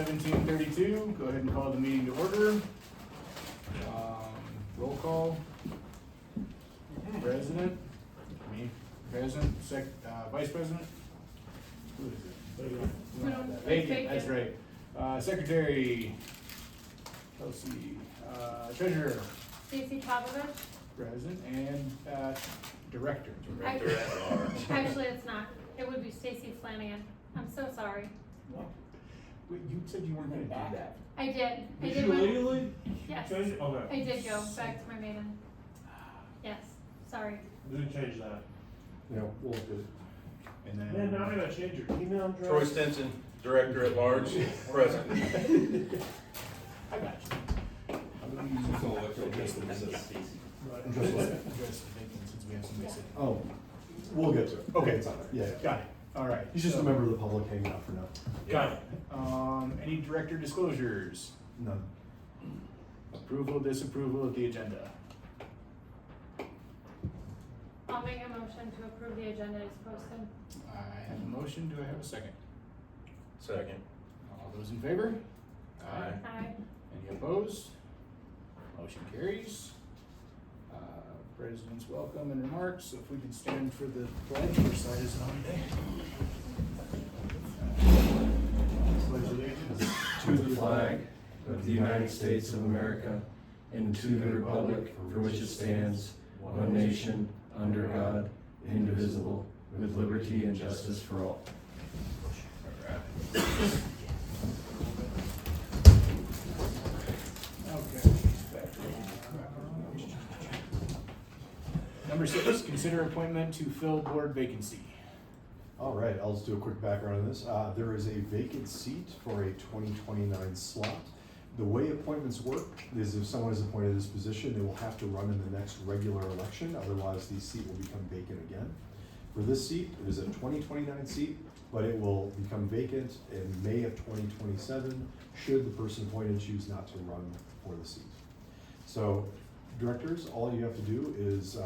17:32, go ahead and call the meeting to order. Roll call. President, me, President, Vice President. Who is it? Vacant, that's right. Secretary, Kelsey, Treasurer, Stacy Pavlovich. President, and Director. Director at large. Actually, it's not. It would be Stacy Flanagan. I'm so sorry. Wait, you said you weren't gonna do that. I did. Did you legally? Yes. Change it? Okay. I did go back to my maiden. Yes, sorry. We didn't change that. Yeah, we'll do it. And Man, then. now I gotta change your email address. Troy Stinson, Director at Large, Present. I got you. Address the vacant since we have somebody sitting. Oh, we'll get to it. Okay. It's on there. Yeah, yeah. Got it, all right. He's just a member of the public hanging out for now. Got it. Any director disclosures? None. Approval, disapproval of the agenda? I'll make a motion to approve the agenda as posted. I have a motion, do I have a second? Second. All those in favor? Aye. Aye. Any opposed? Motion carries. President's welcome and remarks, so if we could stand for the pledge, which side is it on today? Pledge allegiance to the flag of the United States of America and to the republic for which it stands, one nation, under God, indivisible, with liberty and justice for all. Okay. Number 6, consider appointment to fill board vacancy. All right, I'll just do a quick background on this. There is a vacant seat for a 2029 slot. The way appointments work is if someone is appointed to this position, they will have to run in the next regular election, otherwise the seat will become vacant again. For this seat, it is a 2029 seat, but it will become vacant in May of 2027, should the person appointed choose not to run for the seat. So, directors, all you have to do is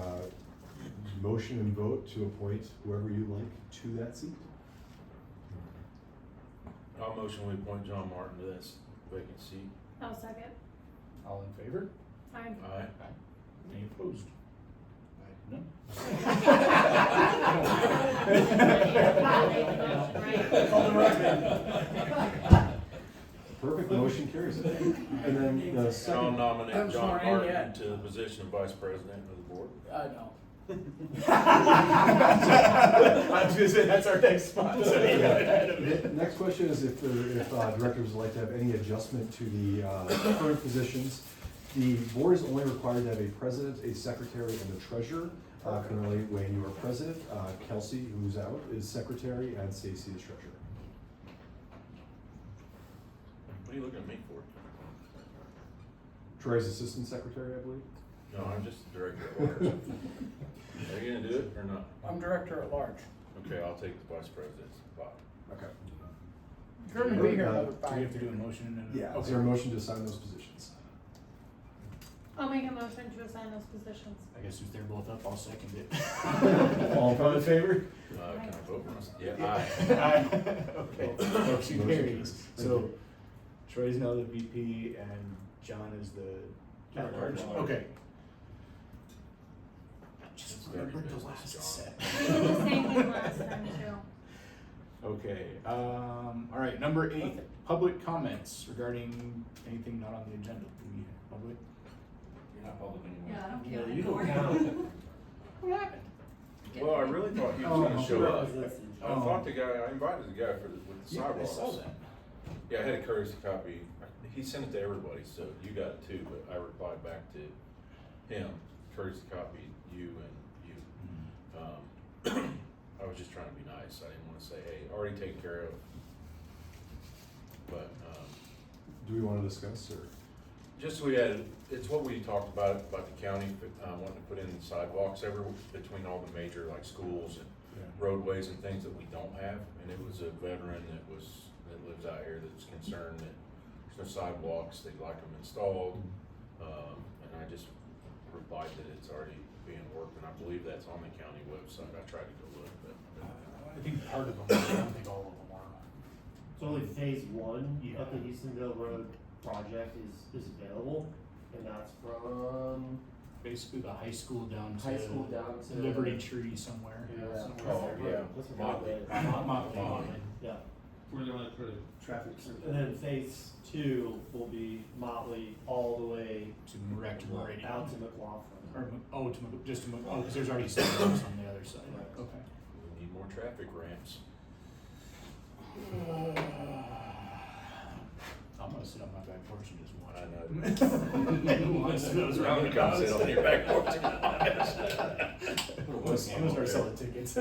motion and vote to appoint whoever you like to that seat. I'll motion we appoint John Martin to this vacant seat. I'll second. All in favor? Aye. Aye. Any opposed? No? Perfect, motion carries. And then the I'll second, nominate I'm John sworn in Martin yet. to the position of Vice President of the Board. I know. I was gonna say, that's our next spot, so you got it ahead of it. next question is if directors would like to have any adjustment to the current positions. The board is only required to have a president, a secretary, and a treasurer. Currently, Wayne, you are president, Kelsey, who's out, is secretary, and Stacy is treasurer. What are you looking at me for? Troy's assistant secretary, I believe. No, I'm just the Director at Large. Are you gonna do it or not? I'm director at large. Okay, I'll take the Vice President's spot. Okay. If you're gonna be here another Do we 5 have to do a years. motion and? Yeah, is Okay. there a motion to assign those positions? I'll make a motion to assign those positions. I guess since they're both up, I'll second it. All in favor? Can I vote for myself? Yeah, aye. Aye. Okay, motion Motion carries. carries. Thank So you. Troy's now the VP and John is the. At large. Okay. Just Remember very the business, last John. set. We did the same thing last time too. Okay, all right, number 8, public comments regarding anything not on the agenda. Do we have public? You're not public anymore. Yeah, I don't Yeah, care you don't anymore. What happened? Well, I really thought he was Oh, gonna show up. I Oh. thought the guy, I invited the guy with the Yeah, I sidewalks. saw that. Yeah, I had a courtesy copy. He sent it to everybody, so you got it too, but I replied back to him, courtesy copy, you and you. I was just trying to be nice. I didn't wanna say, hey, already taken care of. But, Do we want to discuss, or? just we had, it's what we talked about the county, wanting to put in sidewalks between all the major like schools and roadways and things that we don't have. And it was a veteran that lives out here that's concerned that there's no sidewalks, they'd like them installed. And I just replied that it's already being worked, and I believe that's on the county website. I tried to go look, but. I think part of them, I don't think all of them are. So So only phase one Yeah. of the Eastonville Road project is available, and that's from Basically the high school down to. high school down to Liberty Tree somewhere. Yeah. Oh, yeah. What's the Motley. road? Motley. Yeah. Where they want to put a traffic circle. And then phase two will be Motley all the way To Rec to Meridian. out to McLaughlin. Or, just to, cause there's already sidewalks on the other side. Right. Okay. We need more traffic ramps. I'm gonna sit on my back porch and just watch. I know. Who wants those I'm gonna come sit on your back porch. I'm gonna start selling tickets.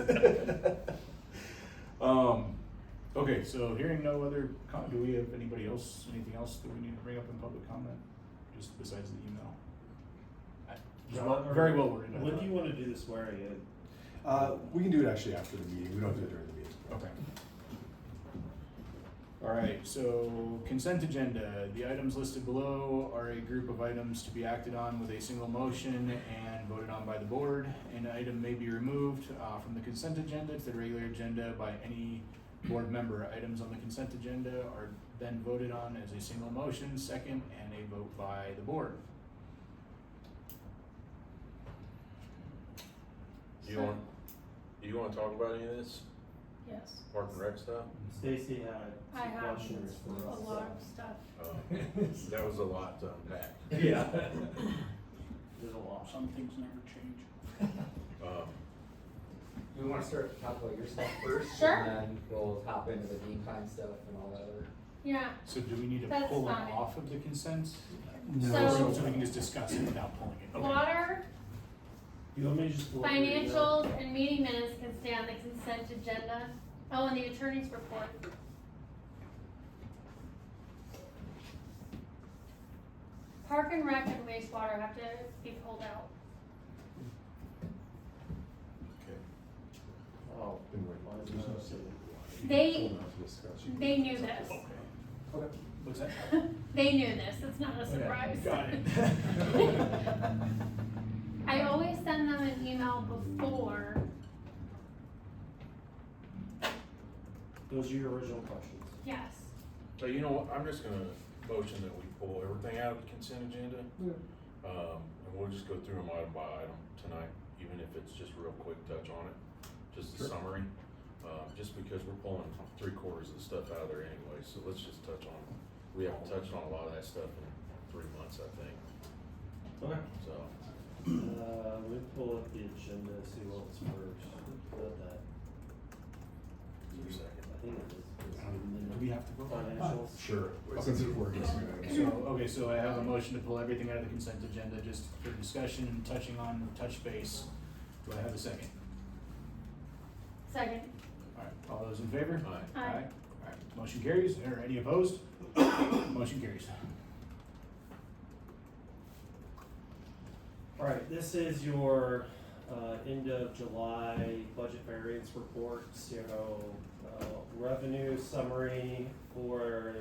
Okay, so hearing no other do we have anything else that we need to bring up in public comment, just besides the email? Very well worded. I When thought. do you wanna do the swearing in? We can do it actually after the meeting, we don't do it during the meeting. Okay. Alright, so consent agenda, the items listed below are a group of items to be acted on with a single motion and voted on by the board. An item may be removed from the consent agenda to the regular agenda by any board member. Items on the consent agenda are then voted on as a single motion, second, and a vote by the board. Do you wanna talk about any of this Yes, Park and Rec stuff? Stacy had I some have questions for a us. lot of stuff. That was a lot to unpack. Yeah. There's a lot. Some things never change. Um, Do we wanna start at the top of your stuff first? Sure. And then we'll hop into the Dean Klein stuff and all that other. Yeah, So do we need to That's pull it fine. off of the consent? So- So we can just discuss it without pulling it? Okay. water, You want me to just pull up your email? financials, and meeting minutes can stay on the consent agenda. Oh, and the attorney's report. Park and Rec and wastewater have to be pulled out. okay. Oh, Then wait, why is there's no that? say. They- Pull out to discuss. You can- They knew this. Okay. Okay. What's that? They knew this, it's not a surprise. Got it. I always send them an email before. Those are your original questions. Yes. So you know what, I'm just gonna motion that we pull everything out of the consent agenda. And we'll just go through them item by item tonight, even if it's just real quick touch on it, just a Sure. summary. Just because we're pulling 3/4 of the stuff out of there anyway, so let's just touch on, we haven't touched on a lot of that stuff in 3 months, I think, Okay. so. Let me pull up the agenda, see what was first. Got that. Is there a second? I think it is. Do we have to vote on it? Financials. Sure, since it's working. So, okay, so I have a motion to pull everything out of the consent agenda just for discussion and touch base. Do I have a second? Second. Alright, all those in favor? Aye. Aye. Alright, motion carries, or any opposed? Motion carries. Alright, this is your, end of July budget variance report, so, revenue summary for,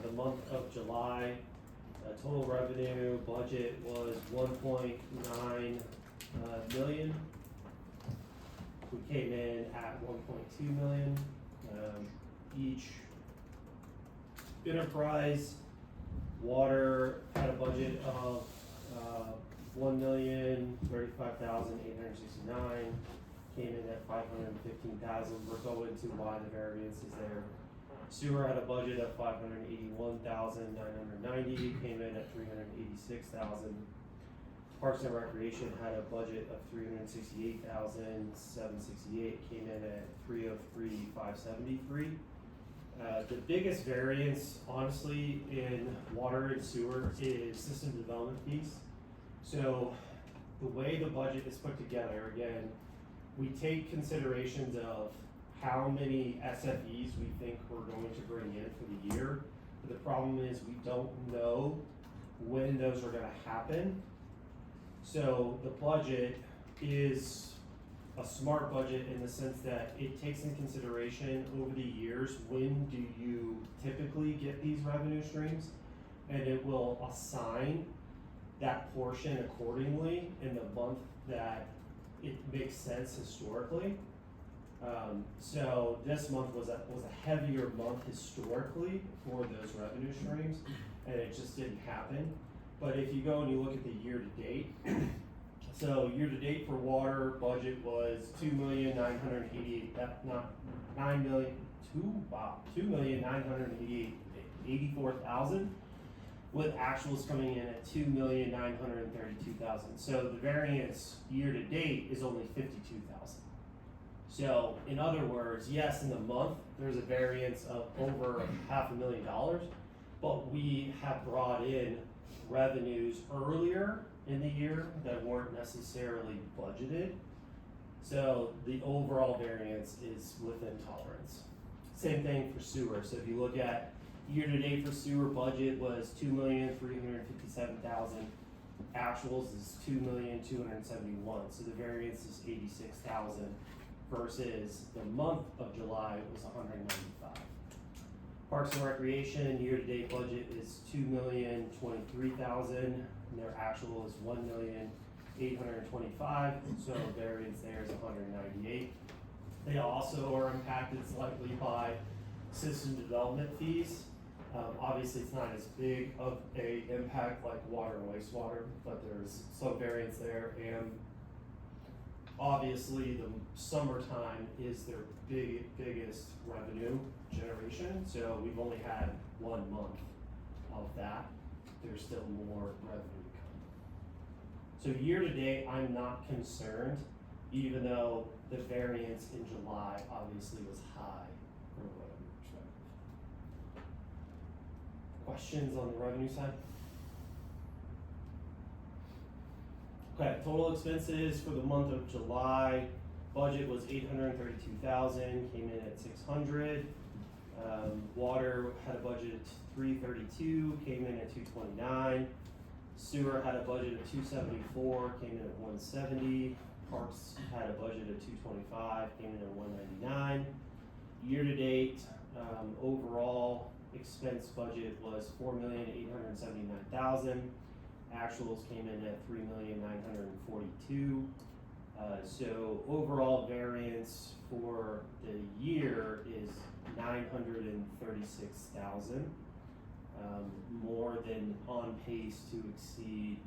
the month of July. Total revenue budget was 1.9 million. We came in at 1.2 million. Each enterprise, water had a budget of, 1,035,869, came in at 515,000. We're going to why the variance is there. Sewer had a budget of 581,990, came in at 386,000. Parks and Recreation had a budget of 368,768, came in at 303,573. The biggest variance, honestly, in water and sewer is system development fees. So the way the budget is put together, again, we take considerations of how many SFEs we think we're going to bring in for the year. But the problem is we don't know when those are gonna happen. So the budget is a smart budget in the sense that it takes into consideration over the years, when do you typically get these revenue streams? And it will assign that portion accordingly in the month that it makes sense historically. So this month was a heavier month historically for those revenue streams, and it just didn't happen. But if you go and you look at the year to date, so year to date for water budget was 2,984,000, with actuals coming in at 2,932,000. So the variance year to date is only 52,000. So in other words, yes, in the month there's a variance of over $500,000, but we have brought in revenues earlier in the year that weren't necessarily budgeted. So the overall variance is within tolerance. Same thing for sewer. So if you look at year to date for sewer, budget was 2,357,000. Actuals is 2,271,000. So the variance is 86,000 versus the month of July was 195. Parks and Recreation year to date budget is 2,023,000, and their actual is 1,825,000. So variance there is 198. They also are impacted slightly by system development fees. Obviously, it's not as big of a impact like water and wastewater, but there's some variance there. And obviously, the summertime is their biggest revenue generation. So we've only had 1 month of that. There's still more revenue to come. So year to date, I'm not concerned, even though the variance in July obviously was high from a revenue perspective. Questions on the revenue side? Okay, total expenses for the month of July, budget was 832,000, came in at 600. Water had a budget of 332, came in at 229. Sewer had a budget of 274, came in at 170. Parks had a budget of 225, came in at 199. Year to date, overall expense budget was 4,879,000. Actuals came in at 3,942. So overall variance for the year is 936,000, more than on pace to exceed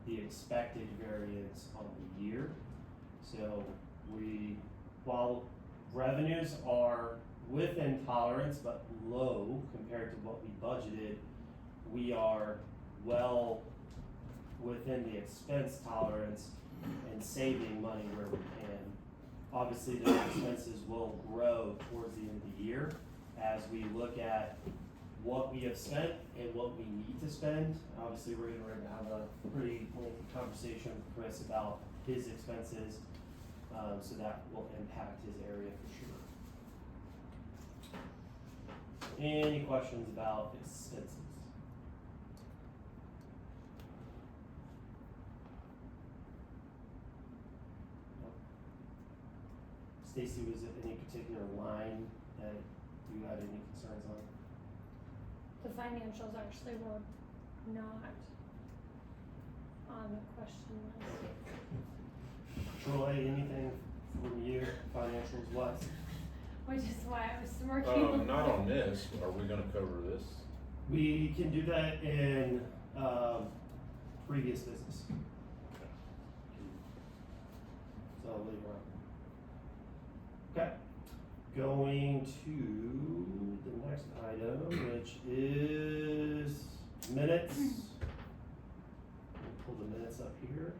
the expected variance on the year. So while revenues are within tolerance but low compared to what we budgeted, we are well within the expense tolerance and saving money where we can. Obviously, those expenses will grow towards the end of the year as we look at what we have spent and what we need to spend. Obviously, we're going to have a pretty lengthy conversation with Chris about his expenses, so that will impact his area for sure. Any questions about expenses? Stacy, was it any particular line that you had any concerns on? The financials actually were not on the question list. Troy, anything from you, financials wise? Which is why I was smirking. Not on this, are we gonna cover this? We can do that in, previous business. So I'll leave it on. Okay, going to the next item, which is minutes. We'll pull the minutes up here.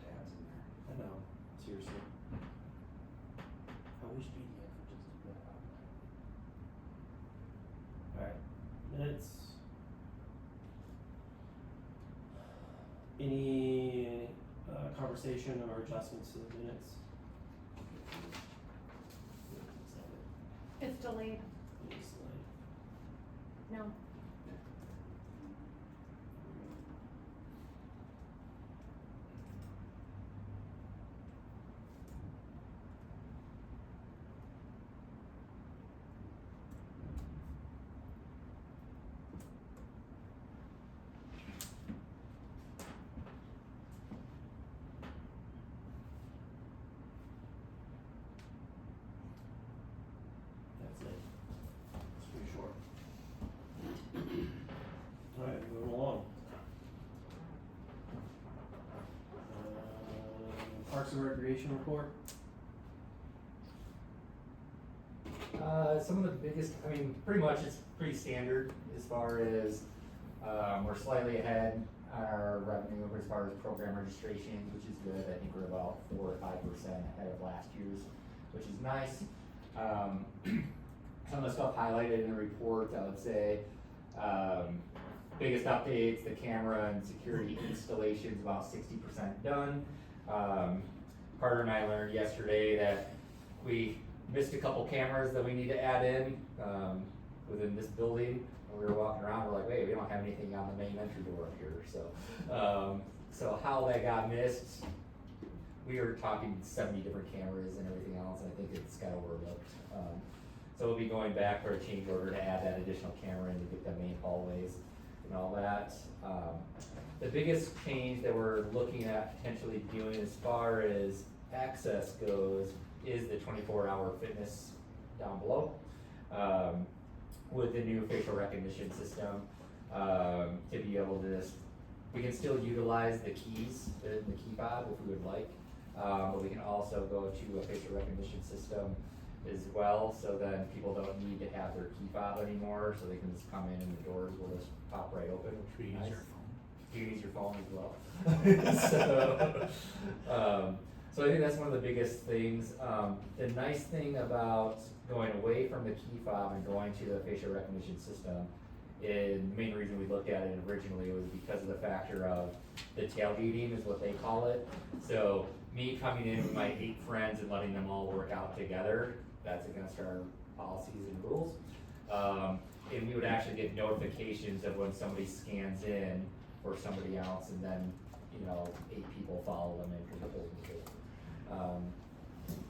Tabs in there. I know, seriously. I wish PDF would just do that. Alright, minutes. Any conversation or adjustments to the minutes? It's delayed. It's like, No. and Recreation report? Some of the biggest, I mean, pretty much it's pretty standard as far as, we're slightly ahead on our revenue as far as program registrations, which is good. I think we're about 4 or 5% ahead of last year's, which is nice. Some of the stuff highlighted in the report, I would say, biggest updates, the camera and security installation's about 60% done. Carter and I learned yesterday that we missed a couple cameras that we need to add in, within this building. And we were walking around, we're like, wait, we don't have anything on the main entry door up here, so. So how that got missed, we were talking 70 different cameras and everything else, and I think it's got overlooked. So we'll be going back for a change order to add that additional camera in to get the main hallways and all that. The biggest change that we're looking at potentially doing as far as access goes is the 24-hour fitness down below. With the new facial recognition system, to be able to just, we can still utilize the keys, the key fob if we would like, but we can also go to a facial recognition system as well, so then people don't need to have their key fob anymore, so they can just come in and the doors will just pop right open, which would be nice. You can use your phone as well. So I think that's one of the biggest things. The nice thing about going away from the key fob and going to the facial recognition system, and the main reason we looked at it originally was because of the factor of the tailgating is what they call it. So me coming in with my 8 friends and letting them all work out together, that's against our policies and rules. And we would actually get notifications of when somebody scans in for somebody else, and then, 8 people follow them in because they're holding the door.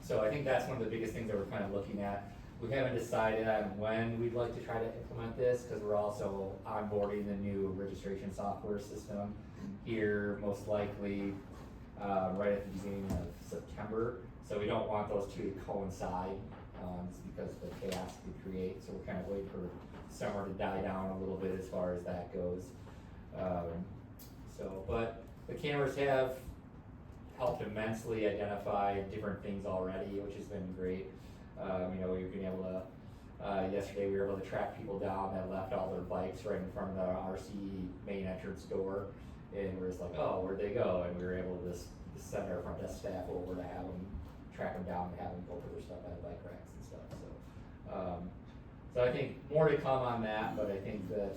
So I think that's one of the biggest things that we're kind of looking at. We haven't decided on when we'd like to try to implement this, because we're also onboarding the new registration software system here, most likely right at the beginning of September. So we don't want those two to coincide, just because of the chaos we create. So we're kind of waiting for summer to die down a little bit as far as that goes. But the cameras have helped immensely identify different things already, which has been great. We've been able to, yesterday we were able to track people down that left all their bikes right in front of the RC main entrance door, and we're just like, oh, where'd they go? And we were able to just send our front desk staff over to have them track them down and have them go put their stuff out of bike racks and stuff. So I think more to come on that, but I think that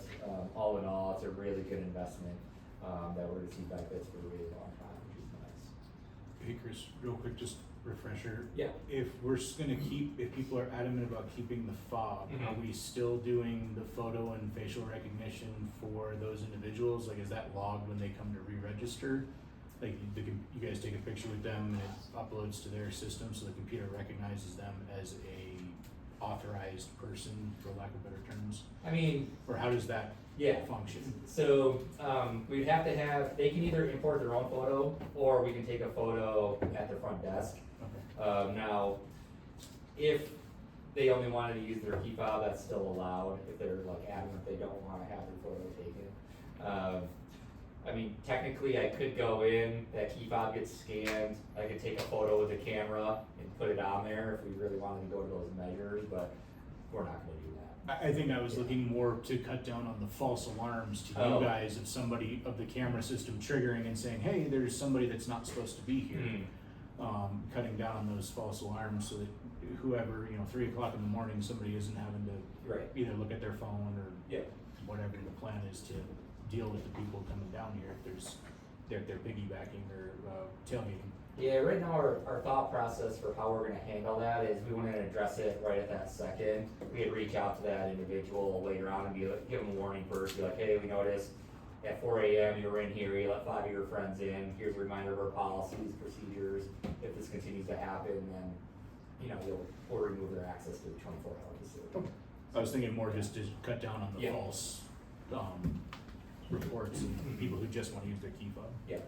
all in all, it's a really good investment that we're gonna see benefits for a really long time, which is nice. Hey Chris, real quick, just refresher. Yeah. If we're just gonna if people are adamant about keeping the fob, are we still doing the photo and facial recognition for those individuals? Like, is that logged when they come to re-register? Like, you guys take a picture with them and it uploads to their system, so the computer recognizes them as a authorized person, for lack of better terms? I mean, Or how does that function? So we'd have to have, they can either import their own photo, or we can take a photo at the front desk. Okay. Now, if they only wanted to use their key fob, that's still allowed, if they're like adamant they don't wanna have their photo taken. I mean, technically I could go in, that key fob gets scanned, I could take a photo with the camera and put it on there if we really wanted to go to those measures, but we're not gonna do that. I think I was looking more to cut down on the false alarms to you guys of somebody of the camera system triggering and saying, hey, there's somebody that's not supposed to be here. Cutting down on those false alarms so that whoever, 3 o'clock in the morning, somebody isn't having to Right. either look at their phone or Yeah. whatever the plan is to deal with the people coming down here if they're piggybacking or tailgating. Yeah, right now our thought process for how we're gonna handle that is we wanna address it right at that second. We could reach out to that individual later on and give them a warning first, be like, hey, we noticed at 4 a.m. you were in here, you let 5 of your friends in, here's a reminder of our policies, procedures. If this continues to happen, then, we'll remove their access to the 24-hour facility. I was thinking more just to cut down on the Yeah. false reports and people who just want to use their key fob. Yeah.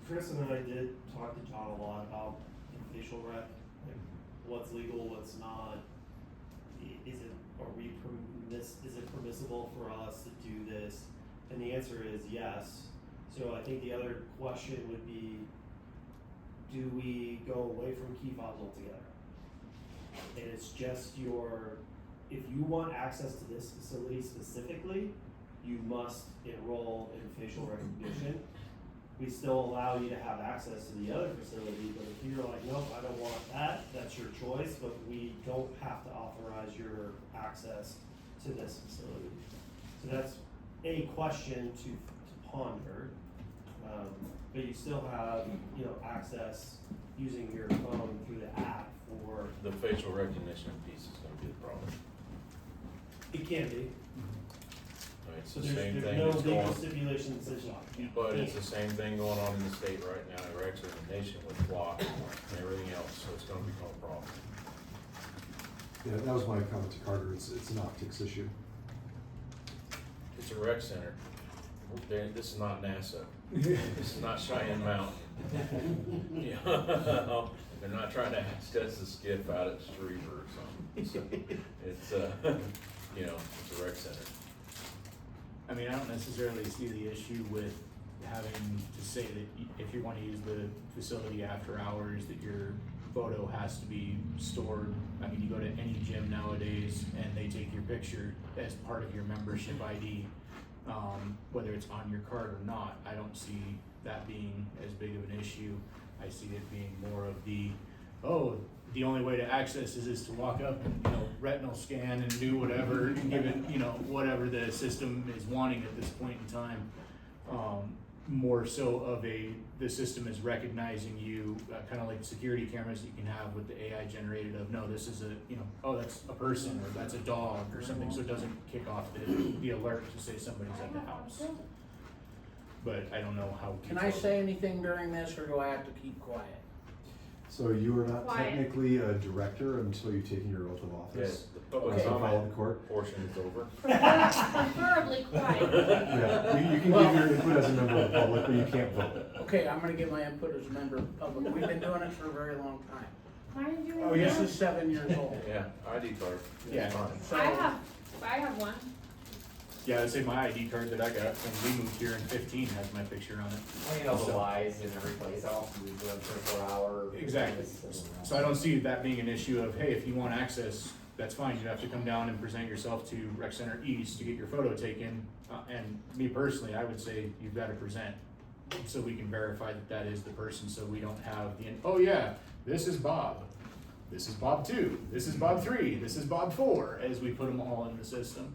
Chris and I did talk to John a lot about the facial rec, like what's legal, what's not. Is it permissible for us to do this? And the answer is yes. So I think the other question would be, do we go away from key fobs altogether? And it's just if you want access to this facility specifically, you must enroll in facial recognition. We still allow you to have access to the other facility, but if you're like, nope, I don't want that, that's your choice, but we don't have to authorize your access to this facility. So that's a question to ponder. But you still have, access using your phone through the app for, The facial recognition piece is gonna be the problem. it can be. Right, It's So the same there's thing no that's legal going, stipulation that says you but it's can't. the same thing going on in the state right now, or actually in the nation with block and everything else, so it's gonna become a problem. Yeah, that was my comment to Carter, it's an optics issue. It's a rec center. This is not NASA. This is not Cheyenne Mountain. You know, they're not trying to access the skiff out at Streeter or something. So it's, it's a rec center. I mean, I don't necessarily see the issue with having to say that if you wanna use the facility after hours, that your photo has to be stored. I mean, you go to any gym nowadays and they take your picture as part of your membership ID. Whether it's on your card or not, I don't see that being as big of an issue. I see it being more of the only way to access is to walk up and, retinal scan and do whatever, given, whatever the system is wanting at this point in time. More so of the system is recognizing you, kind of like security cameras you can have with the AI generated of, no, this is that's a person or that's a dog or something, so it doesn't kick off the alert to say somebody's at the house. But I don't know how. Can I say anything during this, or do I have to keep quiet? So you are not Quiet. technically a director until you've taken your oath of office. The public Okay. So follow the comment court. portion is over. Preferably quiet. Yeah, you can give your input as a member of the public, but you can't vote. Okay, I'm gonna give my input as a member of the public. We've been doing it for a very long time. Why are you doing Oh, that? yes. This is 7 years old. Yeah, ID card. Yeah. Fine. So, I have one. Yeah, I'd say my ID card that I got when we moved here in 15 has my picture on it. Otherwise, in every place else, we do a 24-hour. Exactly. So I don't see that being an issue of, hey, if you want access, that's fine, you have to come down and present yourself to Rec Center East to get your photo taken. And me personally, I would say you've gotta present, so we can verify that that is the person, so we don't have oh yeah, this is Bob. This is Bob 2, this is Bob 3, this is Bob 4, as we put them all in the system.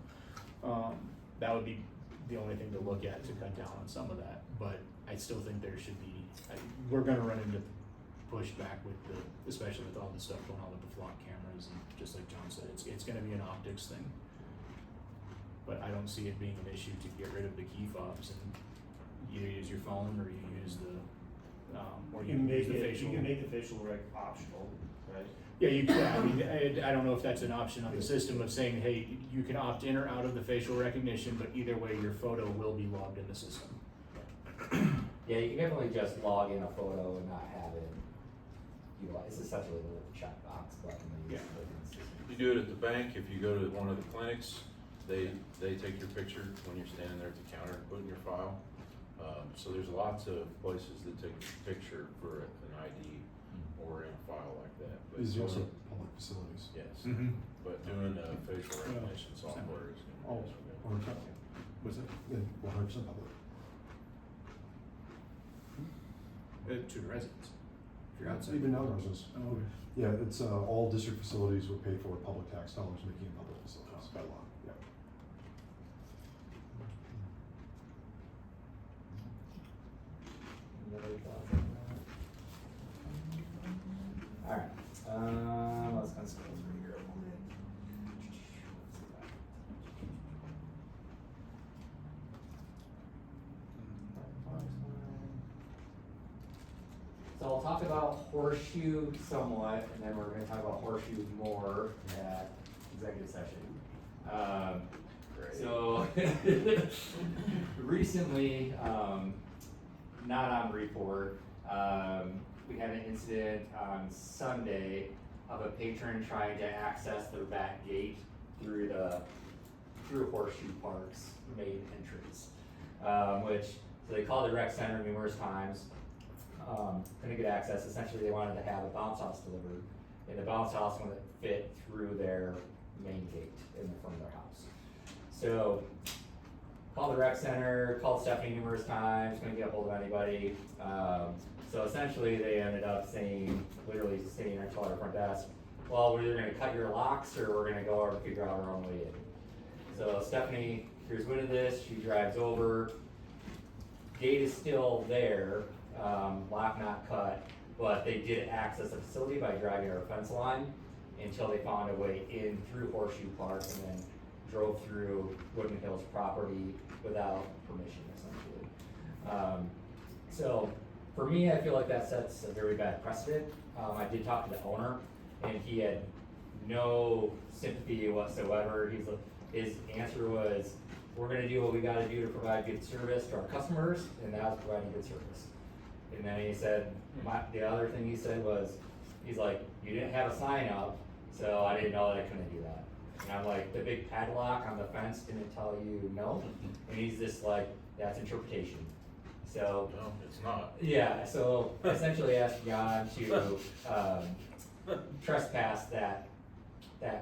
That would be the only thing to look at to cut down on some of that, but I still think there should be, we're gonna run into pushback with especially with all the stuff going on with the flock cameras, and just like John said, it's gonna be an optics thing. But I don't see it being an issue to get rid of the key fobs and either use your phone or you use or you use the facial. You can make the facial rec optional, right? Yeah, you can. I mean, I don't know if that's an option on the system of saying, hey, you can opt in or out of the facial recognition, but either way, your photo will be logged in the system. Yeah, you can definitely just log in a photo and not have it utilized. It's essentially a little checkbox button that you Yeah. can put in the system. You do it at the bank, if you go to one of the clinics, they take your picture when you're standing there at the counter and put in your file. So there's lots of places that take your picture for an ID or in a file like that. But These are also doing- public facilities. Yes, Mm-hmm. but doing facial recognition software is Oh, gonna be. 100%. Was it? 100% public. To the residents. If you're outside. Even non-residents. Oh, okay. Yeah, it's, all district facilities were paid for with public tax dollars, making it public facilities by law, yeah. Any other thoughts on that? Alright, let's kind of scroll through here a little bit. So I'll talk about horseshoe somewhat, and then we're gonna talk about horseshoe more at executive session. So recently, not on report, we had an incident on Sunday of a patron trying to access their back gate through Horseshoe Park's main entrance, which So they called the rec center numerous times, couldn't get access. Essentially, they wanted to have a bounce house delivered, and the bounce house wouldn't fit through their main gate in the front of their house. So, called the rec center, called Stephanie numerous times, couldn't get a hold of anybody. So essentially, they ended up saying, literally saying, I told our front desk, well, we're either gonna cut your locks or we're gonna go over and figure out our own way in. So Stephanie hears wind of this, she drives over. Gate is still there, lock not cut, but they did access the facility by driving our fence line until they found a way in through Horseshoe Park and then drove through Woodman Hills property without permission, essentially. So for me, I feel like that sets a very bad precedent. I did talk to the owner, and he had no sympathy whatsoever. His answer was, we're gonna do what we gotta do to provide good service to our customers, and that was providing good service. And then he said, the other thing he said was, he's like, you didn't have a sign up, so I didn't know that I couldn't do that. And I'm like, the big padlock on the fence didn't tell you no? And he's just like, that's interpretation. So. No, it's not. Yeah, so essentially asked Jan to, trespass that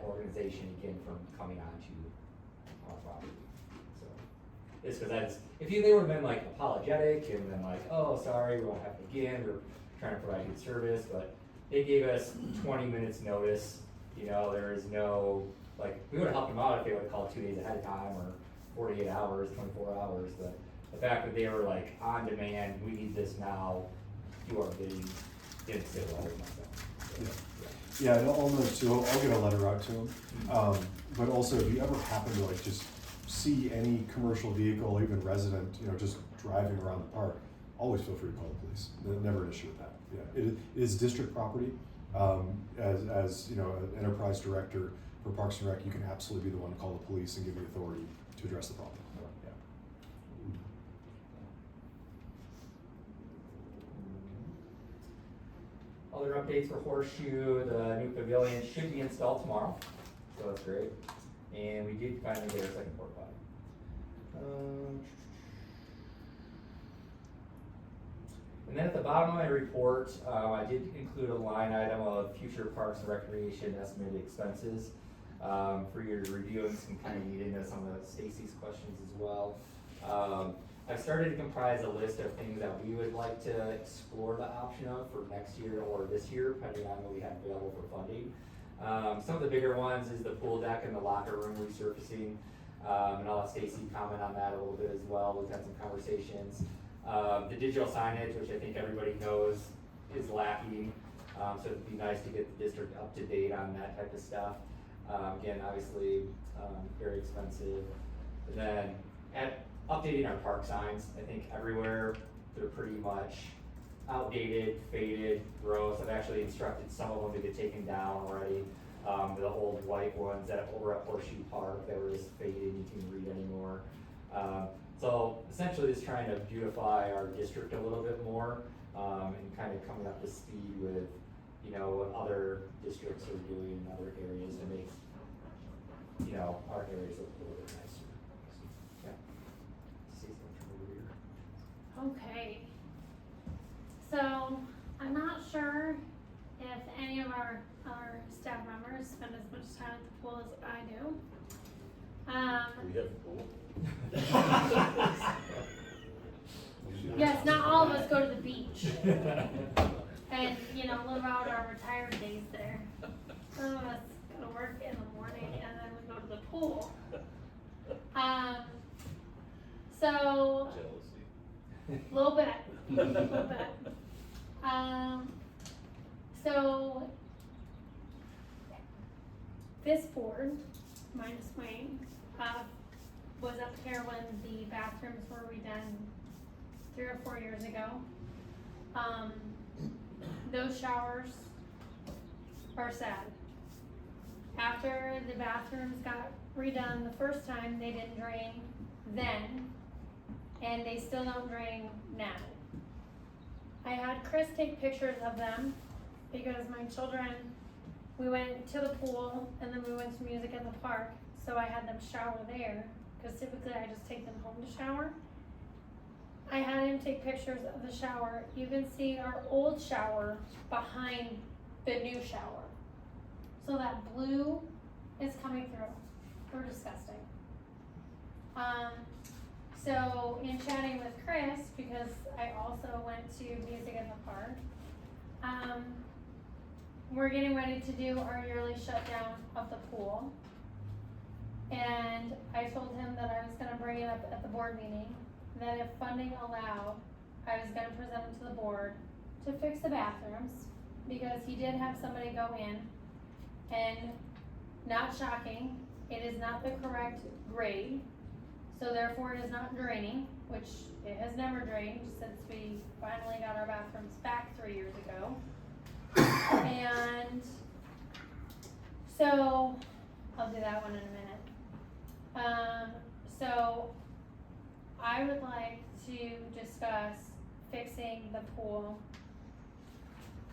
organization again from coming onto our property. So, it's cause they would've been like apologetic and then like, oh, sorry, we won't happen again, we're trying to provide good service, but they gave us 20 minutes notice, there is no, like, we would've helped them out if they would've called 2 days ahead of time or 48 hours, 24 hours, but the fact that they were like on demand, we need this now, do our bidding, didn't sit well with myself. Yeah, and I'll note too, I'll get a letter out to him. But also, if you ever happen to like just see any commercial vehicle or even resident, just driving around the park, always feel free to call the police. Never an issue with that. Yeah, it is district property. As an enterprise director for Parks and Rec, you can absolutely be the one to call the police and give the authority to address the problem. Other updates for Horseshoe, the new pavilion should be installed tomorrow, so that's great. And we did finally get our second porta potty. And then at the bottom of my report, I did include a line item of future Parks and Recreation estimated expenses for your review, and can kind of lead into some of Stacy's questions as well. I've started to comprise a list of things that we would like to explore the option of for next year or this year, depending on what we have available for funding. Some of the bigger ones is the pool deck and the locker room resurfacing, and I'll let Stacy comment on that a little bit as well. We've had some conversations. The digital signage, which I think everybody knows is lacking, so it'd be nice to get the district up to date on that type of stuff. Again, obviously, very expensive. But then updating our park signs, I think everywhere they're pretty much outdated, faded, gross. I've actually instructed some of them to get taken down already. The old white ones that over at Horseshoe Park that were just faded, you can't read anymore. So essentially just trying to beautify our district a little bit more, and kind of coming up to speed with, what other districts are doing in other areas to make, our areas look a little bit nicer. Okay. So, I'm not sure if any of our staff members spend as much time at the pool as I do. We have a pool. Yes, not all of us go to the beach and, live out our retired days there. Some of us go to work in the morning and then we go to the pool. So, a little bit. So, this board, minus Wayne, was up here when the bathrooms were redone 3 or 4 years ago. Those showers are sad. After the bathrooms got redone the first time, they didn't drain then, and they still don't drain now. I had Chris take pictures of them because my children, we went to the pool and then we went to music in the park, so I had them shower there because typically I just take them home to shower. I had him take pictures of the shower. You can see our old shower behind the new shower. So that blue is coming through. They're disgusting. So in chatting with Chris, because I also went to Music in the Park, we're getting ready to do our yearly shutdown of the pool. And I told him that I was gonna bring it up at the board meeting, that if funding allowed, I was gonna present it to the board to fix the bathrooms, because he did have somebody go in, and not shocking, it is not the correct grade, so therefore it is not draining, which it has never drained since we finally got our bathrooms back 3 years ago. And so, I'll do that one in a minute. So I would like to discuss fixing the pool.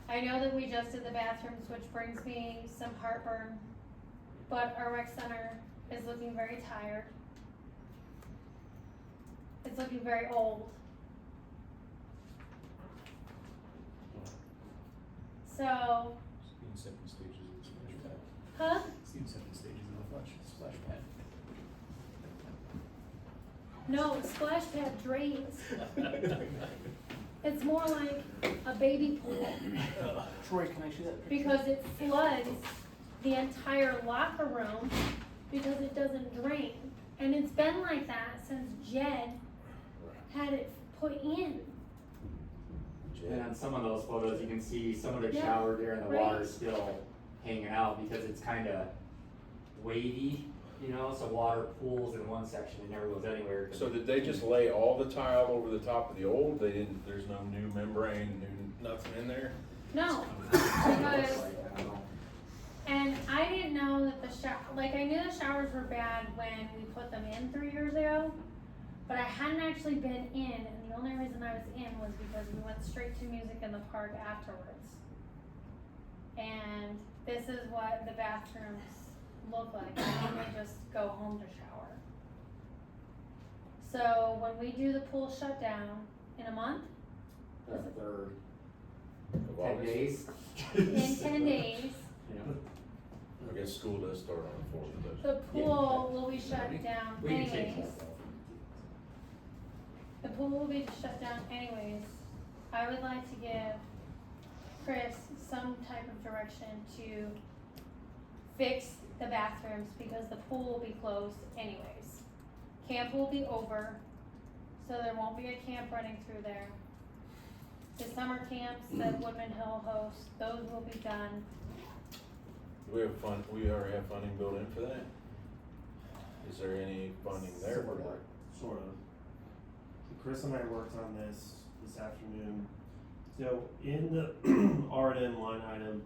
I know that we just did the bathrooms, which brings me some heartburn, but our rec center is looking very tired. It's looking very old. So, In 7 stages of the splash pad. huh? In 7 stages of the splash pad. No, splash pad drains. It's more like a baby pool Troy, can I see that picture? because it floods the entire locker room because it doesn't drain. And it's been like that since Jed had it put in. And on some of those photos, you can see some of the Yeah, shower there and the right. water still hanging out because it's kinda wavy, you know, so water pools in one section and never goes anywhere. 'cause So did they just lay all the tile over the top of the old? They didn't, there's no new membrane, nothing in there? No, Looks because, like, I don't know. and I didn't know that I knew the showers were bad when we put them in 3 years ago, but I hadn't actually been in, and the only reason I was in was because we went straight to Music in the Park afterwards. And this is what the bathrooms look like, I normally just go home to shower. So when we do the pool shutdown in a month, The third, Of 10 August? days. in 10 days, Yeah. I guess school does start on the 4th, but the pool will be shut down We can change anyways. that though. The pool will be shut down anyways. I would like to give Chris some type of direction to fix the bathrooms because the pool will be closed anyways. Camp will be over, so there won't be a camp running through there. The summer camps that Woodman Hill hosts, those will be done. we already have funding built in for that? Is there any funding there for that? Sort of. Chris and I worked on this afternoon. So in the R&M line item,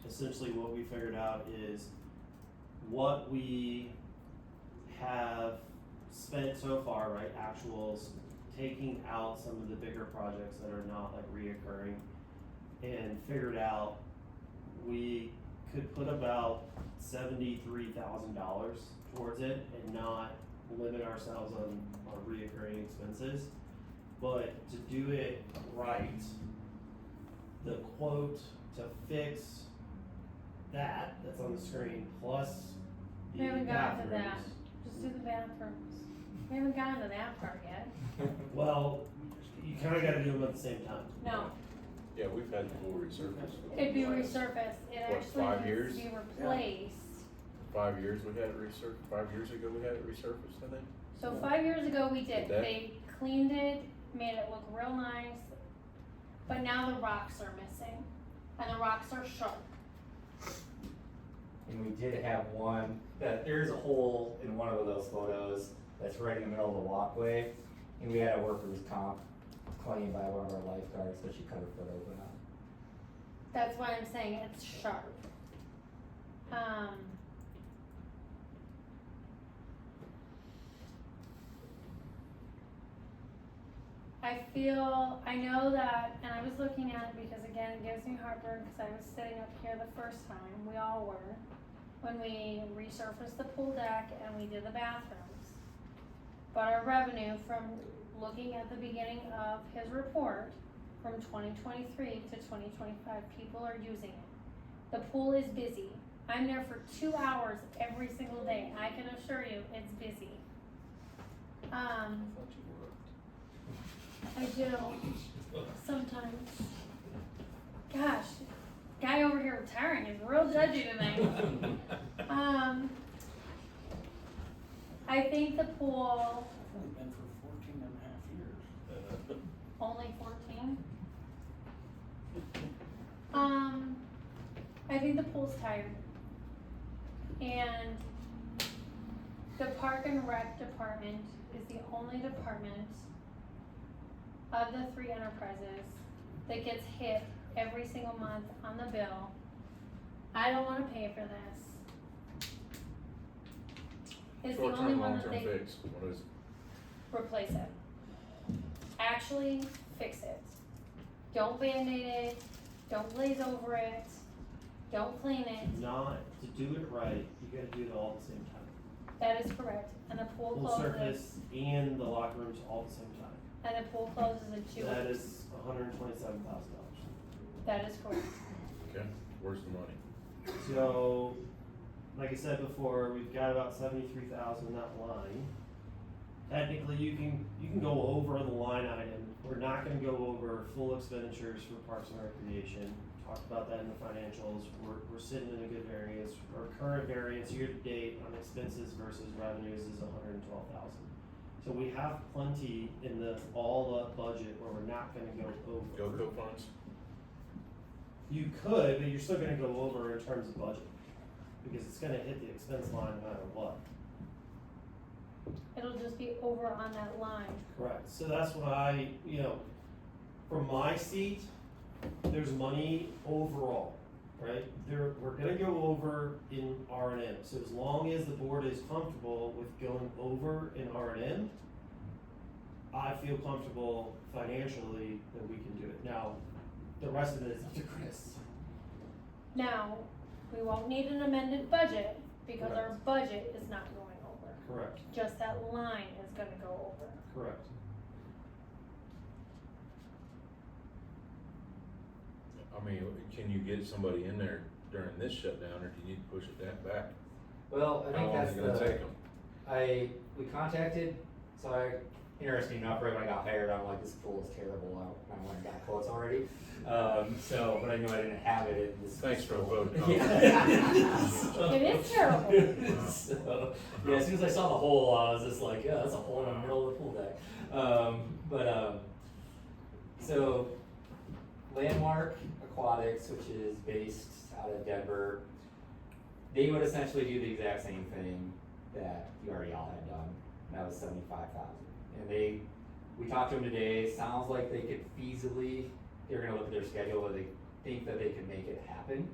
essentially what we figured out is what we have spent so far, right, actuals, taking out some of the bigger projects that are not like reoccurring, and figured out we could put about $73,000 towards it and not limit ourselves on our reoccurring expenses. But to do it right, the quote to fix that's on the screen, plus the We haven't gotten to that. bathrooms. Just do the bathrooms. We haven't gotten to that part yet. Well, you kinda gotta do them at the same time. No, Yeah, we've had the pool resurfaced. it'd be resurfaced. It What, actually 5 needs years? to be replaced. 5 years we had it resurfaced, 5 years ago we had it resurfaced, I think? So 5 years ago we did. Did that? They cleaned it, made it look real nice, but now the rocks are missing, and the rocks are sharp. And we did have one, that there's a hole in one of those photos that's right in the middle of the walkway. And we had a workers' comp claim by one of our lifeguards, so she cut her foot open on it. That's why I'm saying it's sharp. I know that, and I was looking at it because again, it gives me heartburn because I was sitting up here the first time, we all were, when we resurfaced the pool deck and we did the bathrooms. but our revenue from looking at the beginning of his report from 2023 to 2025, people are using it. The pool is busy. I'm there for 2 hours every single day. I can assure you, it's busy. I do, sometimes. Gosh, guy over here retiring is real judgy tonight. I think the pool, I've only been for 14 and a half years. only 14. I think the pool's tired. And the Park and Rec department is the only department of the 3 enterprises that gets hit every single month on the bill. I don't wanna pay for this. It's the only Short-term, one that long-term they fix, what is it? replace it. Actually fix it. Don't band-aid it, don't glaze over it, don't clean it. Not, to do it right, you gotta do it all at the same time. That is correct. And the pool Full closes, surface and the locker rooms all at the same time. and the pool closes in 2 That weeks. is $127,000. That is correct. Okay, where's the money? So, like I said before, we've got about 73,000 in that line. Technically, you can go over the line item. We're not gonna go over full expenditures for Parks and Recreation. Talked about that in the financials. We're sitting in a good variance. Our current variance year to date on expenses versus revenues is 112,000. So we have plenty in the all up budget where we're not gonna go over. GoCo funds? You could, but you're still gonna go over in terms of budget, because it's gonna hit the expense line no matter what. It'll just be over on that line. Correct, so that's why, from my seat, there's money overall, right? We're gonna go over in R&M, so as long as the board is comfortable with going over in R&M, I feel comfortable financially that we can do it. Now, the rest of it is up to Chris. Now, we won't need an amended budget because our Correct. budget is not going over. Correct, Just that line is gonna go over. correct. I mean, can you get somebody in there during this shutdown, or do you need to push it that back? Well, I How think long that's is it gonna take them? we contacted, interesting enough, right when I got hired, I'm like, this pool is terrible, I went and got quotes already. But I knew I didn't have it in this. Thanks for voting. Yeah. It is terrible. So, yeah, as soon as I saw the hole, I was just like, yeah, that's a hole in the middle of the pool deck. So Landmark Aquatics, which is based out of Denver, they would essentially do the exact same thing that you already all had done. And that was 75,000. And we talked to them today. Sounds like they could feasibly. They're gonna look at their schedule, but they think that they can make it happen.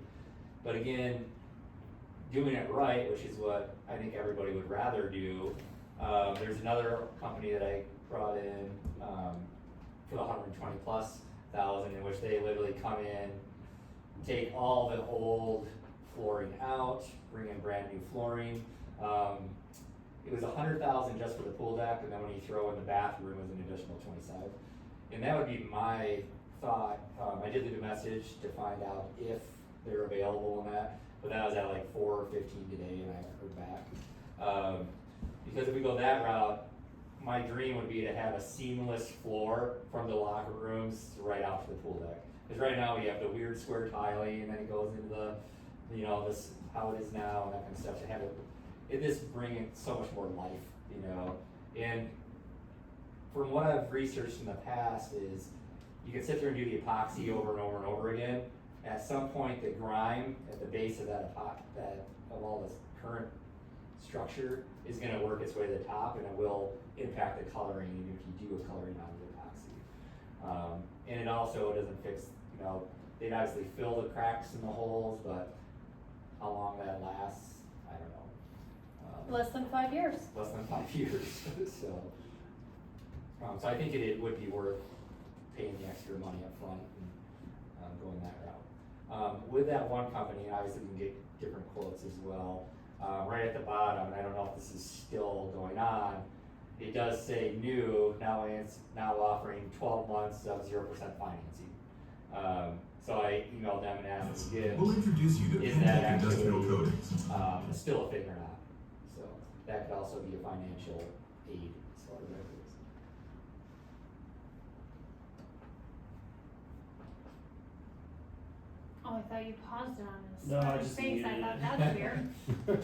But again, doing it right, which is what I think everybody would rather do. There's another company that I brought in for the 120,000+, in which they literally come in, take all the old flooring out, bring in brand new flooring. It was 100,000 just for the pool deck, and then when you throw in the bathroom, it was an additional 27. And that would be my thought. I did leave a message to find out if they're available in that, but that was at like 4:15 today, and I haven't heard back. Because if we go that route, my dream would be to have a seamless floor from the locker rooms right out to the pool deck. Because right now we have the weird square tiling, and then it goes into the, this how it is now and that kind of stuff. To have it just bring it so much more life, And from what I've researched in the past is, you can sit there and do the epoxy over and over and over again. At some point, the grime at the base of that of all this current structure is going to work its way to the top, and it will impact the coloring, even if you do a coloring on the epoxy. And it also doesn't fix, they'd obviously fill the cracks in the holes, but how long that lasts, I don't know. Less than 5 years. Less than 5 years. So I think it would be worth paying the extra money up front and going that route. With that one company, obviously we can get different quotes as well. Right at the bottom, and I don't know if this is still going on, it does say new, now it's now offering 12 months of 0% financing. So I emailed them and asked them We'll introduce you to is that Fintech Industrial actually Coatings. still a thing or not. So that could also be a financial aid as far as that goes. Oh, I thought you paused it on this. No, I Your just face, I muted thought it. that's weird. Yeah,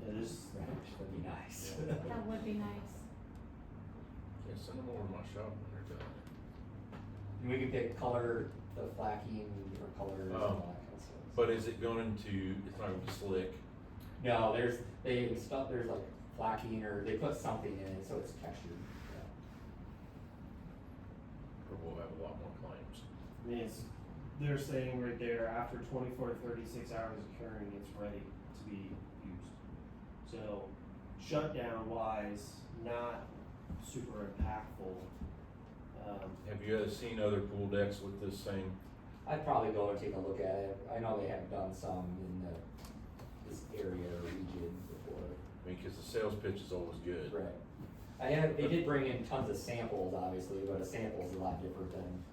there's, That'd be nice. That would be nice. Yeah, send them over to my shop when they're done. And we can pick color, the flacking, different colors and all that kind of stuff. But is it going to, it's not gonna be slick? No, there's like flacking or they put something in it so it's textured. Or we'll have a lot more claims? I mean, they're saying right there, after 24 to 36 hours of curing, it's ready to be used. So, shutdown wise, not super impactful. Have you guys seen other pool decks with this same? I'd probably go and take a look at it. I know they have done some in this area or region before. I mean, cause the sales pitch is always good. Right. They did bring in tons of samples, obviously, but a sample is a lot different than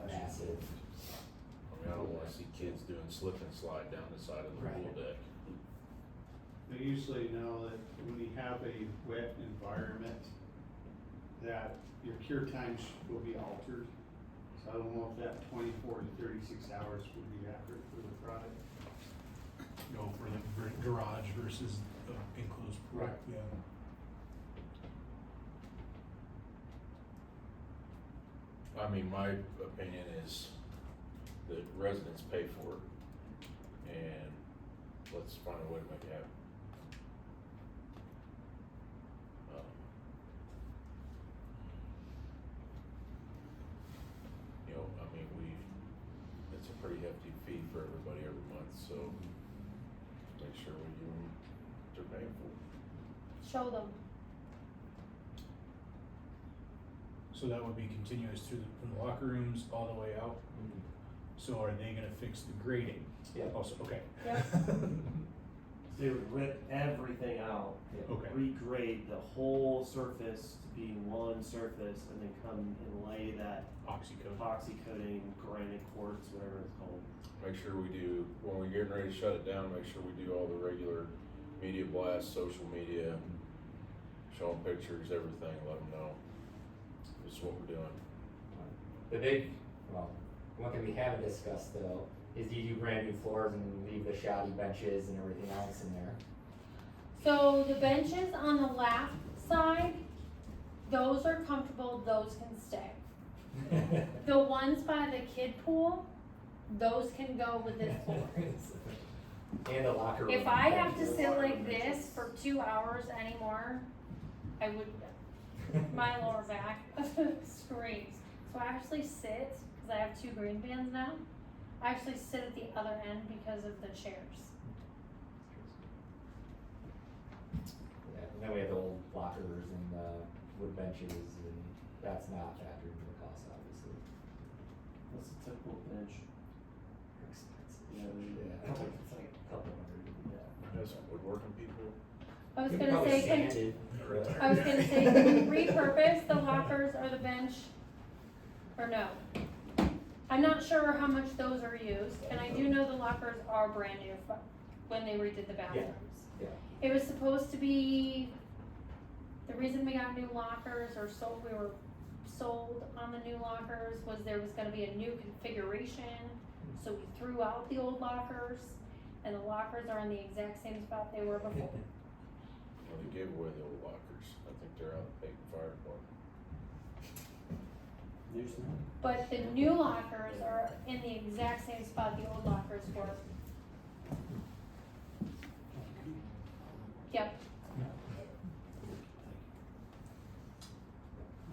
massive. I mean, I don't wanna see kids doing slip and slide down the side of the pool Right. deck. They usually know that when you have a wet environment, that your cure times will be altered. So I don't know if that 24 to 36 hours would be accurate for the product. Go for the garage versus enclosed pool. Right. Yeah. I mean, my opinion is that residents pay for it, and let's find a way to make it happen. You know, I mean, it's a pretty hefty fee for everybody every month, so make sure we give them what they're paying for. Show them. So that would be continuous through from the locker rooms all the way out? So are they gonna fix the grading? Yeah. Also, okay. Yep. They would rip everything out, Okay. regrade the whole surface to be one surface, and then come and lay that Oxycode. epoxy coating, granite quartz, whatever it's called. Make sure we do, when we're getting ready to shut it down, make sure we do all the regular media blasts, social media, show them pictures, everything, let them know. This is what we're doing. The big, well, one thing we haven't discussed though, is do you do brand new floors and leave the shoddy benches and everything else in there? So the benches on the left side, those are comfortable, those can stay. The ones by the kid pool, those can go with this floor. And the locker room. If I have to benches. sit like this for 2 hours anymore, I would, my lower back screams. So I actually sit, cause I have 2 green bins now, I actually sit at the other end because of the chairs. Yeah, and then we have the old lockers and wood benches, and that's not factored into the cost, obviously. What's a typical bench? They're expensive. Yeah, It's like a couple hundred. Yeah. Has some woodworking people? I was You gonna probably say, sand can, it. I was gonna say, can we repurpose the lockers or the bench, or no? I'm not sure how much those are used, and I do know the lockers are brand new when they redid the bathrooms. Yeah. It was supposed to be, the reason we got new lockers or we were sold on the new lockers was there was gonna be a new configuration. So we threw out the old lockers, and the lockers are in the exact same spot they were before. Well, they gave away the old lockers. I think they're out at the fire department. But the new lockers are in the exact same spot the old lockers were. Yep.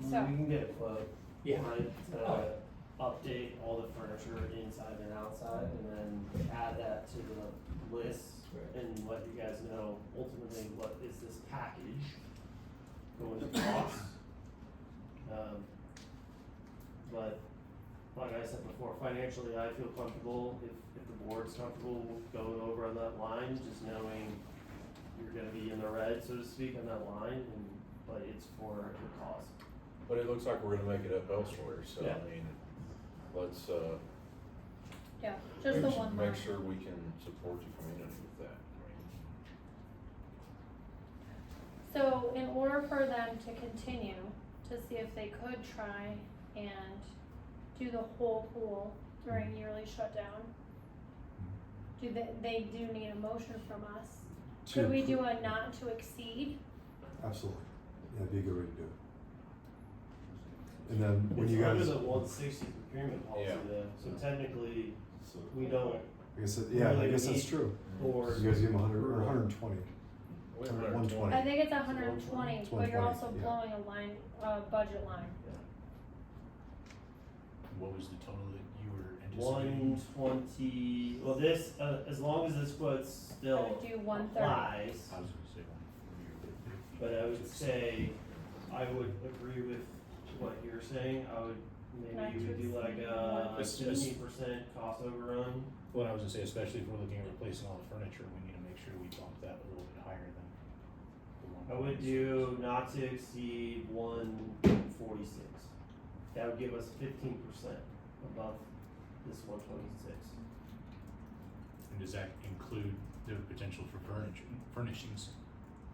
So, We can get a quote. Yeah. Right, update all the furniture inside and outside, and then add that to the list Right. and let you guys know ultimately what is this package going to cost. But like I said before, financially, I feel comfortable if the board's comfortable going over on that line, just knowing you're gonna be in the red, so to speak, on that line, but it's for the cause. But it looks like we're gonna make it up elsewhere, so Yeah. I mean, let's, Yeah, just the make- one line. Make sure we can support the community with that. So in order for them to continue, to see if they could try and do the whole pool during yearly shutdown, they do need a motion from us? Could we do a not to exceed? Absolutely, yeah, that'd be a good way to do it. And then when It's you under guys, the 160 procurement policy Yeah. though, so technically, we don't, I guess, yeah, I really guess that's need- true. or. You guys give them 100 or 120. We have 120. I think it's 120, It's but you're 120, also yeah. blowing a line, budget line. What was the total that you were anticipating? 120, well this, as long as this quote I still would do 130. applies, I was gonna say 140 but I would say, I would agree with what you're saying, I would, Not maybe we to do like exceed a 150. 15% cost overrun. Well, I was gonna say, especially if we're looking at replacing all the furniture, we need to make sure we bump that a little bit higher than the I would 140. do not to exceed 146. That would give us 15% above this 126. And does that include the potential for furnishings?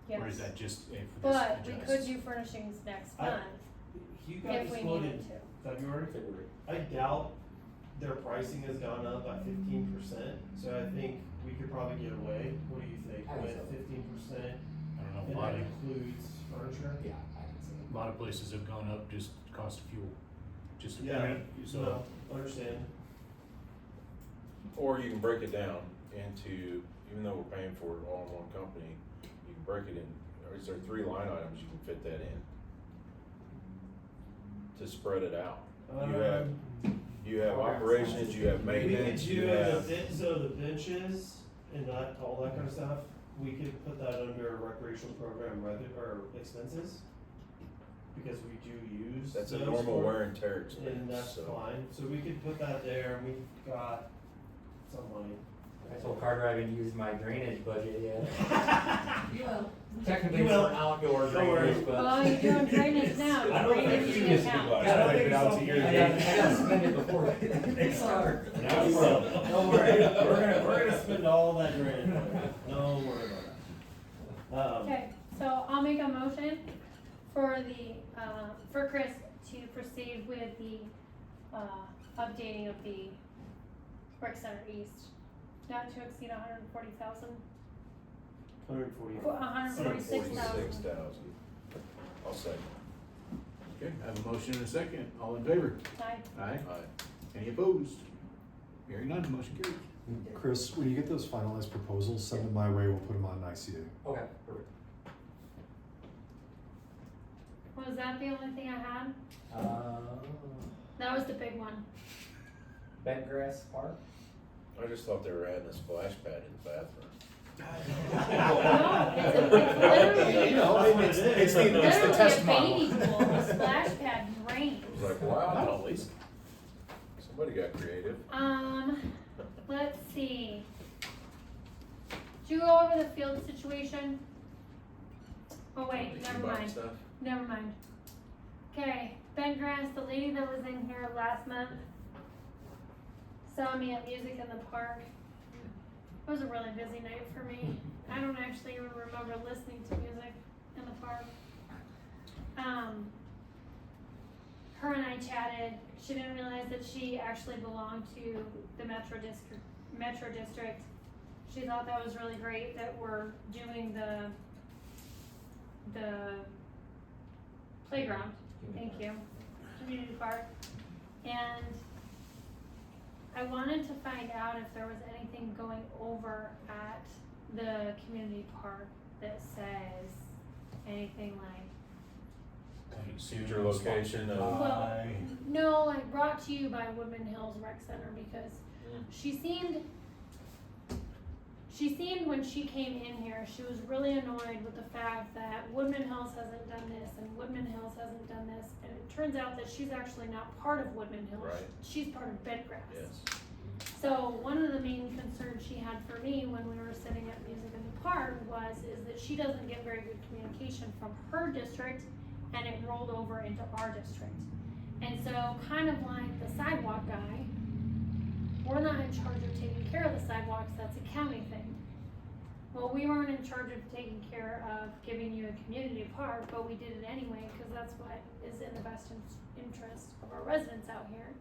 Yes. Or is that just for this But we adjust? could do furnishings next I- month You if guys we quoted needed to. February? I doubt their pricing has gone up by 15%, so I think we could probably get away. What do you think? I think With so. 15%, I don't know, and a lot that of, includes furniture? Yeah, I can see a lot of places have gone up just cost of fuel, just, Yeah, so. no, understand. Or you can break it down into, even though we're paying for it all in one company, you can break it in, or is there 3 line items you can fit that in? To spread it out. You have operations, you have maintenance, We could you do have, so the benches and that, all that kind of stuff, we could put that under recreational program or expenses. Because we do use that's a those normal for- wear and tear And expense, that's so. fine, so we could put that there, and we've got some money. I told Carter I haven't used my drainage budget yet. You will. Technically, You it's will. for outdoor Don't worry. drainage, but. Well, you're doing drainage now, I don't drainage think is you the just account. do I don't think It out so. to your I gotta spend it before they start. Now you will. Don't worry, we're gonna spend all that drainage money, don't worry about that. Okay, so I'll make a motion for the, for Chris to proceed with the, updating of the rec center east, not to exceed 140,000, 140. 146,000. 46,000. I'll second. Okay, I have a motion and a second, all in favor? Aye. Aye. Aye. Any opposed? Hearing none, motion carried. Chris, when you get those finalized proposals, send them my way, we'll put them on ICA. Okay, perfect. Was that the only thing I had? That was the big one. Bentgrass Park? I just thought they were adding a splash pad in the bathroom. No, it's literally, You know, it's the literally test a model. baby pool, a splash pad drains. I was like, Not wow, always. somebody got creative. Let's see. Did you go over the field situation? Oh wait, Did you never buy mind, stuff? never mind. Okay, Ben Grass, the lady that was in here last month, saw me at Music in the Park. It was a really busy night for me. I don't actually even remember listening to music in the park. Her and I chatted. She didn't realize that she actually belonged to the Metro District. She thought that was really great that we're doing the playground. Thank you. Community park. And I wanted to find out if there was anything going over at the community park that says anything like, Future location of, well, no, like brought to you by Woodman Hills Rec Center, because she seemed when she came in here, she was really annoyed with the fact that Woodman Hills hasn't done this and Woodman Hills hasn't done this, and it turns out that she's actually not part of Woodman Hills. Right. She's part of Bedgrass. yes. So one of the main concerns she had for me when we were sitting at Music in the Park is that she doesn't get very good communication from her district, and it rolled over into our district. And so kind of like the sidewalk guy, we're not in charge of taking care of the sidewalks, that's a county thing. Well, we weren't in charge of taking care of giving you a community park, but we did it anyway, cause that's what is in the best interest of our residents out here.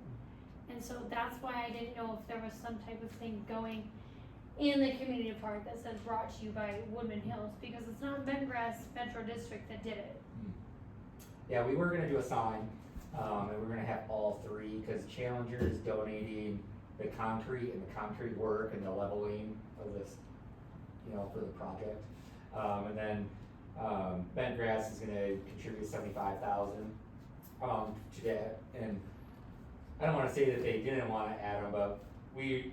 And so that's why I didn't know if there was some type of thing going in the community park that says brought to you by Woodman Hills, because it's not Bentgrass Metro District that did it. Yeah, we were gonna do a sign, and we're gonna have all three, cause Challenger is donating the concrete work and the leveling of this, you know, for the project. And then, Bentgrass is gonna contribute 75,000, to that, and I don't wanna say that they didn't wanna add them, but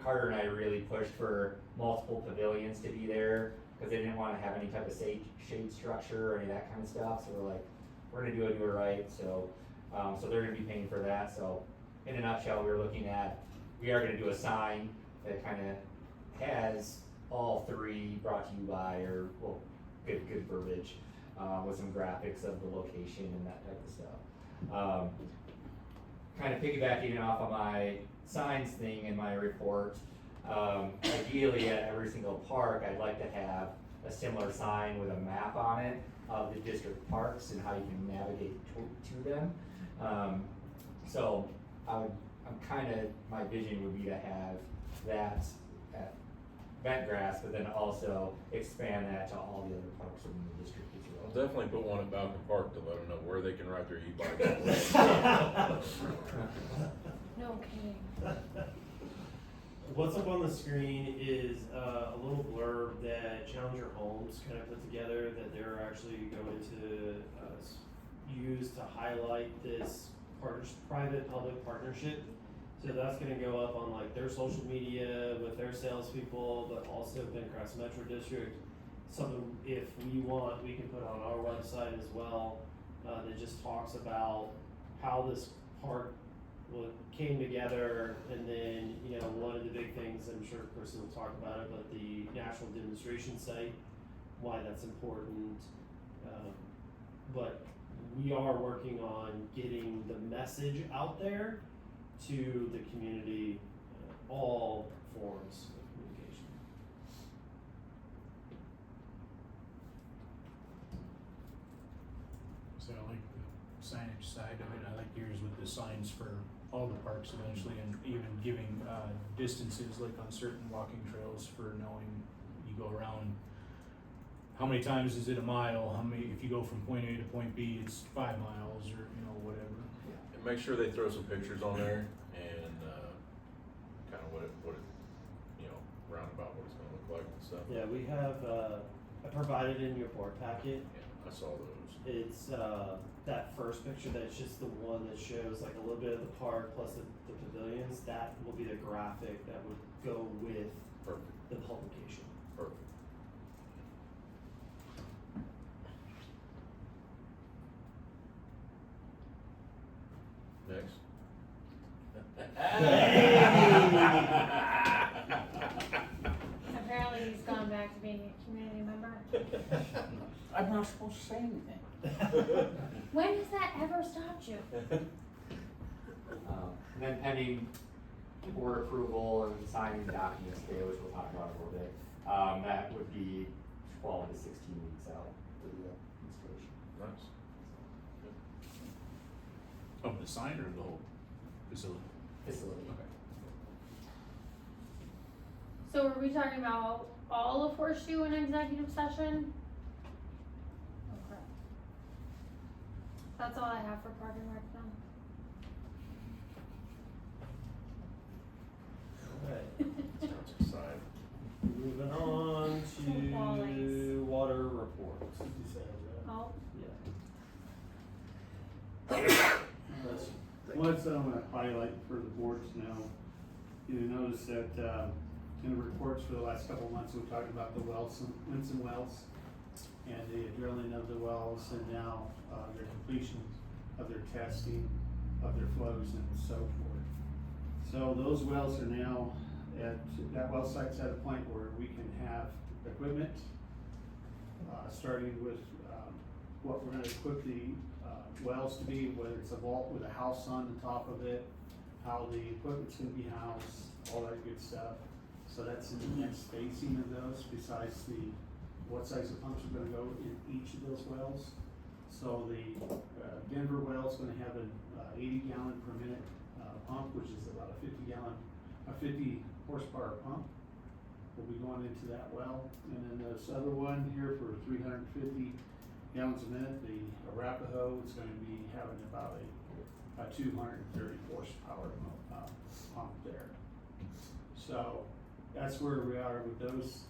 Carter and I really pushed for multiple pavilions to be there, cause they didn't wanna have any type of shade structure or any of that kind of stuff, so we're like, we're gonna do it right, so, so they're gonna be paying for that, so in a nutshell, we are gonna do a sign that kinda has all three brought to you by, or, well, good verbiage, with some graphics of the location and that type of stuff. Kind of piggybacking off of my signs thing in my report, ideally at every single park, I'd like to have a similar sign with a map on it of the district parks and how you can navigate to them. So my vision would be to have that at Bentgrass, but then also expand that to all the other parks in the district as well. I'll definitely put one at Falcon Park to let them know where they can ride their e-bike. No kidding. What's up on the screen is a little blurb that Challenger Homes kind of put together that they're actually going to use to highlight this private-public partnership. So that's gonna go up on like their social media with their salespeople, but also Bentgrass Metro District. Something if we want, we can put on our website as well, that just talks about how this park came together, and then, you know, one of the big things, I'm sure Kristen will talk about it, but the national demonstration site, why that's important. But we are working on getting the message out there to the community, all forms of communication. So I like the signage side of it, I like yours with the signs for all the parks eventually, and even giving, distances, like on certain walking trails for knowing you go around. How many times is it a mile? If you go from point A to point B, it's 5 miles, or, you know, whatever. And make sure they throw some pictures on there and, kinda what it, you know, roundabout, what it's gonna look like and stuff. Yeah, we have, I provided in your board packet. Yeah, I saw those. It's that first picture that's just the one that shows like a little bit of the park plus the pavilions. That will be the graphic that would go with Perfect, the publication. perfect. Next. Apparently he's gone back to being a community member. I'm not supposed to say anything. When has that ever stopped you? And then pending board approval and signing documents today, which we'll talk about in a little bit, that would be 12 to 16 weeks out for the installation. Nice. Of the sign or the whole facility? Facility. Okay. So are we talking about all of Horseshoe in executive session? Okay. That's all I have for Park and Rec now. Alright, Sounds exciting. moving on to Wallies. water reports. Oh, Yeah. One thing I'm gonna highlight for the board to know, you notice that, in the reports for the last couple of months, we talked about the wells, Winston wells, and the drilling of the wells, and now, their completion of their testing of their flows and so forth. So those wells are now, that well site's at a point where we can have equipment, starting with, what we're gonna equip the, wells to be, whether it's a vault with a house on the top of it, how the equipment's gonna be housed, all that good stuff. So that's in the next spacing of those, besides what size of pumps are gonna go in each of those wells. So the, Denver well's gonna have an, 80 gallon per minute, pump, which is about a 50 horsepower pump. Will be going into that well, and then this other one here for 350 gallons a minute, the Arapahoe is gonna be having about a 230 horsepower, pump there. So, that's where we are with those,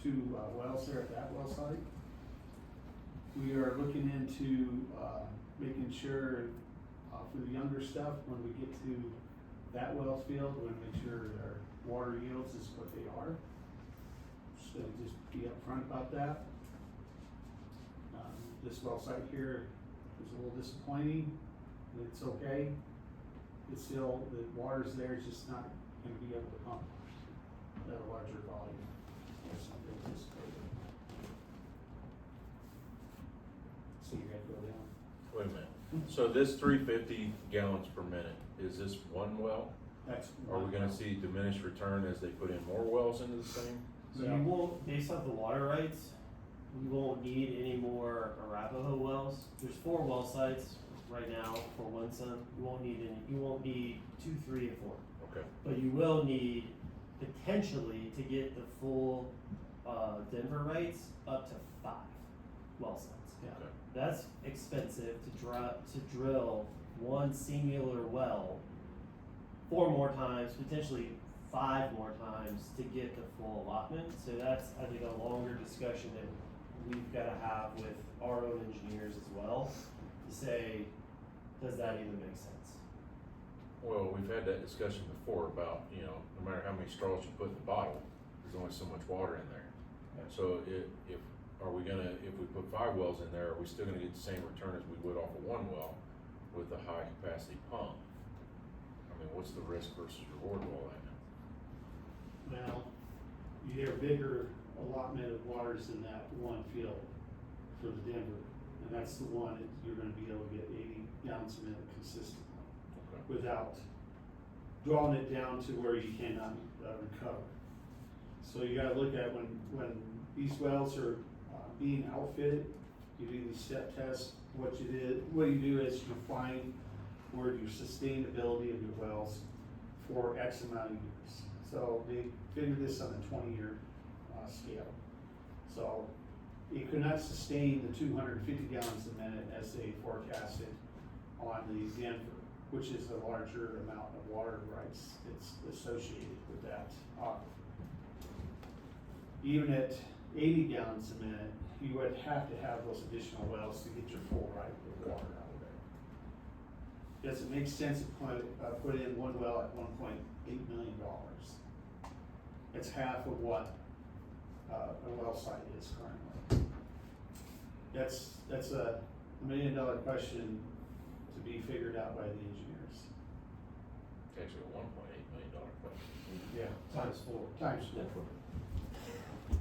two, wells there at that well site. We are looking into, making sure, for the younger stuff, when we get to that well field, we wanna make sure our water yields is what they are. So just be upfront about that. This well site here is a little disappointing, but it's okay. It's still, the water's there, it's just not gonna be able to pump at a larger volume or something anticipated. So you're gonna go down? Wait a minute, so this 350 gallons per minute, is this one well? That's. Are we gonna see diminished return as they put in more wells into the same? So you won't, based off the water rights, we won't need any more Arapahoe wells. There's 4 well sites right now for one son. You won't need 2, 3, and 4. Okay, But you will need potentially to get the full, Denver rights up to 5 well sites. Yeah. okay. That's expensive to drill one singular well 4 more times, potentially 5 more times to get the full allotment. So that's, I think, a longer discussion that we've gotta have with our own engineers as well, to say, does that even make sense? Well, we've had that discussion before about, no matter how many straws you put in the bottle, there's only so much water in there. Yeah. So if we put 5 wells in there, are we still gonna get the same return as we would off of 1 well with a high capacity pump? I mean, what's the risk versus reward of all that now? Well, you get a bigger allotment of waters in that one field for the Denver, and that's the one that you're gonna be able to get 80 gallons a minute consistently Okay. without drawing it down to where you cannot recover. So you gotta look at when these wells are being outfitted, you do these step tests. What you do is you find where your sustainability of your wells for X amount of years. So they figured this on a 20-year scale. So it could not sustain the 250 gallons a minute as they forecasted on the Denver, which is a larger amount of water rights that's associated with that aquifer. Even at 80 gallons a minute, you would have to have those additional wells to get your full right of water out of there. Does it make sense to put in one well at $1.8 million? It's half of what a well site is currently. That's a $1 million question to be figured out by the engineers. Actually, a $1.8 million question. Yeah. Times 4. Times 4.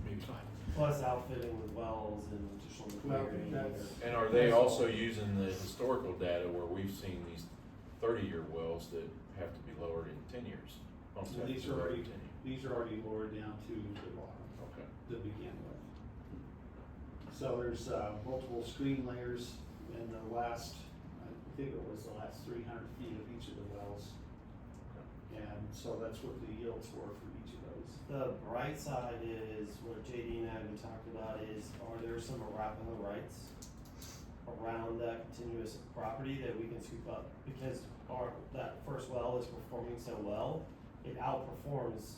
Maybe 5. Plus outfitting with wells and additional Well, clearing. that's- And are they also using the historical data where we've seen these 30-year wells that have to be lowered in 10 years? Pumps So have to these be are lowered already, in 10 years. these are already lowered down to the bottom Okay. to begin with. So there's, multiple screen layers in the last, I think it was the last 300 feet of each of the wells. And so that's what the yields were for each of those. The bright side is, what JD and I have been talking about is, are there some Arapahoe rights around that continuous property that we can scoop up? Because that first well is performing so well, it outperforms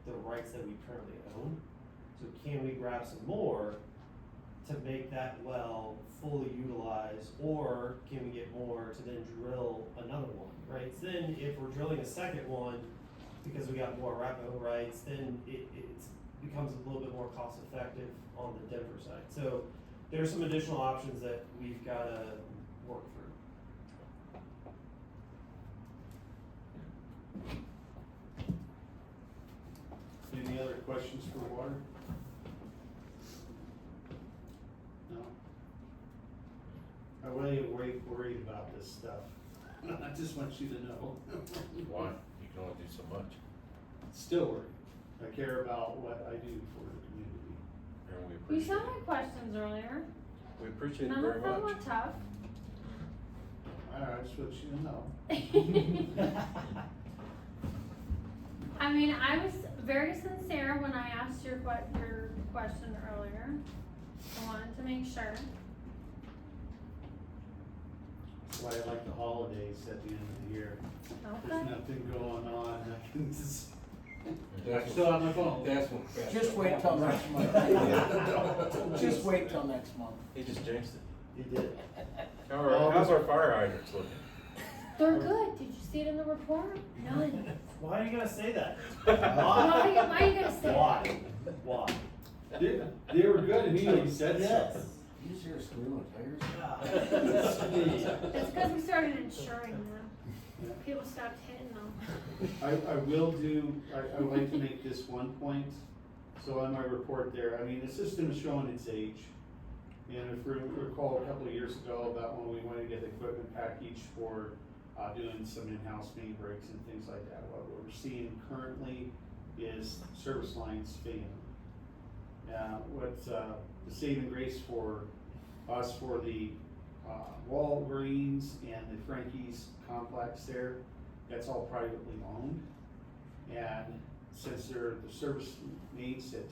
the rights that we currently own. So can we grab some more to make that well fully utilized, or can we get more to then drill another one, right? So then if we're drilling a second one, because we got more Arapahoe rights, then it becomes a little bit more cost effective on the Denver side. So there's some additional options that we've gotta work through. Any other questions for water? No? I really worried about this stuff. I just want you to know. Why? You can only do so much, Still worried. I care about what I do for the community. and we You appreciate saw it. my questions earlier. We appreciate it None very of them were much. tough. I just want you to know. I mean, I was very sincere when I asked your question earlier. I wanted to make sure. That's why I like the holidays at the end of the year. There's Okay. nothing going on. I can just, I'm That's still on my phone. That's what. Just wait till next month. Just wait till next month. He just jinxed it. You did. How's our fire hydrants looking? They're good. Did you see it in the report? None. Why are you gonna say that? Why are you gonna say Why? Why? They were good and you said Yes. so. You just hear a squeal of tires? that? It's because we started insuring them. People stopped hitting them. I will do, I would like to make this one point. So on my report there, I mean, the system is showing its age. And if you recall a couple of years ago about when we wanted to get the equipment package for doing some in-house main breaks and things like that, what we're seeing currently is service lines failing. What's the saving grace for us for the Walgreens and the Frankie's complex there, that's all privately owned. And since they're the service needs that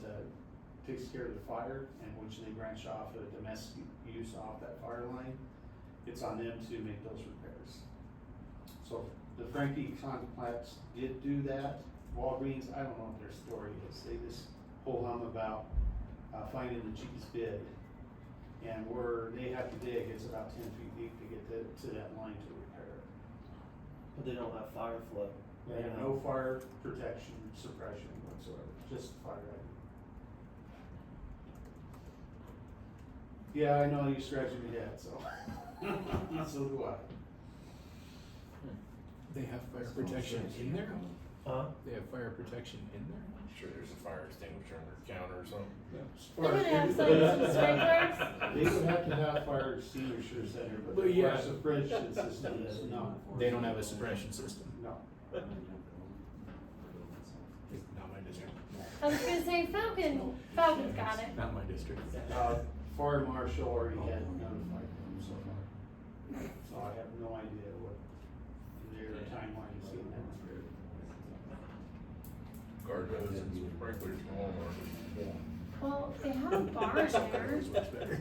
takes care of the fire, and which they branch off of domestic use off that fire line, it's on them to make those repairs. So the Frankie complex did do that. Walgreens, I don't know what their story is. They just ho hum about finding the cheapest bid. And where they have to dig, it's about 10 feet deep to get to that line to repair it. But they don't have fire flow. They have no fire protection, suppression whatsoever, just fire hydrant. Yeah, I know you're scratching your head, so. So do I. They have fire protection in there? Huh? They have fire protection in there? I'm sure there's a fire extinguisher on their counter or something. They're gonna have some sprinklers. They would have to have fire extinguishers in there, but But the yeah. fire suppression system is not. They don't have a suppression system. No. Not my district. I was gonna say Falcon's got it. Not my district. Fire marshal already had notified them so far. So I have no idea what their timeline is in that. Guard hoses and sprinklers from Walmart. Well, they have a bar there, Is much better.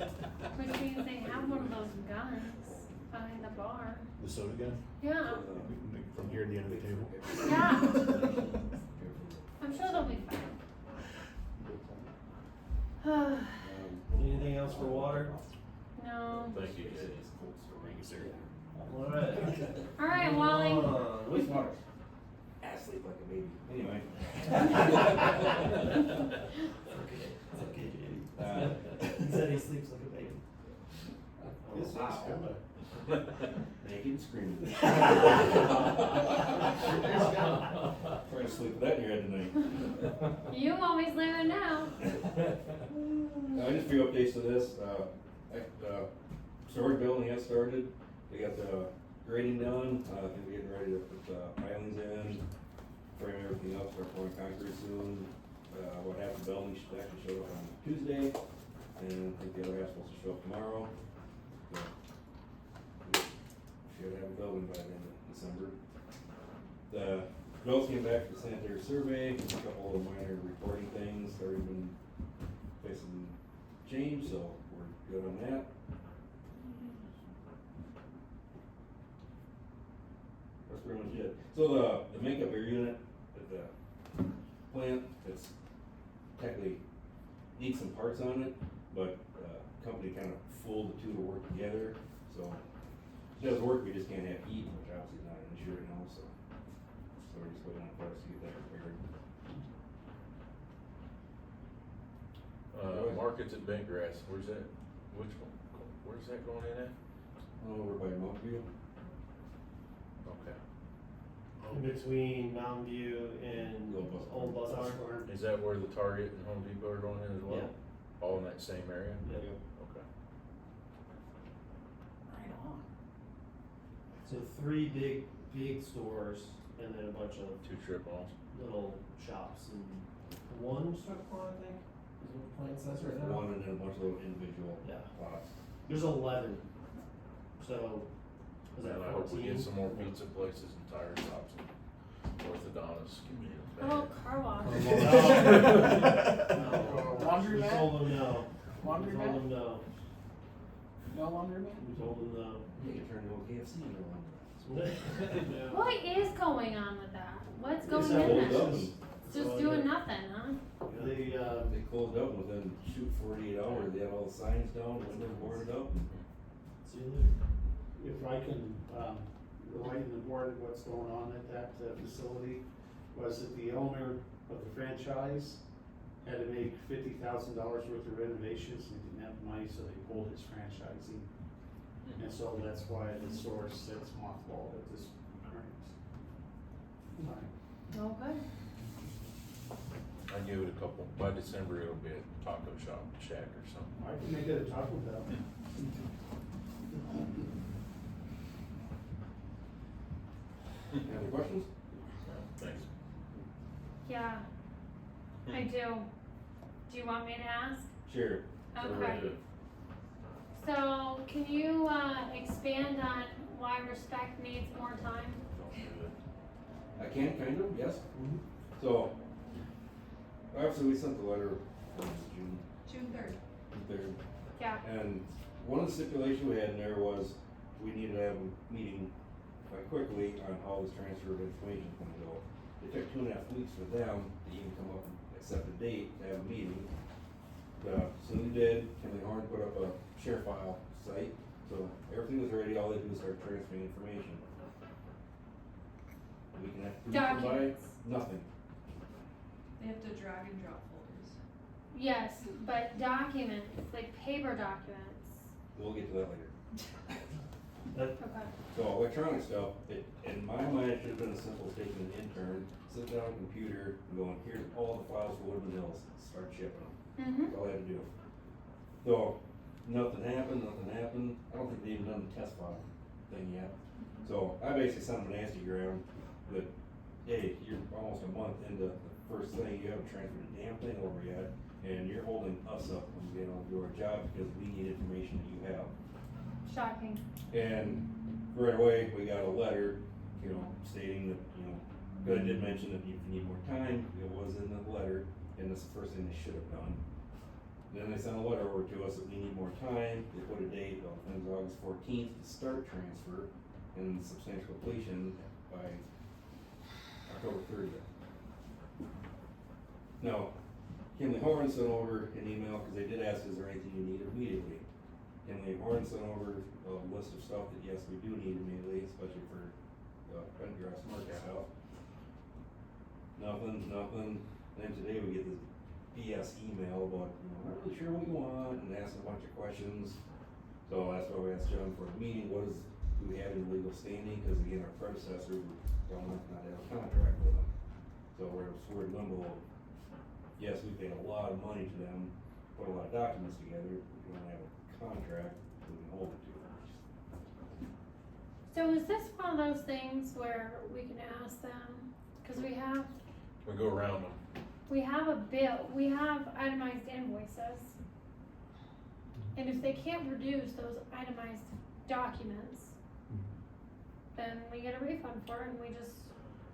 which means they have one of those guns behind the bar. The soda gun? Yeah, From here to the end of the table. yeah. I'm sure they'll be fine. Anything else for water? No. Thank you, Jay. Thank you, sir. Alright. All right, Wally. Wastewater. I sleep like a baby. Anyway. It's okay, Jamie. He said he sleeps like a baby. This is good. Naked and screaming. Trying to sleep with that in your head tonight. You always living now. I just a few updates to this. Storage building has started. We got the grading done. I think we're getting ready to put the pilings in, frame everything up, start pouring concrete soon. What half the building should actually show up on Tuesday, and I think the other half's supposed to show up tomorrow. So, we should have a building by the end of December. The results came back for the sanitary survey, a couple of minor reporting things, already been facing change, so we're good on that. That's pretty much it. So the makeup air unit at the plant, it's technically needs some parts on it, but company kind of fooled the two to work together, so it does work, we just can't have heat, which obviously is not an issue right now, so we're just waiting on parts to get that repaired. Markets at Bentgrass, where's that, which one, where's that going in at? Over by Montview. Okay. in between Mountain View and Old Bus Barn. Is that where the Target and Home Depot are going in as well? Yeah. All in that same area? Yeah. Okay. Right on. So 3 big stores and then a bunch of 2 strip malls. little shops and 1 strip mall, I think, is what the plan says right now. One and then a bunch of little individual Yeah. lots. There's 11. So, was that And I hope we 14? get some more pizza places and tire shops and orthodontists. Give me a How bag. about car wash? No. Laundry We mat? told them no. Laundry We mat? told them no. No laundromat? We told them no. You can turn into a KFC in your one. What is going on with that? What's going It's in closed there? up. It's just doing nothing, huh? They, They closed up within 48 hours. They had all the signs down, windows boarded up. see you later. If I can, enlighten the board of what's going on at that facility, was that the owner of the franchise had to make $50,000 worth of renovations, and didn't have the money, so they pulled his franchising. And so that's why the store sits mothballed at this current time. Oh, good. I give it a couple, by December it'll be a taco shop, shack or something. I can make it a Taco Bell. Any other questions? Thanks. Yeah, I do. Do you want me to ask? Sure. Okay. So, can you, expand on why respect needs more time? I can, kind of, yes. So, obviously, we sent the letter on June 3rd. June 3rd. Yeah, And one of the stipulations we had in there was we needed to have a meeting quickly on how this transfer of information is gonna go. It took 2.5 weeks for them to even come up and accept a date to have a meeting. So we did, Kimley Horn put up a share file site, so everything was ready, all they do is start transferring information. We can have proof provide documents. nothing. They have to drag and drop folders. Yes, but documents, like paper documents. We'll get to that later. Okay. So electronic stuff, in my mind, it should have been as simple as taking an intern, sit down on a computer, and going, here's all the files for Woodman Hills, start shipping them. Mm-hmm. That's all I had to do. So, nothing happened. I don't think they even done the test file thing yet. So, I basically sent them an Instagram that, hey, you're almost a month into the first thing, you haven't transferred a damn thing over yet, and you're holding us up from being able to do our job because we need information that you have. Shocking. And right away, we got a letter, stating that, but I did mention that if you need more time, it was in the letter, and that's the first thing they should have done. Then they sent a letter over to us that we need more time, they put a date of August 14th to start transfer, and substantial completion by October 30th. Now, Kimley Horn sent over an email, because they did ask, is there anything you need immediately? Kimley Horn sent over a list of stuff that, yes, we do need immediately, especially for Pendergrass market stuff. Nothing. Then today we get this BS email about, not really sure what you want, and asking a bunch of questions. So that's why we asked John for a meeting, do we have any legal standing? Because again, our predecessor, we don't not have a contract with them. So we're in limbo. Yes, we paid a lot of money to them, put a lot of documents together, but we don't have a contract, we can hold it to them. So is this one of those things where we can ask them, cause we have We go around them. a bill, we have itemized invoices. And if they can't produce those itemized documents, then we get a refund for it and we just,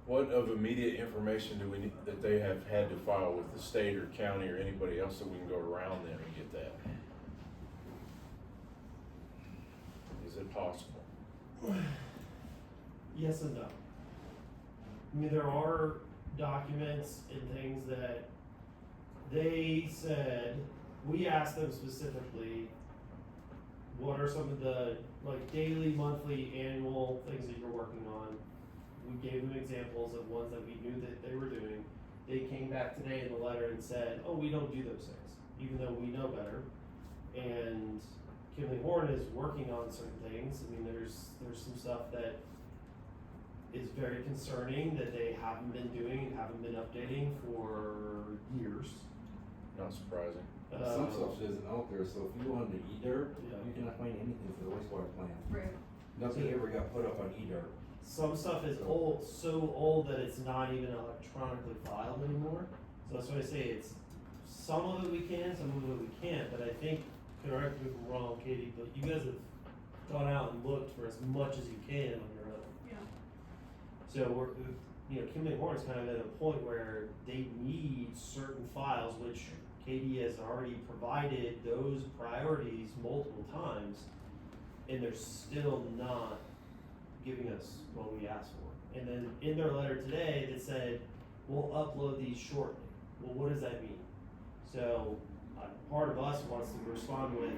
What of immediate information do we need, that they have had to file with the state or county or anybody else so we can go around them and get that? Is it possible? Yes and no. I mean, there are documents and things that they said, we asked them specifically, what are some of the, daily, monthly, annual things that you're working on? We gave them examples of ones that we knew that they were doing. They came back today in the letter and said, oh, we don't do those things, even though we know better. And Kimley Horn is working on certain things. I mean, there's some stuff that is very concerning that they haven't been doing and haven't been updating for years. Not surprising. Some stuff isn't out there, so if you wanted to e-dirt, Yeah. you cannot find anything for the wastewater plant. Right. Nothing ever got put up on e-dirt. Some stuff is old, so old that it's not even electronically filed anymore. So that's why I say it's, some of it we can, some of it we can't, but I think, correct me if I'm wrong, Katie, but you guys have gone out and looked for as much as you can on your own. Yeah. So we're, you know, Kimley Horn's kind of at a point where they need certain files, which Katie has already provided those priorities multiple times, and they're still not giving us what we asked for. And then in their letter today, they said, we'll upload these shortly. Well, what does that mean? So, part of us wants to respond with,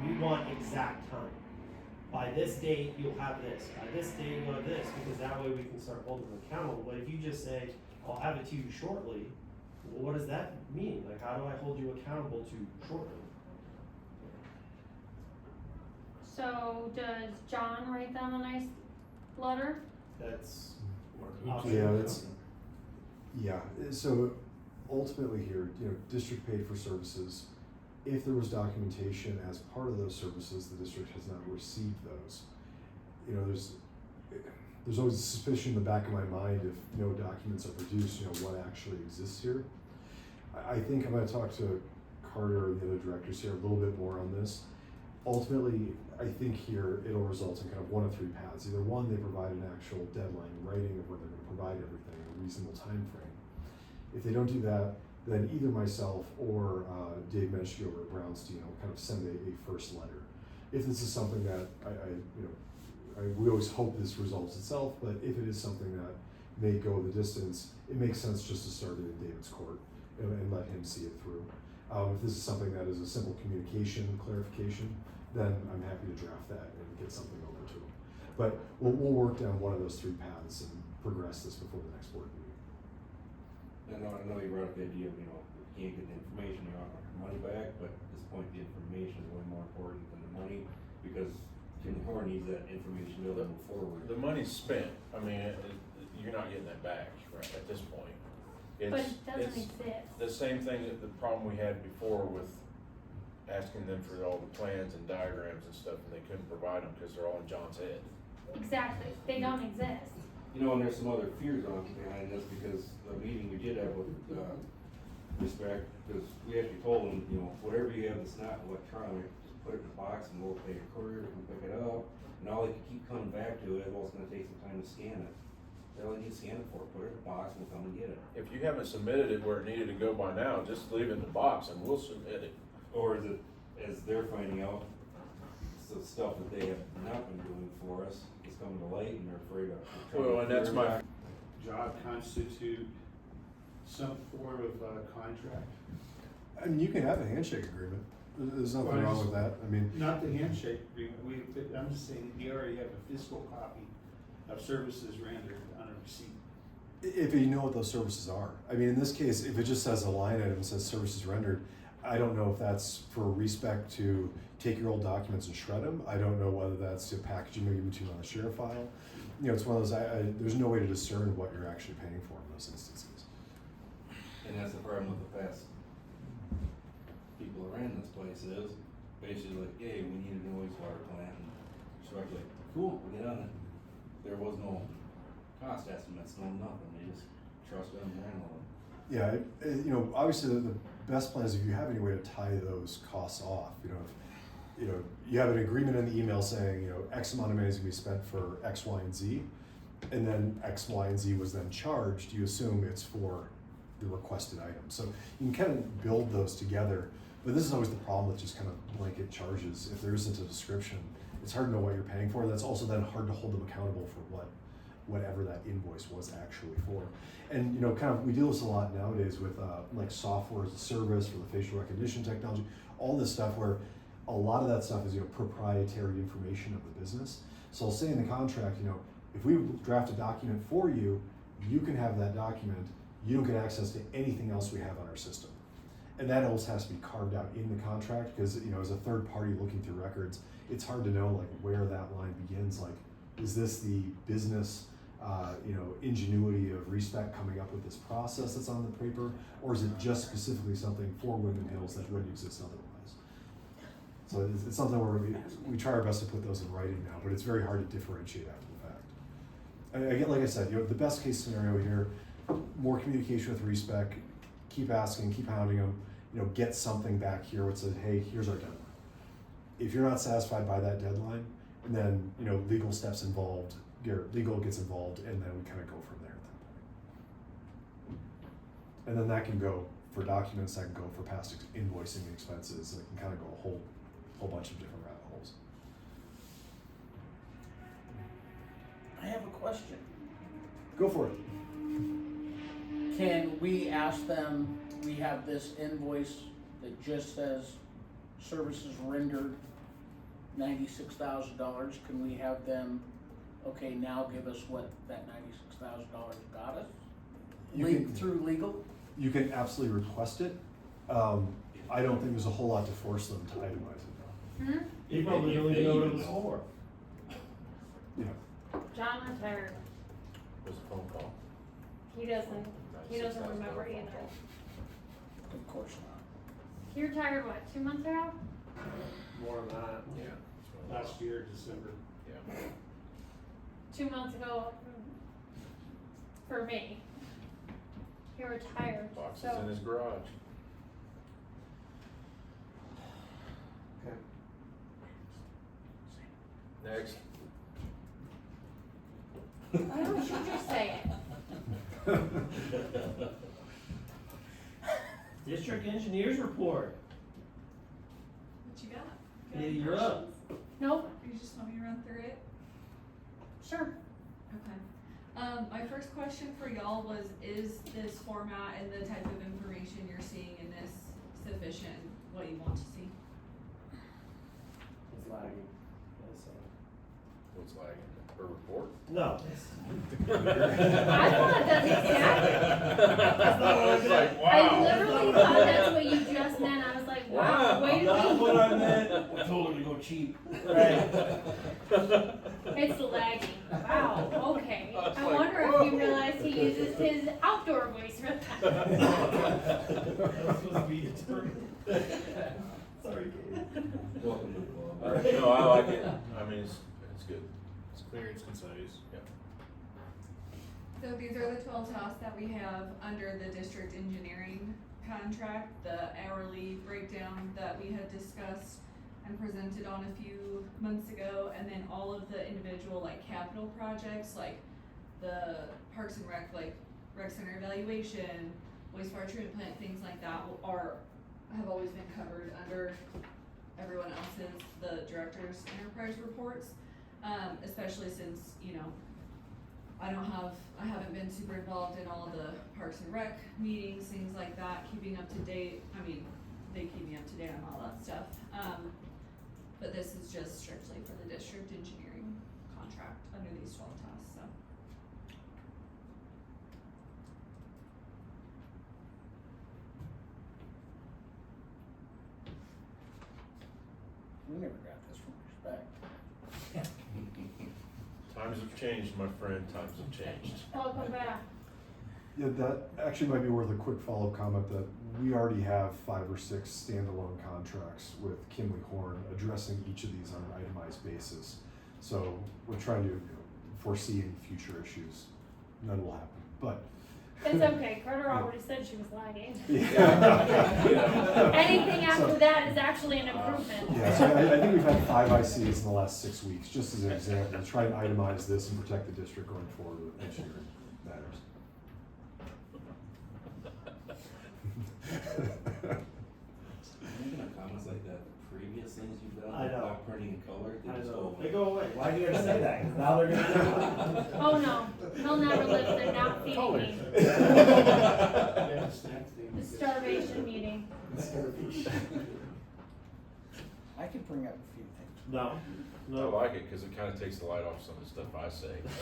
we want exact time. By this date, you'll have this. By this date, you'll have this, because that way we can start holding them accountable. But if you just say, I'll have it to you shortly, well, what does that mean? Like, how do I hold you accountable to shortly? So does John write them a nice letter? That's, Yeah, that's, yeah, so ultimately here, you know, district paid for services. If there was documentation as part of those services, the district has not received those. You know, there's always a suspicion in the back of my mind if no documents are produced, you know, what actually exists here. I think I'm gonna talk to Carter and the other directors here a little bit more on this. Ultimately, I think here it'll result in kind of one of three paths. Either one, they provide an actual deadline in writing of when they're gonna provide everything in a reasonable time frame. If they don't do that, then either myself or Dave Menschke over at Brownstein will kind of send a first letter. If this is something that we always hope this resolves itself, but if it is something that may go the distance, it makes sense just to start it in David's court and let him see it through. If this is something that is a simple communication clarification, then I'm happy to draft that and get something over to him. But we'll work down one of those three paths and progress this before the next board meeting. I know you brought up the idea of, you know, you can't get the information, you want your money back, but at this point, the information is way more important than the money, because Kim Horn needs that information to be able to move forward. The money's spent, I mean, you're not getting that back, right, at this point. But it doesn't It's exist. the same thing, that the problem we had before with asking them for all the plans and diagrams and stuff, and they couldn't provide them because they're all in John's head. Exactly, they don't exist. You know, and there's some other fears on behind this, because the meeting we did have with, Respect, because we actually told them, you know, whatever you have that's not electronic, just put it in a box and we'll pay a courier to come pick it up. And all they could keep coming back to it, well, it's gonna take some time to scan it. They only need to scan it for, put it in a box and we'll come and get it. If you haven't submitted it where it needed to go by now, just leave it in the box and we'll submit it. Or is it, as they're finding out, some stuff that they have not been doing for us is coming to light and they're afraid of. Well, and that's my, Job constitute some form of contract. I mean, you can have a handshake agreement. There's nothing Well, I wrong just- with that. I mean, Not the handshake agreement, I'm just saying, we already have a physical copy of services rendered on a receipt. if you know what those services are. I mean, in this case, if it just says a line item and says services rendered, I don't know if that's for respect to take your old documents and shred them. I don't know whether that's to package them and give them to you on a share file. You know, it's one of those, there's no way to discern what you're actually paying for in those instances. And that's the problem with the past people that ran this place is basically like, hey, we need a new wastewater plant. And so I was like, cool, we'll get on it. There was no cost estimates, no nothing. They just trusted them and ran with them. Yeah, you know, obviously the best plan is if you have any way to tie those costs off. You know, if you have an agreement in the email saying, you know, X amount of money is gonna be spent for X, Y, and Z, and then X, Y, and Z was then charged, you assume it's for the requested item. So you can kind of build those together, but this is always the problem with just kind of blanket charges. If there isn't a description, it's hard to know what you're paying for. That's also then hard to hold them accountable for whatever that invoice was actually for. And you know, kind of, we deal with this a lot nowadays with like software as a service for the facial recognition technology, all this stuff where a lot of that stuff is, you know, proprietary information of the business. So I'll say in the contract, you know, if we draft a document for you, you can have that document. You don't get access to anything else we have on our system. And that always has to be carved out in the contract, because, you know, as a third party looking through records, it's hard to know like where that line begins. Like, is this the business ingenuity of respec coming up with this process that's on the paper, or is it just specifically something for Woodland Hills that wouldn't exist otherwise? So it's something where we try our best to put those in writing now, but it's very hard to differentiate after the fact. And again, like I said, the best case scenario here, more communication with respec, keep asking, keep hounding them, get something back here which says, hey, here's our deadline. If you're not satisfied by that deadline, and then legal steps involved, legal gets involved, and then we kind of go from there at that point. And then that can go for documents, that can go for past invoicing and expenses, and it can kind of go a whole bunch of different rabbit holes. I have a question. Go for it. Can we ask them, we have this invoice that just says services rendered $96,000, can we have them, okay, now give us what that $96,000 got us? Through legal? You can absolutely request it. I don't think there's a whole lot to force them to itemize it though. You probably don't even know what it was for. Yeah. John retired. It was a phone call. He doesn't remember either. Of course not. He retired, what, 2 months ago? More than that. Yeah. Last year, December. Yeah. 2 months ago, for me. He retired, Box is so. in his garage. Okay. Next. Why don't you just say it? District engineers report. What you got? Hey, Got you're up. questions? Nope, You just want me to run through it? sure. Okay. My first question for y'all was, is this format and the type of information you're seeing in this sufficient, what you want to see? It's lagging. What's lagging? A report? No. I thought that's exactly. I was like, I wow. literally thought that's what you just meant. I was like, wow, way to That's be. what I meant. I told her to go cheap. Right. It's lagging. Wow, okay. I was I like, wonder if whoa. you realize he uses his outdoor voice for that. That's supposed to be a term. Sorry, Katie. Welcome to the club. No, I like it. I mean, it's good. It's clear, it's concise. Yeah. So these are the 12 tasks that we have under the district engineering contract, the hourly breakdown that we had discussed and presented on a few months ago, and then all of the individual capital projects, like the Parks and Rec, rec center evaluation, wastewater treatment plant, things like that have always been covered under everyone else's, the director's enterprise reports, especially since, I haven't been super involved in all of the Parks and Rec meetings, things like that, keeping up to date. I mean, they keep me up to date on all that stuff. But this is just strictly for the district engineering contract under these 12 tasks, so. We never got this from respect. Times have changed, my friend. Times have changed. Welcome back. Yeah, that actually might be worth a quick follow-up comment that we already have 5 or 6 standalone contracts with Kimley Horn addressing each of these on an itemized basis. So we're trying to foresee any future issues. None will happen, but. It's okay, Carter already said she was lagging. Yeah. Anything after that is actually an improvement. Yeah, so I think we've had 5 ICs in the last 6 weeks, just as an example, to try and itemize this and protect the district going forward with engineering matters. Making comments like that, the previous things you've done, I know. block printing and color, I they just go know. away. They go away. Why do you have to say that? 'Cause now they're gonna do it. Oh no, he'll never live, they're not feeding me. Yeah, snack thing. The starvation meeting. I could bring up a few things. No. I No. like it because it kind of takes the light off some of the stuff I say. It's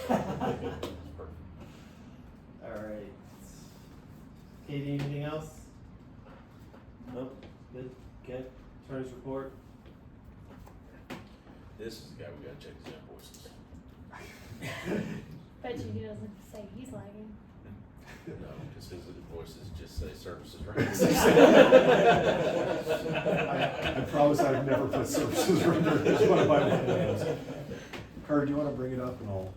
perfect. Alright. Katie, anything else? Nope. Good. Okay. Attorney's report. This is the guy we gotta check his invoices. Bet you he doesn't say he's lagging. No, because his invoices just say services I promise I've never put services rendered as one of my names. Carter, do you wanna bring it up and I'll?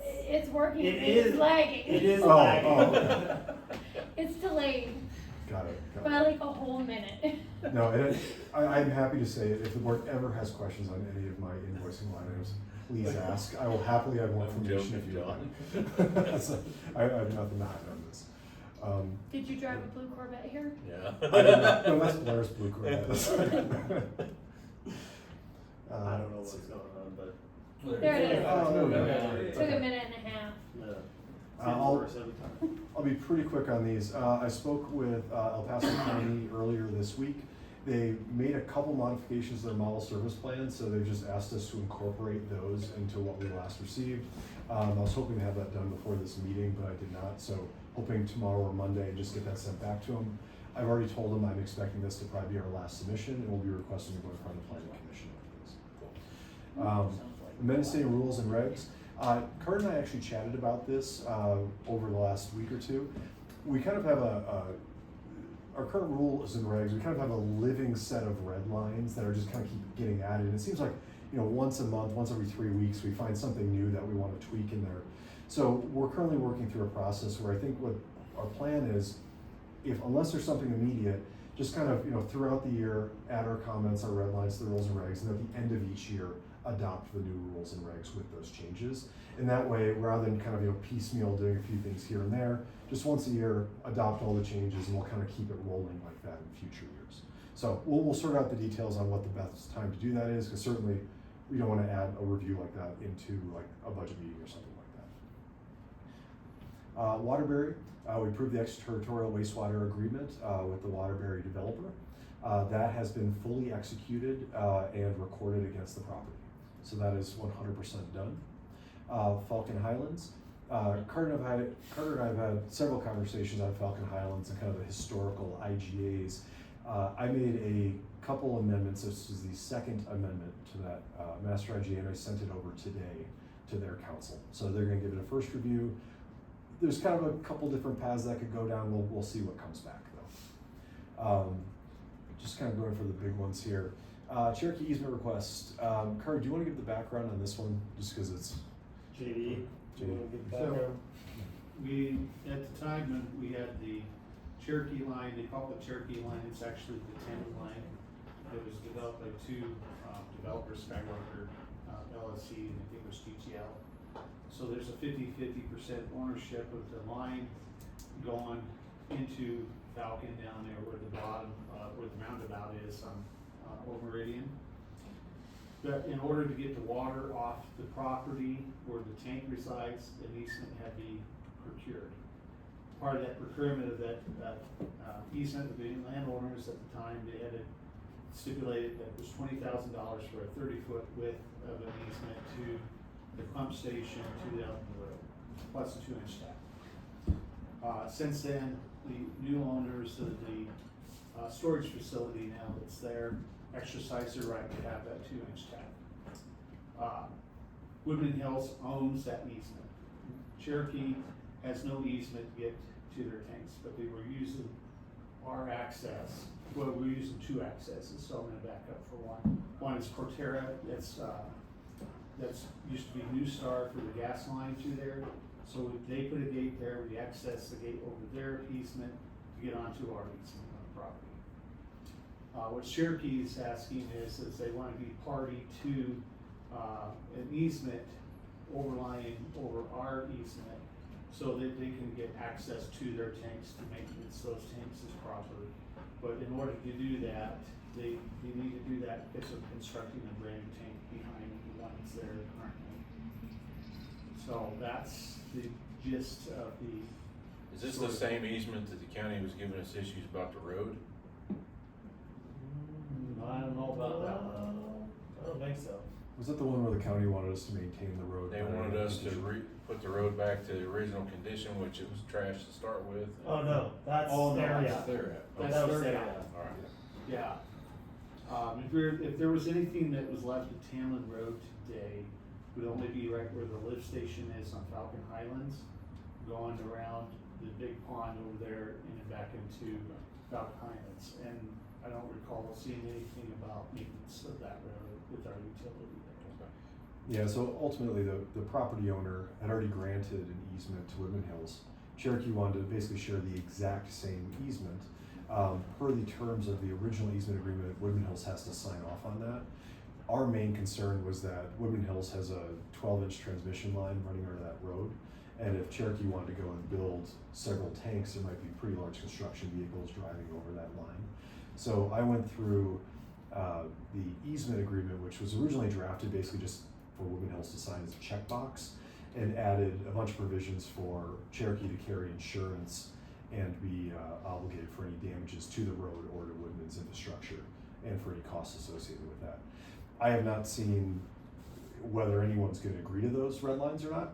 It's working, It it's is- lagging. It is Oh, lagging. oh, okay. It's delayed Got it. by like a whole minute. No, and I'm happy to say, if the board ever has questions on any of my invoicing line items, please ask. I will happily have more I'm information if joking, you John. like. So, I have nothing to hide on this. Did you drive a blue Corvette here? Yeah. I don't know. No, that's Blair's blue Corvette. I don't know what's going on, but. There it is. Oh, there we go. Took a minute and a half. I'll be pretty quick on these. I spoke with El Paso County earlier this week. They made a couple modifications to their model service plan, so they've just asked us to incorporate those into what we last received. I was hoping to have that done before this meeting, but I did not, so hoping tomorrow or Monday, just get that sent back to them. I've already told them I'm expecting this to probably be our last submission, and we'll be requesting to go in front of the planning commission after this. Amending rules and regs. Kurt and I actually chatted about this over the last week or two. We kind of have our current rules and regs, we kind of have a living set of red lines that are just kind of keep getting added. And it seems like, once a month, once every 3 weeks, we find something new that we want to tweak in there. So we're currently working through a process where I think what our plan is, unless there's something immediate, just kind of, throughout the year, add our comments, our red lines to the rules and regs, and at the end of each year, adopt the new rules and regs with those changes. And that way, rather than kind of, piecemeal doing a few things here and there, just once a year, adopt all the changes and we'll kind of keep it rolling like that in future years. So we'll sort out the details on what the best time to do that is, because certainly we don't want to add a review like that into like a budget meeting or something like that. Waterbury, we approved the extraterritorial wastewater agreement with the Waterbury developer. That has been fully executed and recorded against the property. So that is 100% done. Falcon Highlands. Carter and I have had several conversations on Falcon Highlands and kind of the historical IGAs. I made a couple amendments. This is the second amendment to that master IGA, and I sent it over today to their council. So they're going to give it a first review. There's kind of a couple different paths that could go down. We'll see what comes back though. Just kind of going for the big ones here. Cherokee easement request. Carter, do you want to give the background on this one, just because it's JD. JD. So, we, at the time when we had the Cherokee line, they call it the Cherokee line, it's actually the 10 line. It was developed by two developers, Skywalker LLC, and I think it was GTL. So there's a 50-50% ownership of the line going into Falcon down there where the bottom, where the roundabout is on Old Meridian. But in order to get the water off the property where the tank resides, an easement had to be procured. Part of that procurement of that easement with the landowners at the time, they had it stipulated that it was $20,000 for a 30-foot width of an easement to the pump station to the road, plus a 2-inch tap. Since then, the new owners of the storage facility now that's there exercise their right to have that 2-inch tap. Woodman Hills owns that easement. Cherokee has no easement to get to their tanks, but they were using our access. Well, we're using two accesses, so I'm gonna back up for one. One is Cortera, that's used to be New Star for the gas line through there. So they put a gate there, we access the gate over their easement to get onto our easement on the property. What Cherokee is asking is they want to be party to an easement overlying over our easement so that they can get access to their tanks to maintenance those tanks as proper. But in order to do that, they need to do that because of constructing a brand new tank behind the one that's there currently. So that's the gist of the. Is this the same easement that the county was giving us issues about the road? I don't know about that one. I don't think so. Was that the one where the county wanted us to maintain the road? They wanted us to put the road back to the original condition, which it was trash to start with. Oh, no, that's there, yeah. That's That was their there, guy. All right. Yeah. If there was anything that was left at Tamlin Road today, would only be right where the lift station is on Falcon Highlands, going around the big pond over there and then back into Falcon Highlands. And I don't recall seeing anything about maintenance of that road with our utility there. Yeah, so ultimately, the property owner had already granted an easement to Woodman Hills. Cherokee wanted to basically share the exact same easement. Per the terms of the original easement agreement, Woodman Hills has to sign off on that. Our main concern was that Woodman Hills has a 12-inch transmission line running under that road. And if Cherokee wanted to go and build several tanks, there might be pretty large construction vehicles driving over that line. So I went through the easement agreement, which was originally drafted basically just for Woodman Hills to sign as a checkbox, and added a bunch of provisions for Cherokee to carry insurance and be obligated for any damages to the road or to Woodman's infrastructure and for any costs associated with that. I have not seen whether anyone's going to agree to those red lines or not.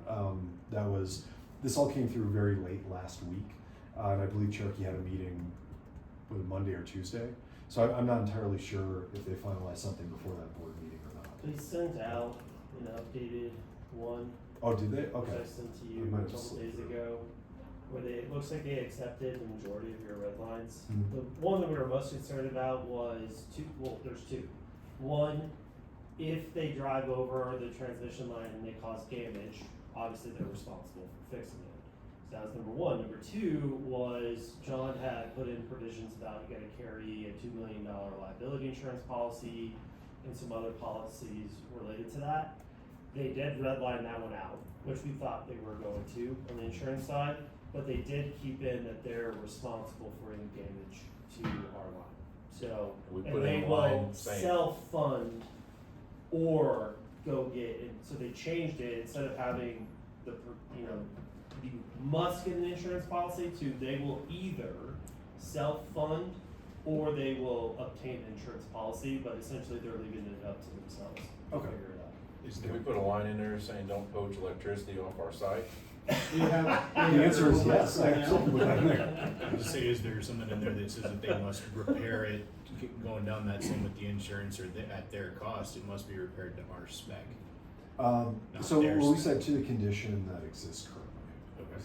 This all came through very late last week, and I believe Cherokee had a meeting Monday or Tuesday. So I'm not entirely sure if they finalized something before that board meeting or not. They sent out an updated one, Oh, did they? which Okay. I sent to I you might a have couple slipped days through. ago, where it looks like they accepted the majority of your red lines. Mhm. The one that we were most concerned about was there's two. One, if they drive over the transmission line and they cause damage, obviously they're responsible for fixing it. So that was number one. Number two was John had put in provisions about you gotta carry a $2 million liability insurance policy and some other policies related to that. They did redline that one out, which we thought they were going to on the insurance side, but they did keep in that they're responsible for any damage to our line. So, We and put they in a will line saying, self-fund or go get it. So they changed it, instead of having you must get an insurance policy, to they will either self-fund or they will obtain an insurance policy, but essentially they're leaving it up to themselves to Okay. figure it out. did we put a line in there saying don't poach electricity off our site? Do you have? The answer is yes. I absolutely put that in there. I would say, is there something in there that says that they must repair it, going down that same with the insurance, or at their cost, it must be repaired to our spec? So theirs. what we said to the condition that exists currently. Okay.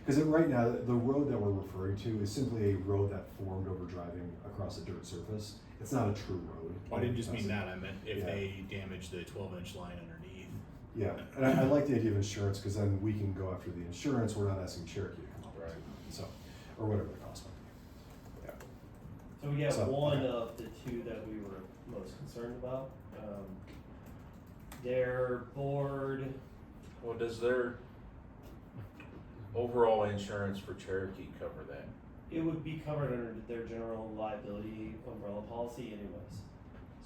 Because right now, the road that we're referring to is simply a road that formed over driving across a dirt surface. It's not a true road. I didn't just mean that, I meant if Yeah. they damage the 12-inch line underneath. Yeah, and I like the idea of insurance, because then we can go after the insurance, we're not asking Cherokee to come up with it, so, or whatever the cost might be. So we got So, one okay. of the two that we were most concerned about. Their board, Well, does their overall insurance for Cherokee cover that? it would be covered under their general liability umbrella policy anyways.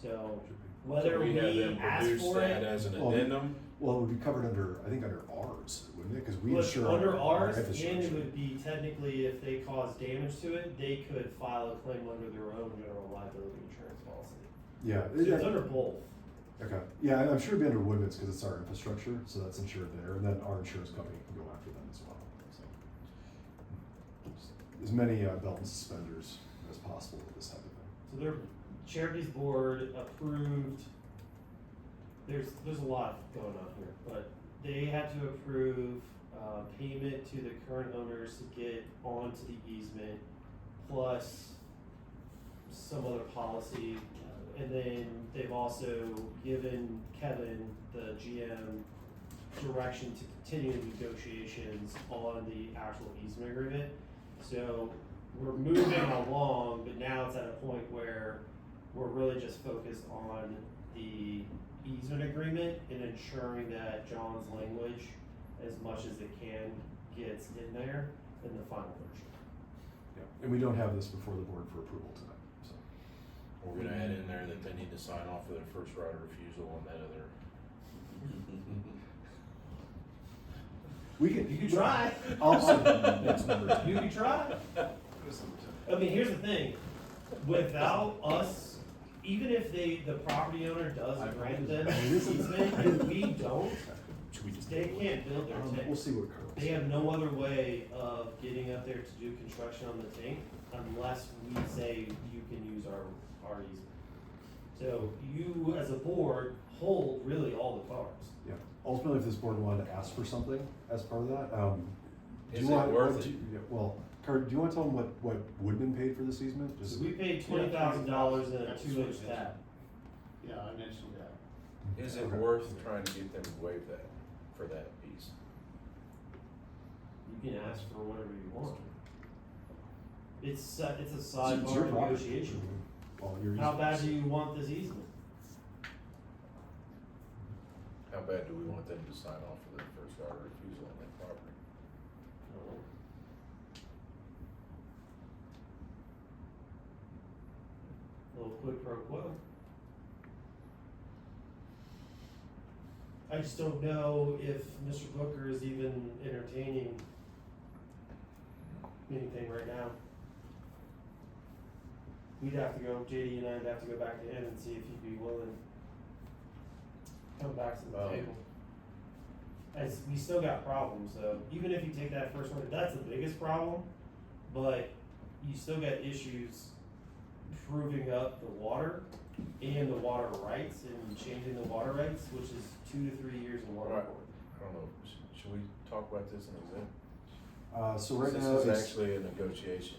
So whether So we have we them ask produce for that it, as an Well, addendum? Well, it would be covered under, I think under ours, wouldn't it? Because we but insure under our ours, and it infrastructure. would be technically, if they cause damage to it, they could file a claim under their own general liability insurance policy. Yeah. So it's under both. Okay, yeah, I'm sure it'd be under Woodman's because it's our infrastructure, so that's insured there, and then our insurance company can go after them as well, so. As many belt and suspenders as possible with this type of thing. So their Cherokee's board approved, there's a lot going on here, but they had to approve, payment to the current owners to get onto the easement, plus some other policy. And then they've also given Kevin, the GM, direction to continue negotiations on the actual easement agreement. So we're moving along, but now it's at a point where we're really just focused on the easement agreement and ensuring that John's language, as much as it can, gets in there in the final version. Yeah, and we don't have this before the board for approval tonight, so. We're gonna add in there that they need to sign off for their first right of refusal on that other. We can. You can try. That's number two. You can try. I mean, here's the thing, without us, even if the property owner does grant them an easement and we don't, Should we just? they can't build their We'll tank. see what occurs. They have no other way of getting up there to do construction on the tank unless we say you can use our easement. So you, as a board, hold really all all the cars. Yeah, ultimately, if this board wanted to ask for something as part of that, do Is you it want, worth it? yeah, well, Kurt, do you wanna tell them what would have been paid for this easement? So Just, we paid $20,000 in a That's 2-inch what it is. tab. Yeah, I mentioned that. Is it Okay. worth trying to get them to waive that for that piece? You can ask for whatever you want. It's a It's your sidebar property. negotiation. Well, your How bad easement. do you want this easement? How bad do we want them to sign off for their first right of refusal on that property? Little quid pro quo. I just don't know if Mr. Booker is even entertaining anything right now. We'd have to go, JD and I'd have to go back to him and see if he'd be willing to come back to the table. As we still got problems though, even if you take that first one, that's the biggest problem, but you still got issues proving up the water and the water rights and changing the water rights, which is 2 to 3 years in water Right. court. I don't know, should we talk about this in exec? So right now, This is it's, actually a negotiation.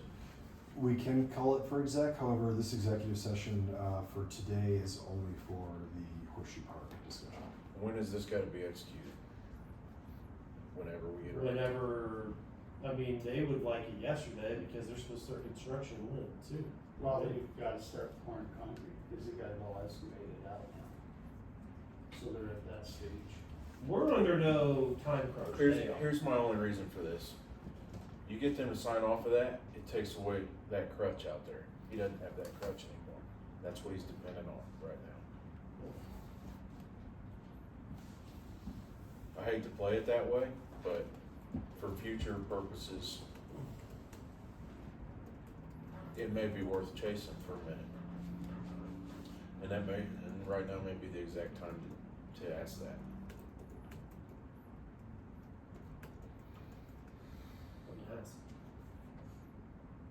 we can call it for exec, however, this executive session, for today is only for the Horseshoe Park discussion. When is this gotta be executed? Whenever we get around. Whenever, I mean, they would like it yesterday because they're supposed to start construction when too. Well, they've gotta start pouring concrete, cause they got it all excavated out now. So they're at that stage. We're under no time crunch. They are. Here's my only reason for this. You get them to sign off of that, it takes away that crutch out there. He doesn't have that crutch anymore. That's what he's dependent on right now. I hate to play it that way, but for future purposes, it may be worth chasing for a minute. And right now may be the exact time to ask that. Yes.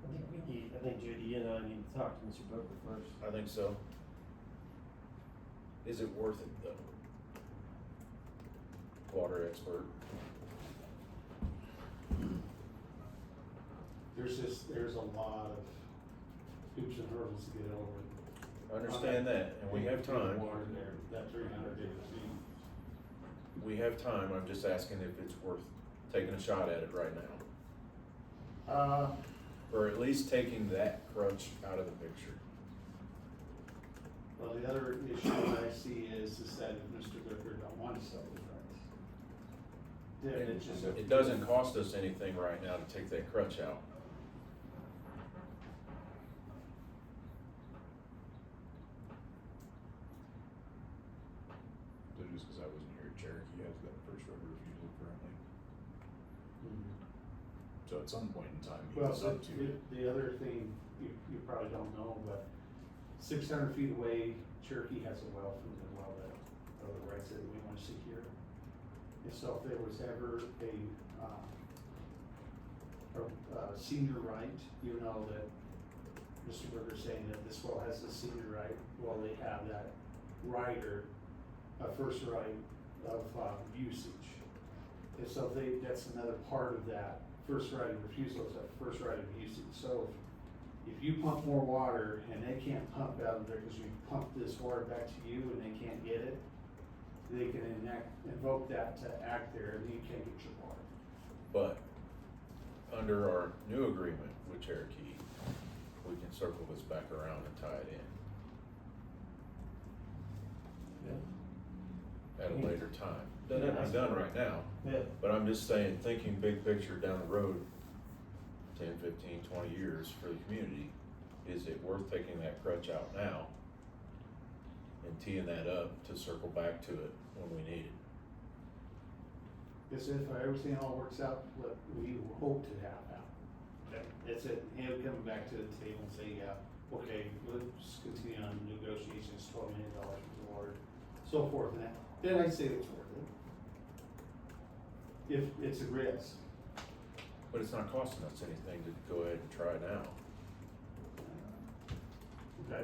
I think JD and I need to talk to Mr. Booker first. I think so. Is it worth it though? Water expert. There's a lot of hoops and hurdles to get over. I understand that, and we have time. Water there, that 300 acre feet. We have time, I'm just asking if it's worth taking a shot at it right now. Or at least taking that crutch out of the picture. Well, the other issue that I see is that if Mr. Booker don't want to sell the rights, then it just. It doesn't cost us anything right now to take that crutch out. So just because I wasn't here, Cherokee has that first right of refusal currently. Mhm. So at some point in time, he Well, was up to. the other thing, you probably don't know, but 600 feet away, Cherokee has a well from the well that, of the rights that we want to secure. And so if there was ever a senior right, you know that Mr. Berger's saying that this well has a senior right, well, they have that right or a first right of usage. And so that's another part of that first right of refusal, is that first right of usage. So if you pump more water and they can't pump out of there because we pumped this water back to you and they can't get it, they can invoke that to act there and you can't get your water. But under our new agreement with Cherokee, we can circle this back around and tie it in. At a later time. Doesn't have to be done right now, Yeah. but I'm just saying, thinking big picture down the road, 10, 15, 20 years for the community, is it worth taking that crutch out now and teeing that up to circle back to it when we need it? Because if everything all works out, what we hope to have happen, that's it. Him coming back to the table and say, yeah, okay, let's continue on negotiations, $12 million for the water, so forth and that. Then I'd say it's worth it. If it's a risk. But it's not costing us anything to go ahead and try now. Okay.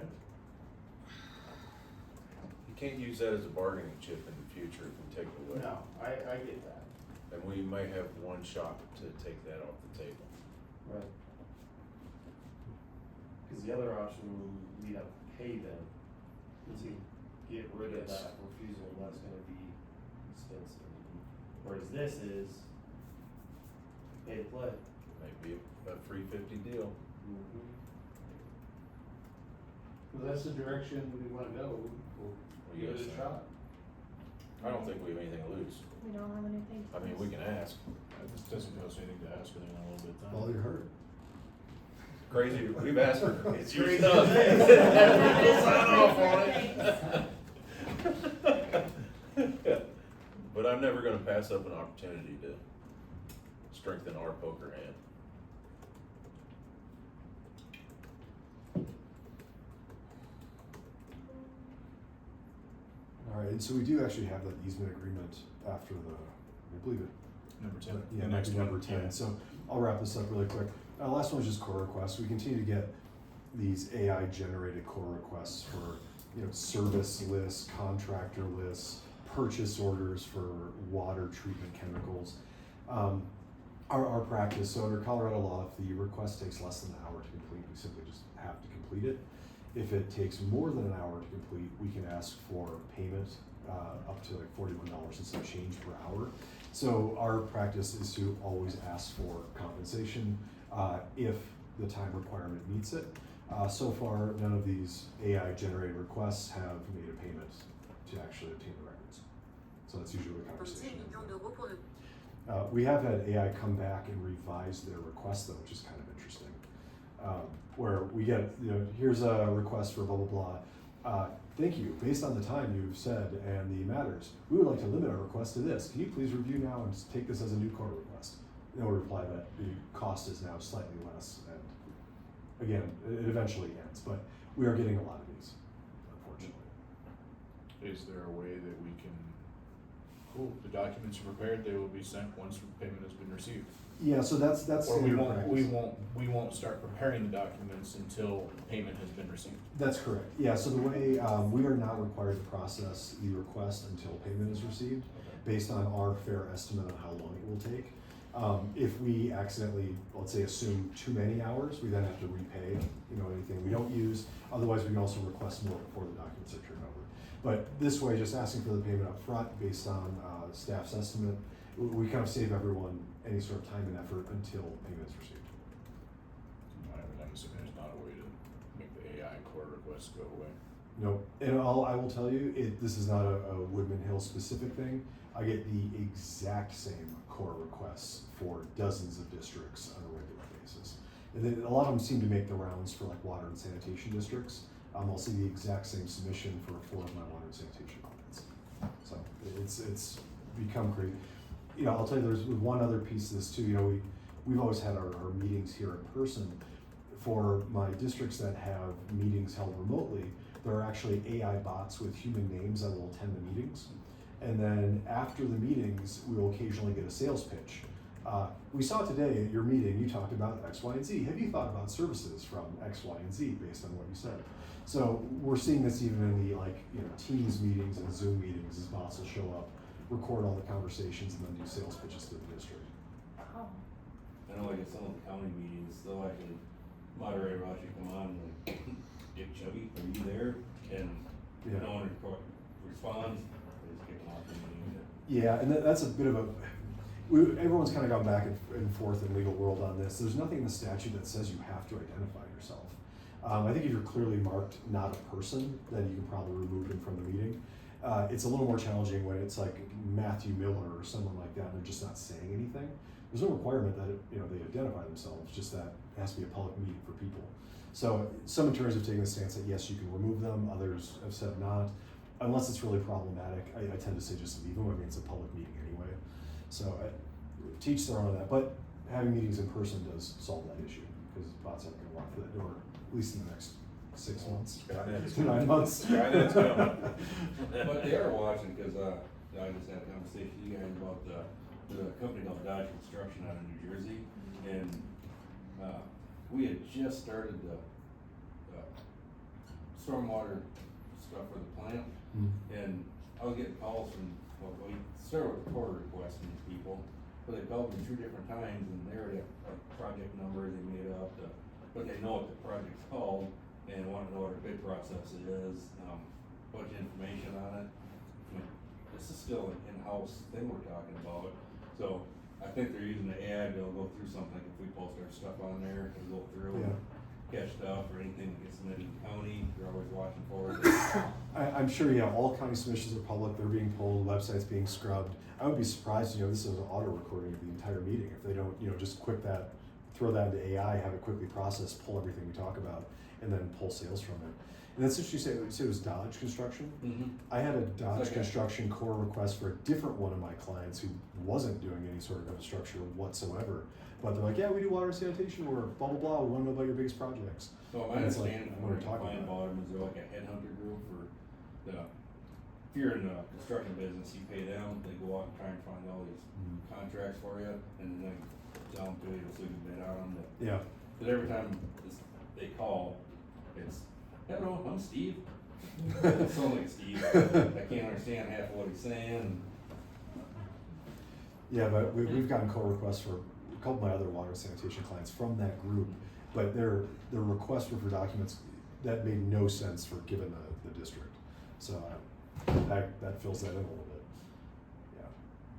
You can't use that as a bargaining chip in the future. future if we take it away. No, I get that. And we may have one shot to take that off the table. Right. Cause the other option, we have to pay them to get rid of Yes. that refusal, and that's gonna be expensive. Whereas this is pay to play. Maybe a $350 deal. If that's the direction we wanna go, we'll give it a shot. I don't think we have anything to lose. We don't have anything. I mean, we can ask. This doesn't cost anything to ask, I think, in a little bit of time. All you heard. Crazy, we've asked for crazier Crazy stuff. things. We'll sign off on it. But I'm never gonna pass up an opportunity to strengthen our poker hand. All right, and so we do actually have that easement agreement after I believe it. Number 10. Yeah, The next next number one, 10. yeah. So I'll wrap this up really quick. Last one was just core requests. We continue to get these AI generated core requests for, service lists, contractor lists, purchase orders for water treatment chemicals. Our practice, so under Colorado law, if the request takes less than an hour to complete, we simply just have to complete it. If it takes more than an hour to complete, we can ask for payment up to like $41 and some change per hour. So our practice is to always ask for compensation if the time requirement meets it. So far, none of these AI generated requests have made a payment to actually obtain the records. So that's usually the conversation. We have had AI come back and revise their request though, which is kind of interesting. Where we get, here's a request for blah, blah, blah. Thank you, based on the time you've said and the matters, we would like to limit our request to this. Can you please review now and just take this as a new core request? And we'll reply that the cost is now slightly less, and again, it eventually ends, but we are getting a lot of these, unfortunately. Is there a way that we can, the documents are prepared, they will be sent once payment has been received? Yeah, so that's Or we standard won't, practice. we won't start preparing the documents until payment has been received. That's correct. Yeah, so the way, we are not required to process the request until payment is received, based on our fair estimate on how long it will take. If we accidentally, let's say, assume too many hours, we then have to repay, anything we don't use. Otherwise, we can also request more before the documents are turned over. But this way, just asking for the payment up front based on staff's estimate, we kind of save everyone any sort of time and effort until payment is received. I'm assuming there's not a way to make the AI core requests go away. No, and I will tell you, this is not a Woodman Hill specific thing. I get the exact same core requests for dozens of districts on a regular basis. And then a lot of them seem to make the rounds for like water and sanitation districts. I'll see the exact same submission for 4 of my water and sanitation audits. So it's become great. I'll tell you, there's one other piece of this too. We've always had our meetings here in person. For my districts that have meetings held remotely, there are actually AI bots with human names that will attend the meetings. And then after the meetings, we will occasionally get a sales pitch. We saw today at your meeting, you talked about X, Y, and Z. Have you thought about services from X, Y, and Z based on what you said? So we're seeing this even in the Teams meetings and Zoom meetings, as bots will show up, record all the conversations, and then do sales pitches to the district. Oh, I know like at some of the county meetings, they'll actually, moderator will actually come on and like, Dick Chubby, are you there? And Yeah. no one responds, they just kick them off the meeting. Yeah, and that's a bit of everyone's kind of gone back and forth in legal world on this. There's nothing in the statute that says you have to identify yourself. I think if you're clearly marked not a person, then you can probably remove them from the meeting. It's a little more challenging when it's like Matthew Miller or someone like that, and they're just not saying anything. There's no requirement that they identify themselves, just that it has to be a public meeting for people. So some attorneys have taken the stance that yes, you can remove them, others have said not. Unless it's really problematic, I tend to say just leave them. I mean, it's a public meeting anyway. So teach their own on that, but having meetings in person does solve that issue, because bots aren't going to walk through that door, at least in the next 6 months, Skynet's 9 months. Skynet's coming. But they are watching, cause, I just had a conversation with you guys about the company called Dodge Construction out of New Jersey, and, we had just started the stormwater stuff for the plant, and I was getting calls from well, we started with core requests from these people, but they called me 2 different times and they already have like project numbers they made up, but they know what the project's called and want to know what our bid process is, bunch of information on it. I mean, this is still an in-house thing we're talking about, so I think they're using the ad, they'll go through something if we post our stuff on there, they'll go through and catch stuff or anything that gets submitted to the county, they're always watching for it. I'm sure, yeah, all county submissions are public, they're being pulled, websites being scrubbed. I would be surprised, this is an auto recording of the entire meeting, if they don't, just quick that, throw that into AI, have it quickly process, pull everything we talk about, and then pull sales from it. And that's interesting, you say it was Dodge Construction? Mm-hmm. I had a Dodge Okay. Construction core request for a different one of my clients who wasn't doing any sort of infrastructure whatsoever. But they're like, yeah, we do water and sanitation, or blah, blah, blah, we wanna know about your biggest projects. So my And it's like, understanding what from we're what talking talking about. about them is they're like a headhunter group for if you're in the construction business, you pay them, they go out and try and find all these contracts for you, and then they tell them to you, so you can bid on them. Yeah, But every time they call, it's, hello, I'm Steve. It sounds like Steve. I can't understand half of what he's saying. yeah, but we've gotten core requests for a couple of my other water and sanitation clients from that group, but their requests were for documents that made no sense for given the district. So that fills that in a little bit. Yeah,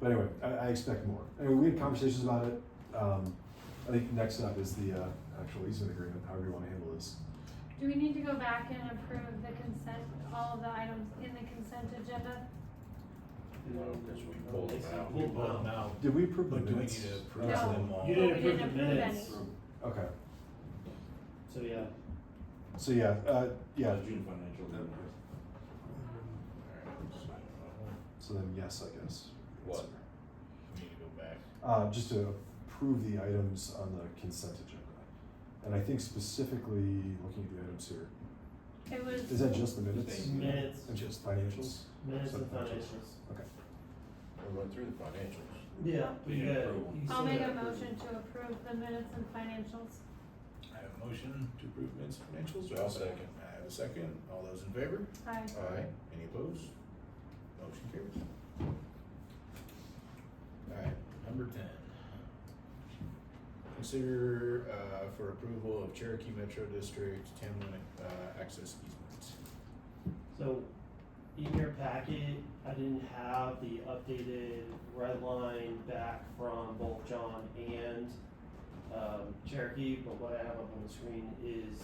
but anyway, I expect more. Anyway, we had conversations about it. I think next up is the actual easement agreement. However you want to handle this. Do we need to go back and approve the consent, all of the items in the consent agenda? No, because we pulled them out. We pulled them out. Did we approve the But do we minutes? need to approve No. them all? You Well, didn't we approve didn't the approve minutes, any. Okay. so yeah. So yeah. June financial. So then yes, I guess. What? We need to go back. Just to approve the items on the consent agenda. And I think specifically looking at the items here, It was. is that just the minutes? Minutes, And just financials? minutes and Financials. financials. Okay. We went through the financials. Yeah, We you didn't got. approve them. you I'll said make a approve. motion to approve the minutes and financials. I have a motion to approve minutes and financials. Do I I'll have a second. I have a second. All those in favor? Aye. Aye. Any opposed? Motion carries. Alright, number 10. Consider, for approval of Cherokee Metro District 10-minute, access easement. So, in your packet, I didn't have the updated red line back from both John and Cherokee, but what I have up on the screen is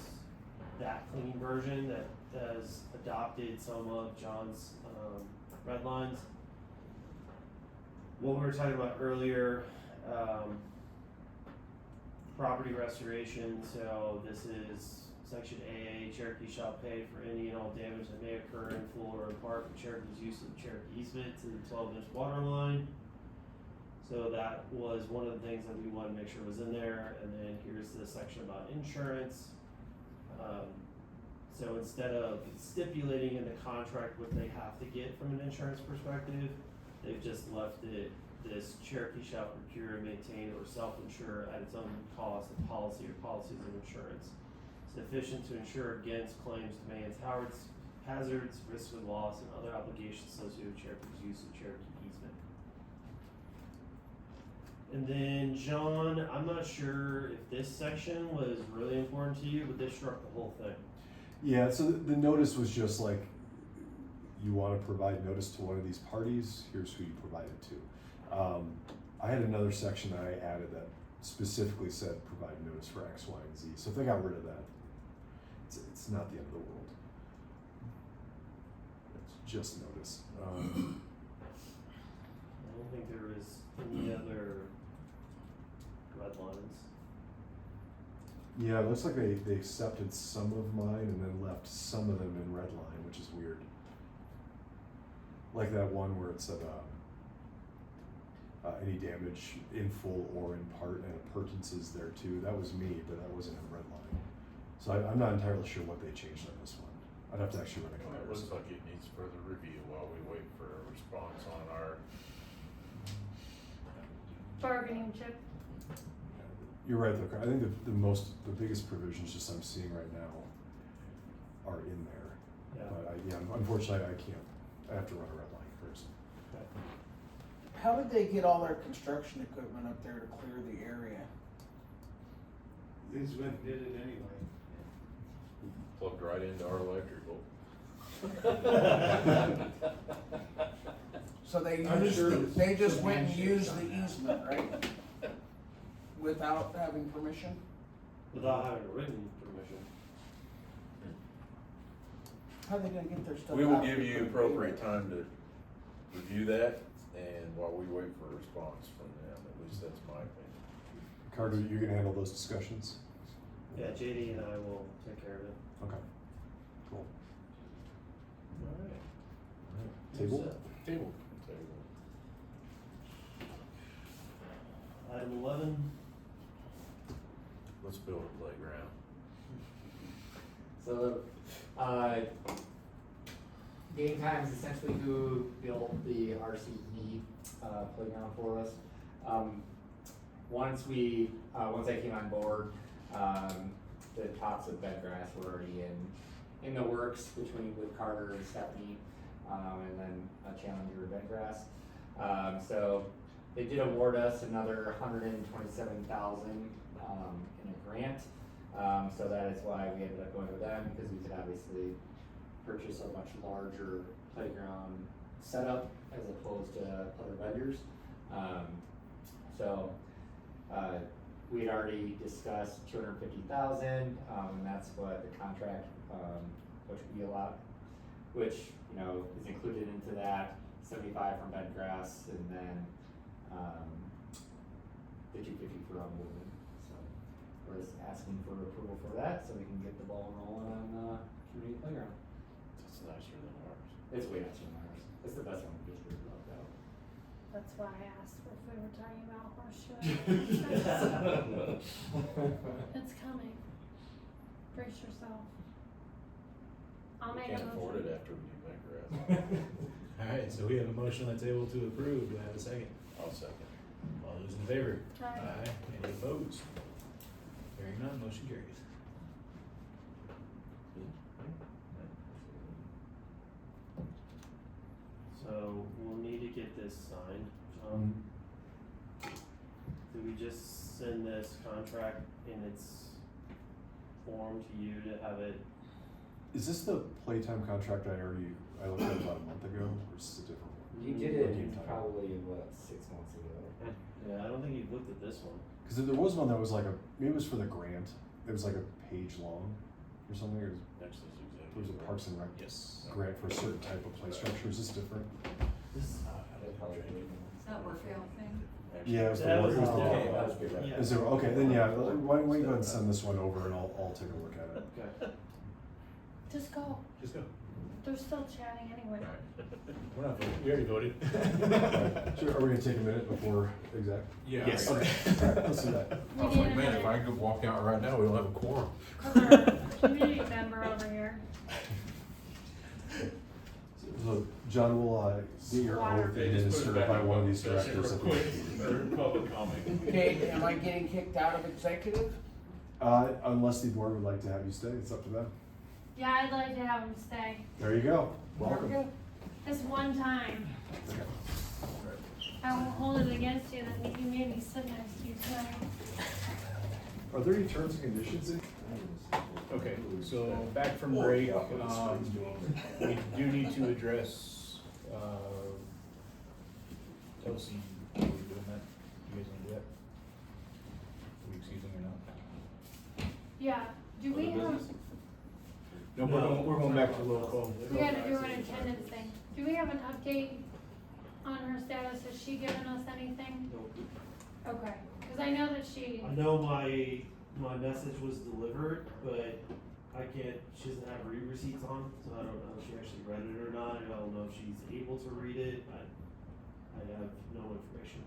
that clean version that has adopted some of John's red lines. What we were talking about earlier, property restoration, so this is section AA, Cherokee shall pay for any and all damage that may occur in full or in part from Cherokee's use of the Cherokee easement to the 12-inch water line. So that was one of the things that we wanted to make sure was in there, and then here's the section about insurance. So instead of stipulating in the contract what they have to get from an insurance perspective, they've just left it, this Cherokee shall procure, maintain, or self-insure at its own cost a policy or policies of insurance sufficient to insure against claims, demands, hazards, risks of loss, and other obligations associated with Cherokee's use of Cherokee easement. And then, John, I'm not sure if this section was really important to you, but this struck the whole thing. Yeah, so the notice was just like, you wanna provide notice to one of these parties, here's who you provide it to. I had another section that I added that specifically said provide notice for X, Y, and Z, so if they got rid of that, it's not the end of the world. It's just notice. I don't think there was any other red lines. Yeah, it looks like they accepted some of mine and then left some of them in red line, which is weird. Like that one where it said, any damage in full or in part, and appurtenances there too. That was me, but that wasn't in red line. So I'm not entirely sure what they changed on this one. I'd have to actually run a Well, it looks comparison. like it needs further review while we wait for a response on our, Bargaining chip. You're right though, I think the biggest provisions just I'm seeing right now are in there. Yeah. But unfortunately I can't, I have to run a red line comparison. Okay. how did they get all their construction equipment up there to clear the area? They just went and did it anyway. Plugged right into our electrical. So they I'm used, sure they just some went and handshakes used on the that. easement, right? Without having permission? Without having a written permission. How are they gonna get their stuff out? We will if give they you couldn't appropriate pay time to review that, and while we wait for a response from them, at least that's my opinion. Carter, you're gonna handle those discussions? Yeah, JD and I will take care of it. Okay. Cool. Alright. Table? Table. Item 11, Let's build a playground. So, Game Time is essentially who built the RCE playground for us. Once I came on board, the tops of bed grass were already in the works with Carter and Stephanie, and then a Challenger bed grass. So they did award us another $127,000 in a grant. So that is why we ended up going with them, because we could obviously purchase a much larger playground setup as opposed to other vendors. We had already discussed $250,000, and that's what the contract, which would be a lot, which, you know, is included into that, 75 from bed grass, and then, the 250 for unwoven. So we're just asking for approval for that, so we can get the ball rolling on, community playground. It's nicer than ours. It's way nicer than ours. It's the best one we just really loved out. That's why I asked if we were talking about horseshoe. It's coming. Brace yourself. I'll We make a can't afford it motion. after we do bed grass. Alright, so we have a motion on the table to approve. Do I have a second? I'll second. All those in favor? Aye. Any opposed? Hearing none, motion carries. so we'll need to get this signed. Do we just send this contract in its form to you to have it? Is this the playtime contract I looked at about a month ago, or is this a different one? You did Or it Game Time? probably, 6 months ago? Yeah, I don't think you've looked at this one. Cause there was one that was like maybe it was for the grant, it was like a page long or something, or Next is it was a executive. Parks and Rec Yes. grant for a certain type of play structure, is this different? Is that workout thing? Yeah, it was the That one- was it was the- the okay, one. that was good. Yeah. Is there, okay, then yeah, why don't you go ahead and send this one over and I'll take a look at it. Okay. Just go. Just go. They're still chatting anyway. We're not voting. We already voted. Sure, are we gonna take a minute before exec? Yeah. Yes. Okay, alright, let's do that. We I was need like, a man, if minute. I could walk out right now, we don't have a quorum. Cause our community member over here. So, John will, get your Water. oath administered by one of these directors at the meeting. Public comment. Okay, am I getting kicked out of executive? Unless the board would like to have you stay, it's up to them. Yeah, I'd like to have him stay. There you go, welcome. This one time. I won't hold it against you that you made me sit next to you tonight. Are there any terms and conditions in? Okay, so back from break, we do need to address, LC, are we doing that? You guys wanna do that? Are we excusing or not? Yeah, do we have, No, we're going back to roll call. we gotta do an attendance thing. Do we have an update on her status? Has she given us anything? Okay, cause I know that she, I know my message was delivered, but she doesn't have receipts on, so I don't know if she actually read it or not. I don't know if she's able to read it. I have no information.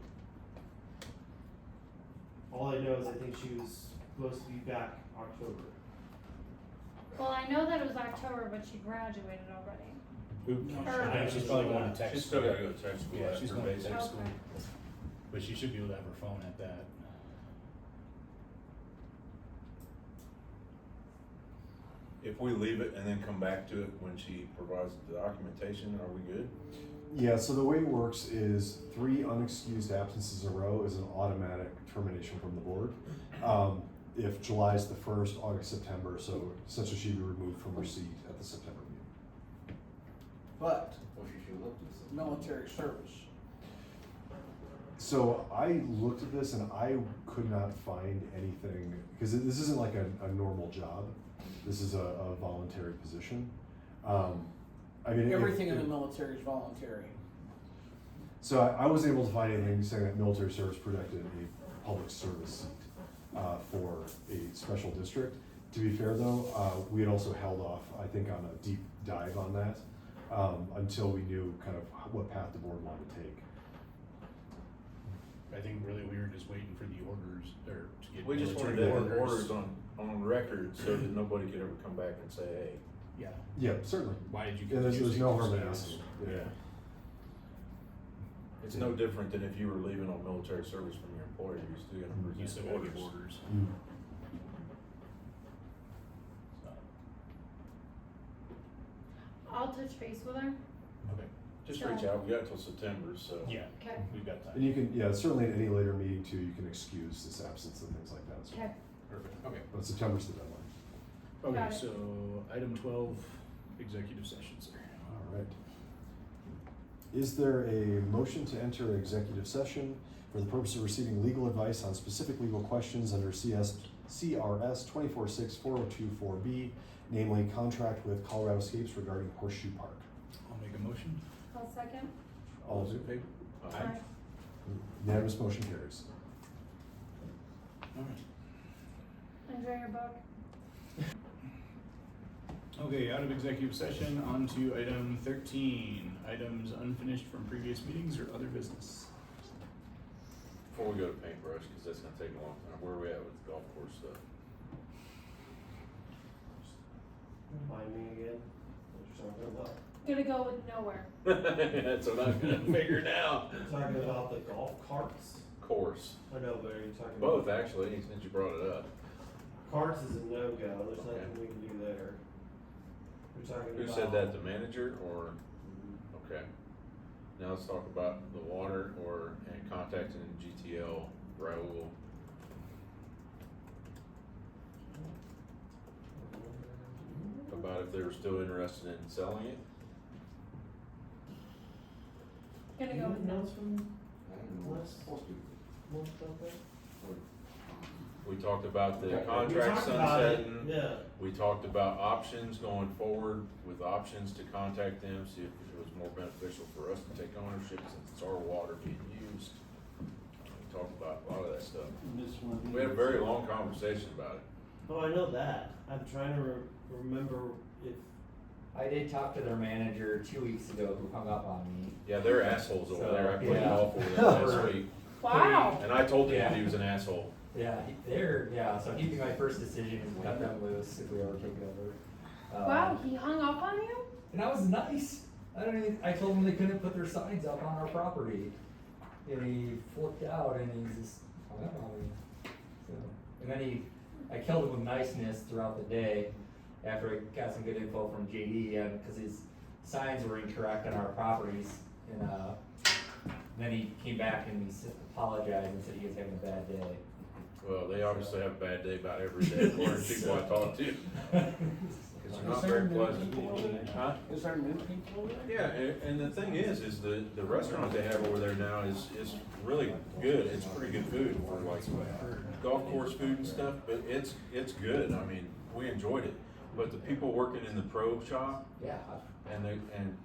All I know is I think she was supposed to be back October. well, I know that it was October, but she graduated already. I think she's probably going to tech She's school. still gotta go to tech school Yeah, after she's going to basic. tech school, Okay. but she should be able to have her phone at that. If we leave it and then come back to it when she provides the documentation, are we good? Yeah, so the way it works is 3 unexcused absences in a row is an automatic termination from the board. If July is the 1st, August, September, so essentially she'd be removed from her seat at the September meeting. But Well, she should look this up. military service, So I looked at this and I could not find anything, because this isn't like a normal job. This is a voluntary position. I mean, everything in the military is voluntary. So I wasn't able to find anything saying that military service protected a public service seat for a special district. To be fair though, we had also held off, I think, on a deep dive on that until we knew kind of what path the board wanted to take. I think really we were just waiting for the orders, or to get. We just wanted military to have orders on record so that nobody could ever come back and say, hey. Yeah, Yeah, certainly. why did you? Yeah, there's confuse no the harm in status? asking. Yeah. It's no different than if you were leaving on military service from your employer, you're still gonna You still present gotta give orders. orders. Mm. I'll touch base with her. Okay. Just reach out, we got until September, so. Yeah, Okay. we've got time. And you can, yeah, certainly at any later meeting too, you can excuse this absence and things like that as well. Okay. Perfect, okay. But September's the deadline. Okay, Got it. so item 12, executive session, sir. All right. Is there a motion to enter executive session for the purpose of receiving legal advice on specific legal questions under CRS 246402-4B, namely contract with Colorado Escapes regarding Horseshoe Park? I'll make a motion. I'll second. All those in favor? Aye. Unanimous motion carries. All right. Enjoy your book. Okay, out of executive session, on to item 13, items unfinished from previous meetings or other business. Before we go to paintbrush, cause that's gonna take a long time, where are we at with the golf course stuff? Remind me again, what you're talking about? Gonna go with nowhere. That's what I'm gonna figure now. You're talking about the golf carts? Course, I know, but are you talking both about? actually, since you brought it up. Carts is a no-go, there's Okay. nothing we can do there. You're talking about. Who said that, the manager or, okay. Now let's talk about the water and contacting GTL, Raul. About if they were still interested in selling it. Gonna go with no. We talked about the Okay. contract We talked about it, sunsetting. yeah. We talked about options going forward with options to contact them, see if it was more beneficial for us to take ownership since it's our water being used. We talked about a lot of that stuff. We had a very long conversation about it. Oh, I know that, I'm trying to remember if, I did talk to their manager 2 weeks ago who hung up on me. Yeah, they're assholes over So, there. I played yeah. golf over there last week. Wow. And I told him Yeah. that he was an asshole. Yeah, so he'd be my first decision is cut them loose if we ever take it over. Wow, he hung up on you? And that was nice. I told him they couldn't put their signs up on our property. And he flipped out and he just hung up on me. So, and then I killed him with niceness throughout the day after I got some good info from JD, cause his signs were incorrect on our properties. And then he came back and he apologized and said he was having a bad day. Well, they obviously have a bad day about every day, according to people I talk to. Cause they're not very pleasant. Huh? Is there new people over there? Yeah, and the thing is the restaurant they have over there now is really good. It's pretty good food for like golf course food and stuff, but it's good. I mean, we enjoyed it. But the people working in the pro shop Yeah.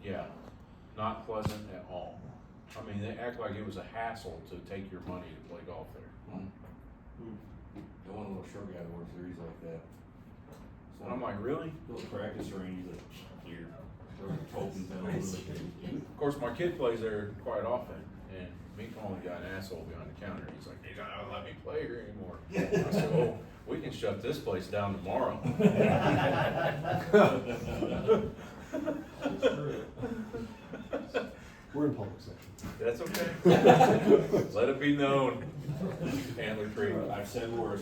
yeah, not pleasant at all. I mean, they act like it was a hassle to take your money to play golf there. The one little short guy that works there, he's like that. So And I'm like, really? little practice range, he's like, here, throw your tokens down. Of course, my kid plays there quite often, and me calling the guy an asshole behind the counter, he's like, he's not gonna let me play here anymore. I said, oh, we can shut this place down tomorrow. We're in public section. That's okay. Let it be known. Antler Creek. I've said worse.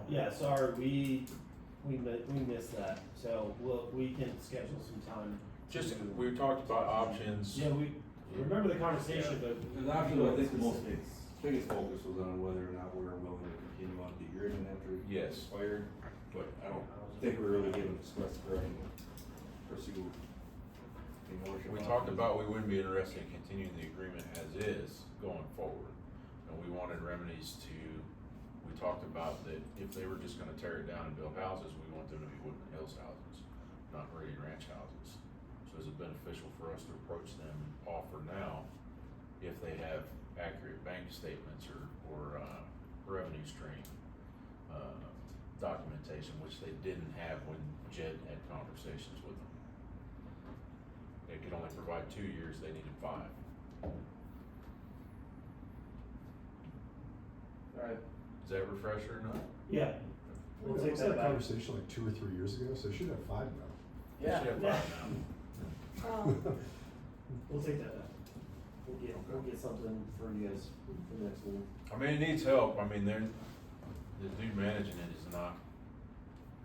yeah, sorry, we missed that, so we can schedule some time. Just, to- we talked about options. Yeah, we remember the conversation, but. Because actually, I think the most specifics. biggest focus was on whether or not we were willing to continue on the agreement after it Yes. expired, but I don't think we're really able to discuss the pursue a motion. We talked about we wouldn't be interested in continuing the agreement as is going forward. And we wanted remedies to, we talked about that if they were just gonna tear it down and build houses, we want them to be Woodland Hills houses, not Meridian Ranch houses. So is it beneficial for us to approach them and offer now if they have accurate bank statements or revenue stream, documentation, which they didn't have when Jed had conversations with them. They could only provide 2 years, they needed 5. Alright. Is that refresher or not? Yeah. We'll We take had that a back. conversation like 2 or 3 years ago, so they should have 5 now. They Yeah. should have 5 now. We'll take that back. We'll get something for you guys for next week. I mean, it needs help, I mean, the dude managing it is not,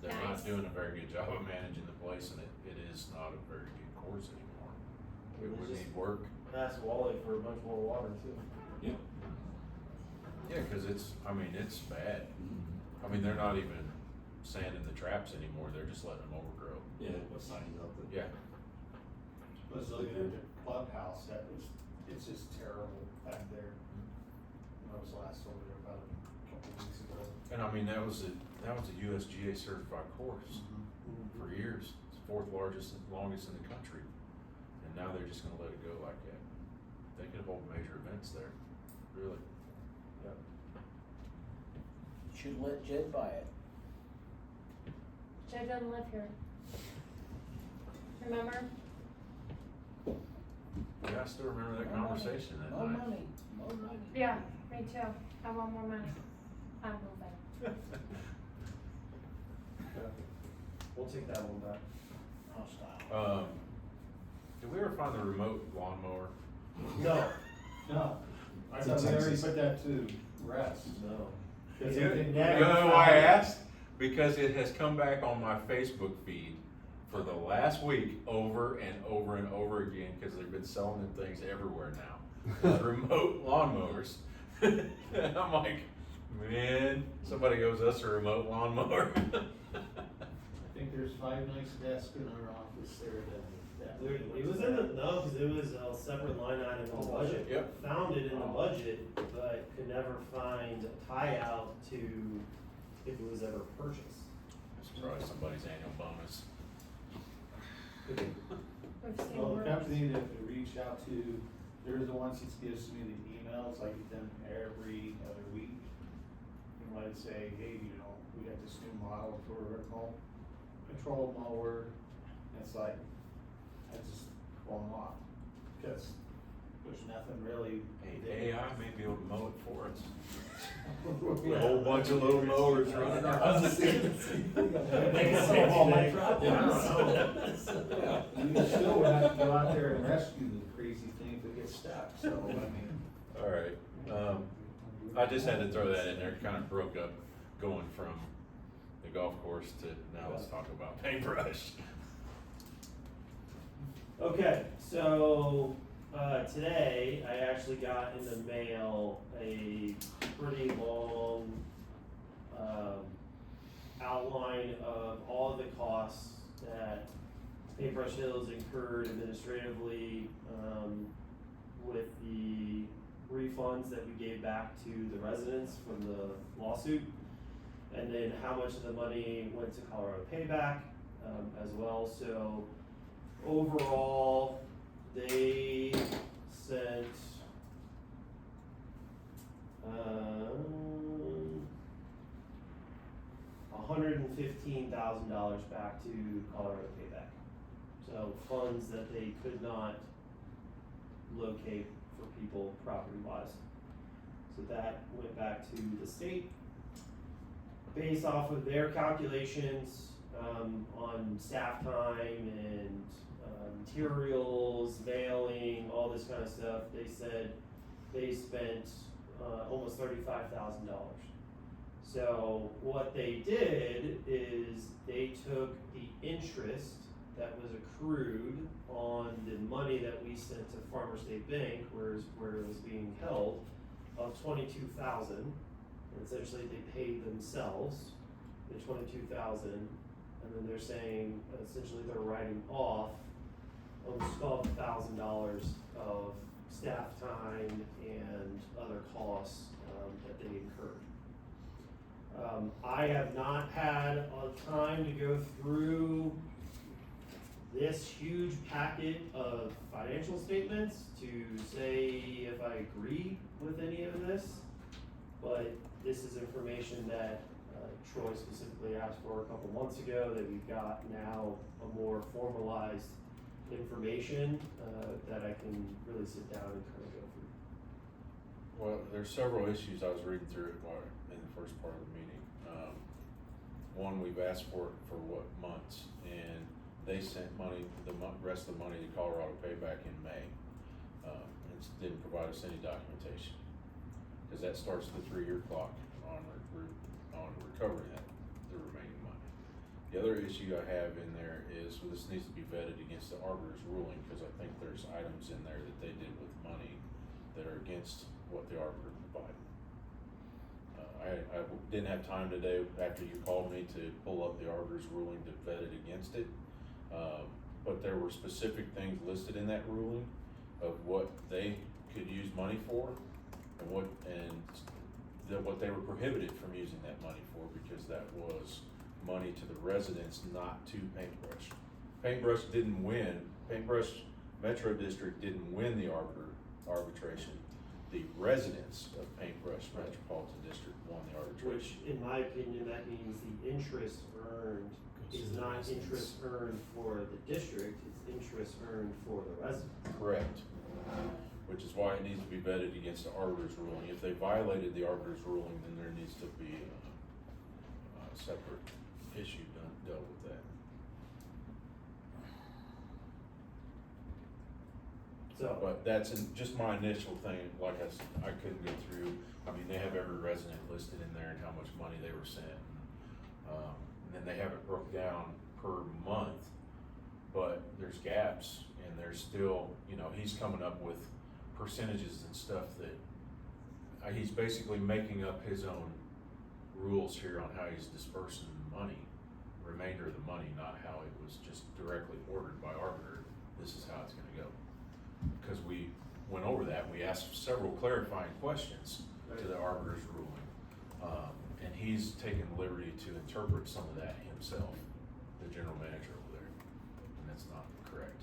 they're not Nice. doing a very good job of managing the place, and it is not a very good course anymore. It would need work. Ask Wally for a bunch more water too. Yeah. Yeah, cause it's, I mean, it's bad. I mean, they're not even sanding the traps anymore, they're just letting them overgrow. Yeah, what signs up that. Yeah. I was looking at the clubhouse, it's just terrible back there. I was last over there about a couple of weeks ago. And I mean, that was a USGA certified course for years. It's the 4th largest and longest in the country. And now they're just gonna let it go like that. They could hold major events there, really. Should let Jed buy it. Jed doesn't live here. Remember? Yeah, I still remember that More money, conversation that more night. money, more money. Yeah, me too. I want more money. I'm moving. We'll take that one back. Hostile. Did we ever find the remote lawnmower? No, No, I It's thought in we already Texas. put that to rest. no. Cause You it know why I asked? Because it has come back on my Facebook feed for the last week over and over and over again, cause they've been selling them things everywhere now. Remote lawnmowers. And I'm like, man, somebody owes us a remote lawnmower. I think there's 5 nice desks in our office there that. It was in the, no, cause it was a separate line item in the budget. Yep. Found it in the budget, but could never find a tie out to if it was ever purchased. It's probably somebody's annual bonus. We've seen Well, the worse. company that we reach out to, they're the ones that gives me the emails, I get them every other week. You might say, hey, we got this new model for a remote control mower, and it's like, I just pull them off, because there's nothing really. Hey, AI may be able to mow it for us. A whole bunch of little mowers running around. They can solve all my problems. Yeah, you still would have to go out there and rescue the crazy thing if it gets stuck, so, I mean. Alright, I just had to throw that in there, it kind of broke up going from the golf course to now let's talk about paintbrush. Okay, so, today I actually got in the mail a pretty long, outline of all of the costs that Paintbrush Hills incurred administratively, with the refunds that we gave back to the residents from the lawsuit. And then how much of the money went to Colorado Payback, as well, so overall, they sent, $115,000 back to Colorado Payback. So funds that they could not locate for people property-wise. So that went back to the state. Based off of their calculations, on staff time and, materials, mailing, all this kind of stuff, they said they spent, almost $35,000. So what they did is they took the interest that was accrued on the money that we sent to Farmer State Bank, where it was being held, of 22,000. And essentially they paid themselves the 22,000, and then they're saying essentially they're writing off almost $12,000 of staff time and other costs that they incurred. I have not had time to go through this huge packet of financial statements to say if I agree with any of this, but this is information that Troy specifically asked for a couple months ago that we've got now a more formalized information that I can really sit down and kind of go through. Well, there's several issues I was reading through it in the first part of the meeting. One, we've asked for it for what, months, and they sent money, the rest of the money to Colorado Payback in May. And didn't provide us any documentation, because that starts the 3-year clock on recovering the remaining money. The other issue I have in there is, this needs to be vetted against the arbiter's ruling, because I think there's items in there that they did with money that are against what the arbiter provided. I didn't have time today, after you called me, to pull up the arbiter's ruling to vet it against it. But there were specific things listed in that ruling of what they could use money for, and what they were prohibited from using that money for, because that was money to the residents, not to Paintbrush. Paintbrush didn't win. Paintbrush Metro District didn't win the arbitration. The residents of Paintbrush Metropolitan District won the Which, arbitration. in my opinion, that means the interest earned is not interest earned for the district, it's interest earned for the resident. Correct. Which is why it needs to be vetted against the arbiter's ruling. If they violated the arbiter's ruling, then there needs to be a separate issue dealt with that. So, But that's just my initial thing, like I couldn't go through, I mean, they have every resident listed in there and how much money they were sent. And then they have it broke down per month, but there's gaps, and there's still, he's coming up with percentages and stuff that, he's basically making up his own rules here on how he's dispersing the money, remainder of the money, not how it was just directly ordered by arbiter. This is how it's gonna go. Because we went over that, we asked several clarifying questions to the arbiter's ruling. And he's taken the liberty to interpret some of that himself, the general manager over there, and that's not correct.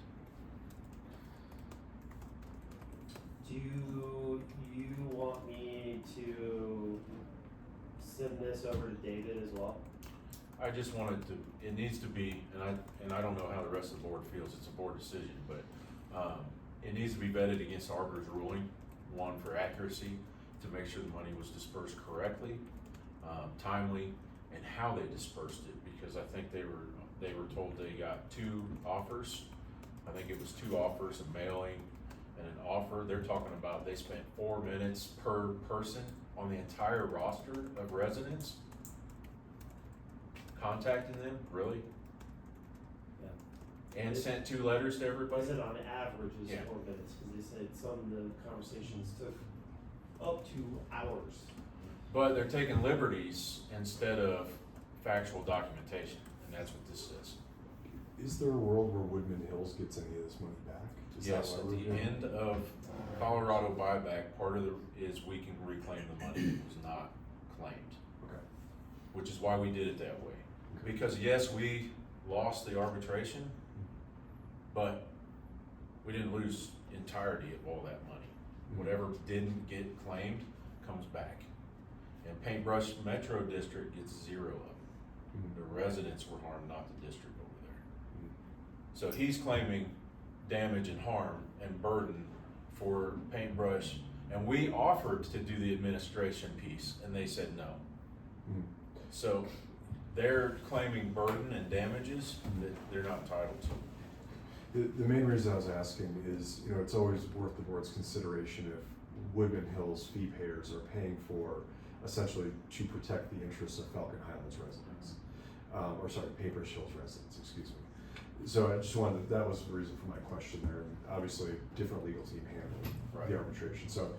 do you want me to send this over to David as well? I just wanted to, it needs to be, and I don't know how the rest of the board feels, it's a board decision, but, it needs to be vetted against the arbiter's ruling, one, for accuracy, to make sure the money was dispersed correctly, timely, and how they dispersed it, because I think they were told they got 2 offers. I think it was 2 offers, a mailing and an offer. They're talking about they spent 4 minutes per person on the entire roster of residents contacting them, really? Yeah. And sent 2 letters to everybody? I said on average is Yeah. 4 minutes, because they said some of the conversations took up to hours. But they're taking liberties instead of factual documentation, and that's what this says. Is there a world where Woodman Hills gets any of this money back? Is that Yes, why at we're the doing it? end of Colorado buyback, part of is we can reclaim the money that was not claimed, Okay. which is why we did it that way. Because yes, we lost the arbitration, but we didn't lose entirety of all that money. Whatever didn't get claimed comes back. And Paintbrush Metro District gets 0 of it. The residents were harmed, not the district over there. So he's claiming damage and harm and burden for Paintbrush, and we offered to do the administration piece, and they said no. So they're claiming burden and damages that they're not entitled to. The main reason I was asking is, it's always worth the board's consideration if Woodman Hills fee payers are paying for essentially to protect the interests of Falcon Highlands residents. Paintbrush Hills residents, excuse me. So I just wanted, that was the reason for my question there, and obviously, different legal team handled Right. the arbitration, so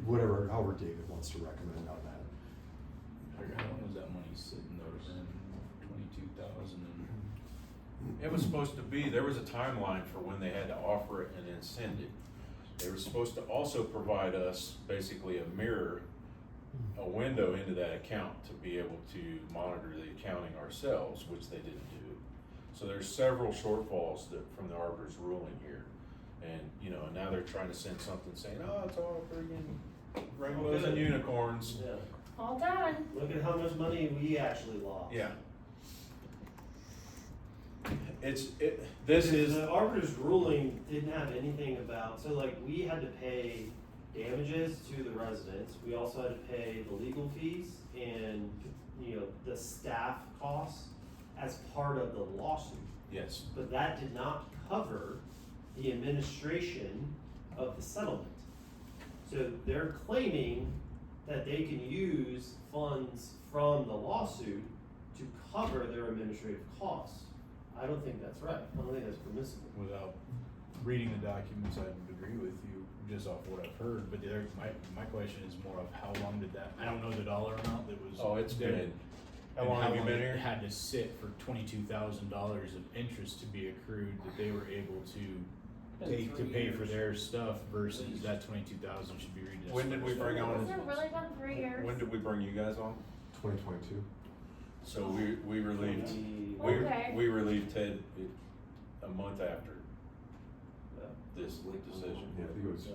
whatever, however David wants to recommend on that. How long was that money sitting there, then 22,000 and? It was supposed to be, there was a timeline for when they had to offer it and then send it. They were supposed to also provide us basically a mirror, a window into that account to be able to monitor the accounting ourselves, which they didn't do. So there's several shortfalls that, from the arbiter's ruling here. And, you know, now they're trying to send something saying, oh, it's all friggin' rainbows and unicorns. Yeah. All done. Look at how much money we actually lost. Yeah. This is, The arbiter's ruling didn't have anything about, so like, we had to pay damages to the residents, we also had to pay the legal fees and, you know, the staff costs as part of the lawsuit. yes, But that did not cover the administration of the settlement. So they're claiming that they can use funds from the lawsuit to cover their administrative costs. I don't think that's right. I don't think that's permissible. Without reading the documents, I would agree with you, just off what I've heard, but my question is more of how long did that, I don't know the dollar amount that was. oh, it's there, been, how and long have you been it here? had to sit for $22,000 of interest to be accrued, that they were able to take to pay for their stuff versus that 22,000 should be read as. When did we bring on? Has it really been 3 years? When did we bring you guys on? 2022. So we relieved, Okay. we relieved Ted a month after Yeah. this decision. Yeah, I think it was,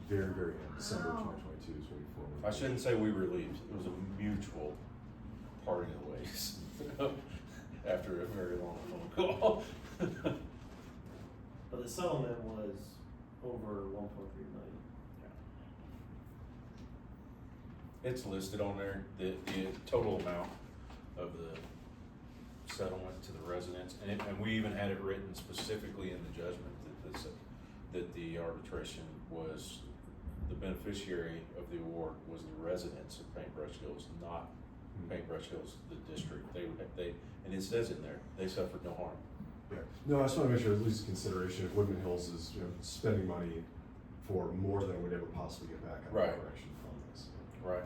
very, very end, December Wow. 2022 is when we formed. I shouldn't say we relieved, it was a mutual parting of ways after a very long phone call. But the settlement was over 1.3 million. It's listed on there, the total amount of the settlement to the residents, and we even had it written specifically in the judgment that the arbitration was, the beneficiary of the award was the residents of Paintbrush Hills, not Paintbrush Hills, the district. And it says in there, they suffered no harm. Yeah, no, I just wanna make sure at least consideration if Woodman Hills is, you know, spending money for more than we'd ever possibly get back on the Right. correction from this. Right.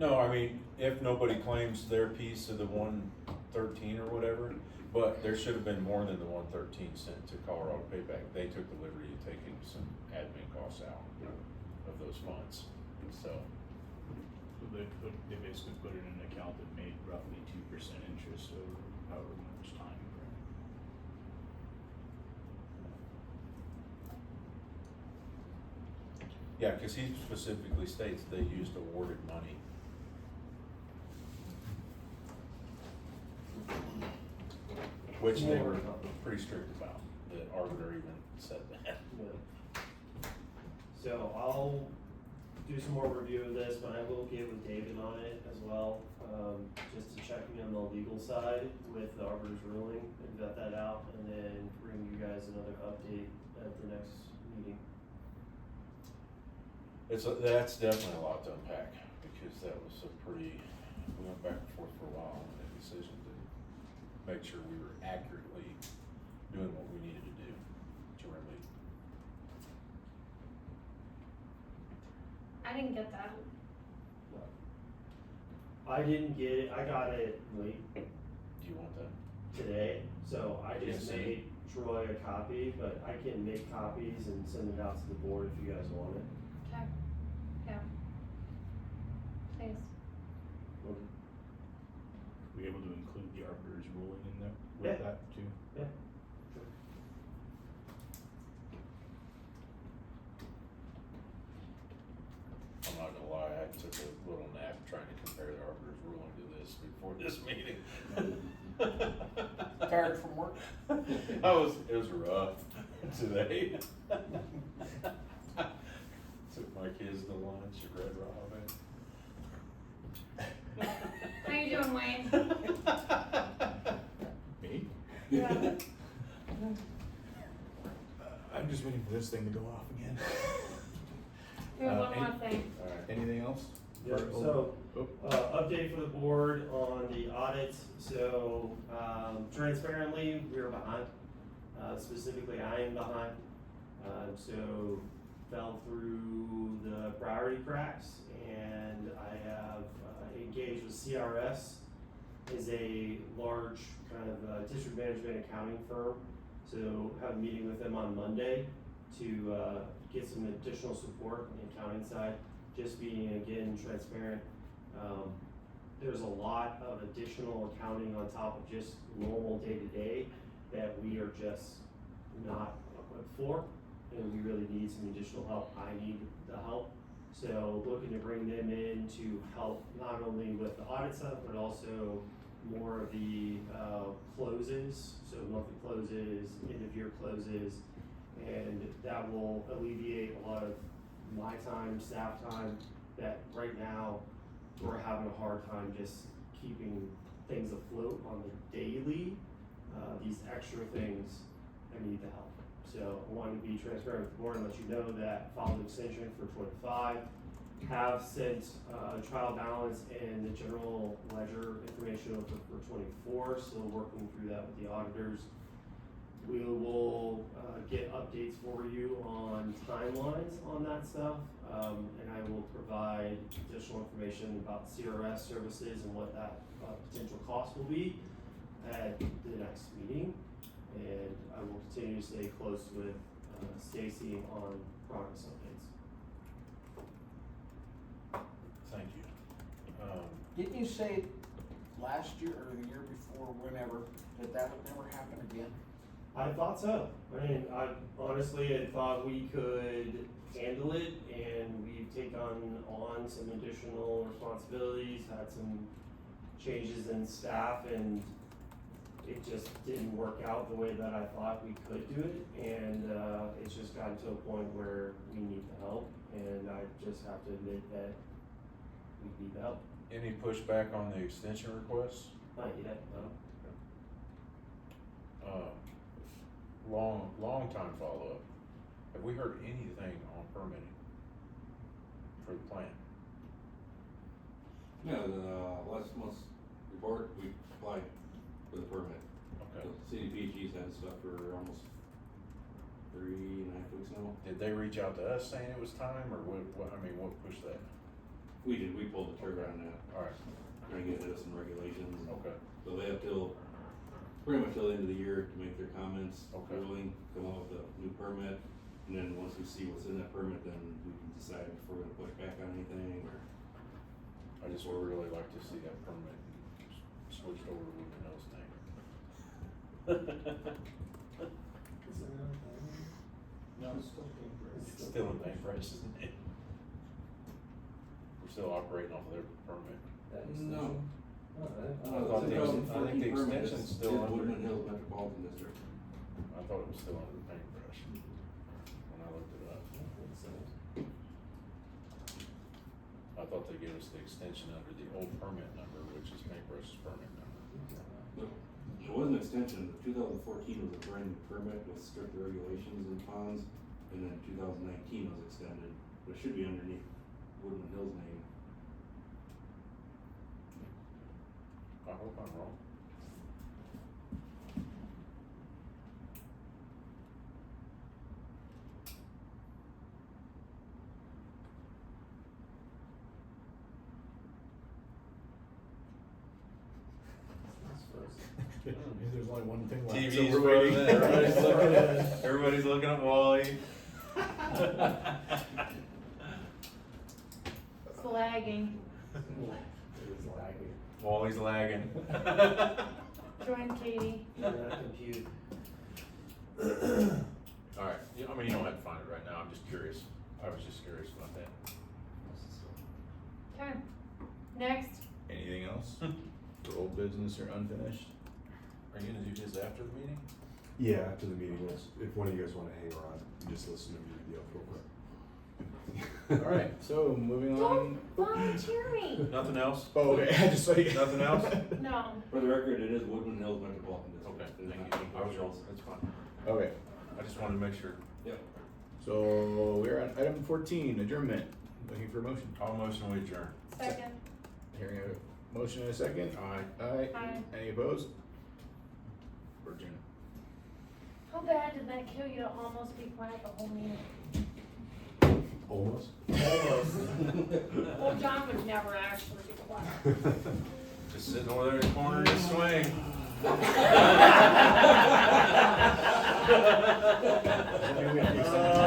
No, I mean, if nobody claims their piece of the 113 or whatever, but there should have been more than the 113 sent to Colorado Payback. They took the liberty of taking some admin costs out of those funds, so. They basically put it in an account that made roughly 2% interest over however much time. Yeah, cause he specifically states they used awarded money. Which they were pretty strict about, the arbiter even said that. Yeah. So I'll do some more review of this, but I will get with David on it as well, just to check me on the legal side with the arbiter's ruling and vet that out, and then bring you guys another update at the next meeting. That's definitely a lot to unpack, because that was a pretty, we went back and forth for a while on that decision to make sure we were accurately doing what we needed to do to remedy. I didn't get that. I didn't get it, I got it late Do you want that? today, so I Yes, just sir. made Troy a copy, but I can make copies and send it out to the board if you guys want it. Okay. Yeah. Thanks. We able to include the arbiter's ruling in there Yeah. with that too? Yeah. I'm not gonna lie, I took a little nap trying to compare the arbiter's ruling to this before this meeting. Tired from work? It was rough today. Took my kids to lunch at Red Robin. How you doing, Wayne? Me? Yeah. I'm just waiting for this thing to go off again. We have one any- more thing. Alright, Anything else? Yeah, so, update for the board on the audit, so, transparently, we're behind. Specifically, I am behind, so fell through the priority cracks, and I have engaged with CRS, is a large kind of district management accounting firm, so have a meeting with them on Monday to get some additional support on the accounting side. Just being, again, transparent, there's a lot of additional accounting on top of just normal day-to-day that we are just not equipped for, and we really need some additional help. I need the help, so looking to bring them in to help not only with the audit stuff, but also more of the closes, so monthly closes, end-of-year closes, and that will alleviate a lot of my time, staff time, that right now we're having a hard time just keeping things afloat on the daily. These extra things, I need the help. So I wanted to be transparent with the board and let you know that filed extension for 25, have sent trial balance and the general ledger information over for 24, still working through that with the auditors. We will get updates for you on timelines on that stuff, and I will provide additional information about CRS services and what that potential cost will be at the next meeting. And I will continue to stay close with Stacy on progress updates. Thank you. Didn't you say last year or the year before, whenever, that would never happen again? I thought so. I mean, I honestly had thought we could handle it, and we've taken on some additional responsibilities, had some changes in staff, and it just didn't work out the way that I thought we could do it, and it's just gotten to a point where we need the help, and I just have to admit that we need the help. Any pushback on the extension requests? Not yet, no. Long time follow-up. Have we heard anything on permitting for the plant? Yeah, the last month's report, we applied for the permit. Okay. So CDPG's had stuff for almost 3.5 weeks now. Did they reach out to us saying it was time, or what, I mean, what pushed that? We pulled the trigger on that, Alright, trying to get ahead of some regulations. okay, So they have pretty much till the end of the year to make their comments, Okay. ruling, come up with a new permit. And then once we see what's in that permit, then we can decide if we're gonna push back on anything or. I just would really like to see that permit switched over to Woodman Hills thing. No, it's still being It's still in paintbrush, isn't it? We're still operating off of their permit. No. I thought I think the extension's still under, Woodman Hills Metropolitan District. I thought it was still under the paintbrush when I looked it up. I thought they gave us the extension under the old permit number, which is paintbrush's permit number. Look, it was an extension, but 2014 was a brand new permit with stricter regulations and ponds, and then 2019 was extended, but it should be underneath Woodman Hills name. I hope I'm wrong. There's only one thing left. TV's so we're waiting. frozen, everybody's looking at Wally. It's lagging. Wally's lagging. Join Katie. Compute. Alright, yeah, I mean, you don't have to find it right now, I'm just curious. I was just curious about that. Okay. Next. Anything else for old business or unfinished? Are you gonna do this after the meeting? Yeah, after the meeting, if one of you guys wanna hang around, just listen to me real quick. Alright, so moving on. Don't volunteer me. Nothing else? Oh, okay, I just like. Nothing else? No. For the record, it is Woodman Hills Metropolitan District. Okay, It is thank not you. I was Hills. That's fine. Okay, I just wanted to make sure. Yep. so we're on item 14, adjournment. Looking for a motion. All motion we adjourn. Second. Hearing a motion and a second, aye. Aye. Any opposed? Virginia. How bad did that kill you to almost be quiet the whole meeting? Almost? Well, John would never actually be quiet. Just sitting over there in the corner, just swing.